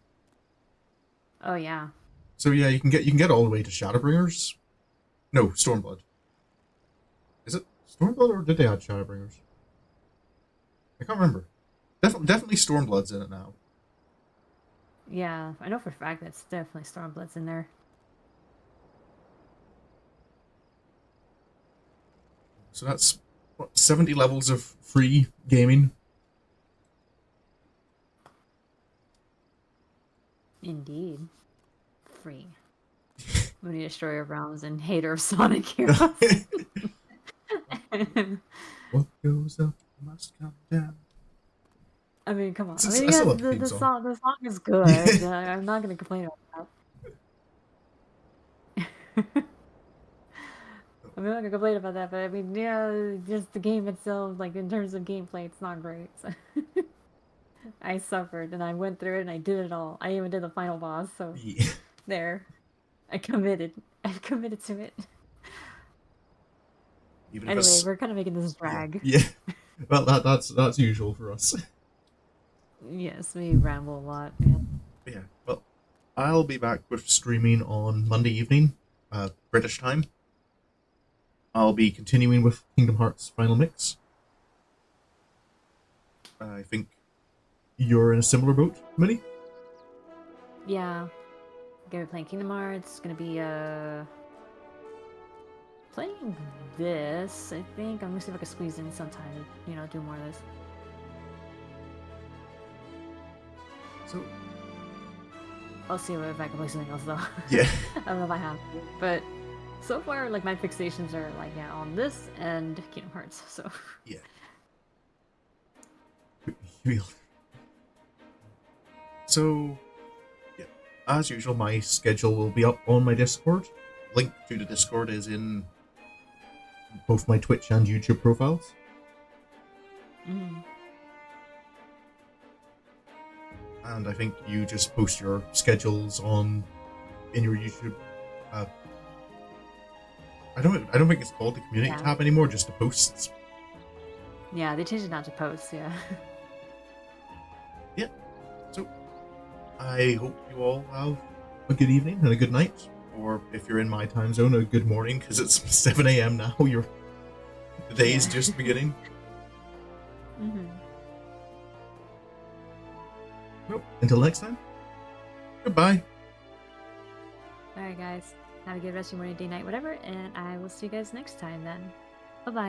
Oh yeah. So yeah, you can get all the way to Shadowbringers. No, Stormblood. Is it Stormblood or did they add Shadowbringers? I can't remember. Definitely Stormblood's in it now. Yeah, I know for a fact that's definitely Stormblood's in there. So that's what 70 levels of free gaming. Indeed. Free. Mooney Destroyer of Realms and hater of Sonic Heroes. What goes up must come down. I mean, come on. I I mean, still yes, love the the, theme the song. song the song is Yeah. good. I'm not gonna complain about that. I'm not gonna complain about that, but I mean, yeah, just the game itself, like in terms of gameplay, it's not great. So I suffered and I went through it and I did it all. I even did the final boss, so Yeah. there. I committed. I've committed to it. Even if Anyway, it's we're kind of making this yeah, drag. yeah. Well, that's usual for us. Yes, we ramble a lot, man. But yeah. Well, I'll be back with streaming on Monday evening, British time. I'll be continuing with Kingdom Hearts Final Mix. I think you're in a similar boat, Minnie. Yeah, gonna be playing Kingdom Hearts. Gonna be playing this. I think I'm gonna see if I can squeeze in some time to do more of this. So I'll see if I can play something else though. yeah, I don't know if I have to, but so far like my fixations are like on this and Kingdom Hearts. So yeah. So yeah, as usual, my schedule will be up on my Discord. Link to the Discord is in both my Twitch and YouTube profiles. mm. And I think you just post your schedules in your YouTube. I don't think it's called the community Yeah. tab anymore. Just the posts. Yeah, they changed it now to posts. Yeah. Yeah. So I hope you all have a good evening and a good night, or if you're in my time zone, a good morning because it's 7 a.m. now. The day is just beginning. Mm-hmm. Well, until next time. Goodbye. All right, guys. Have a good rest of your morning, day, night, whatever, and I will see you guys next time then. Bye bye.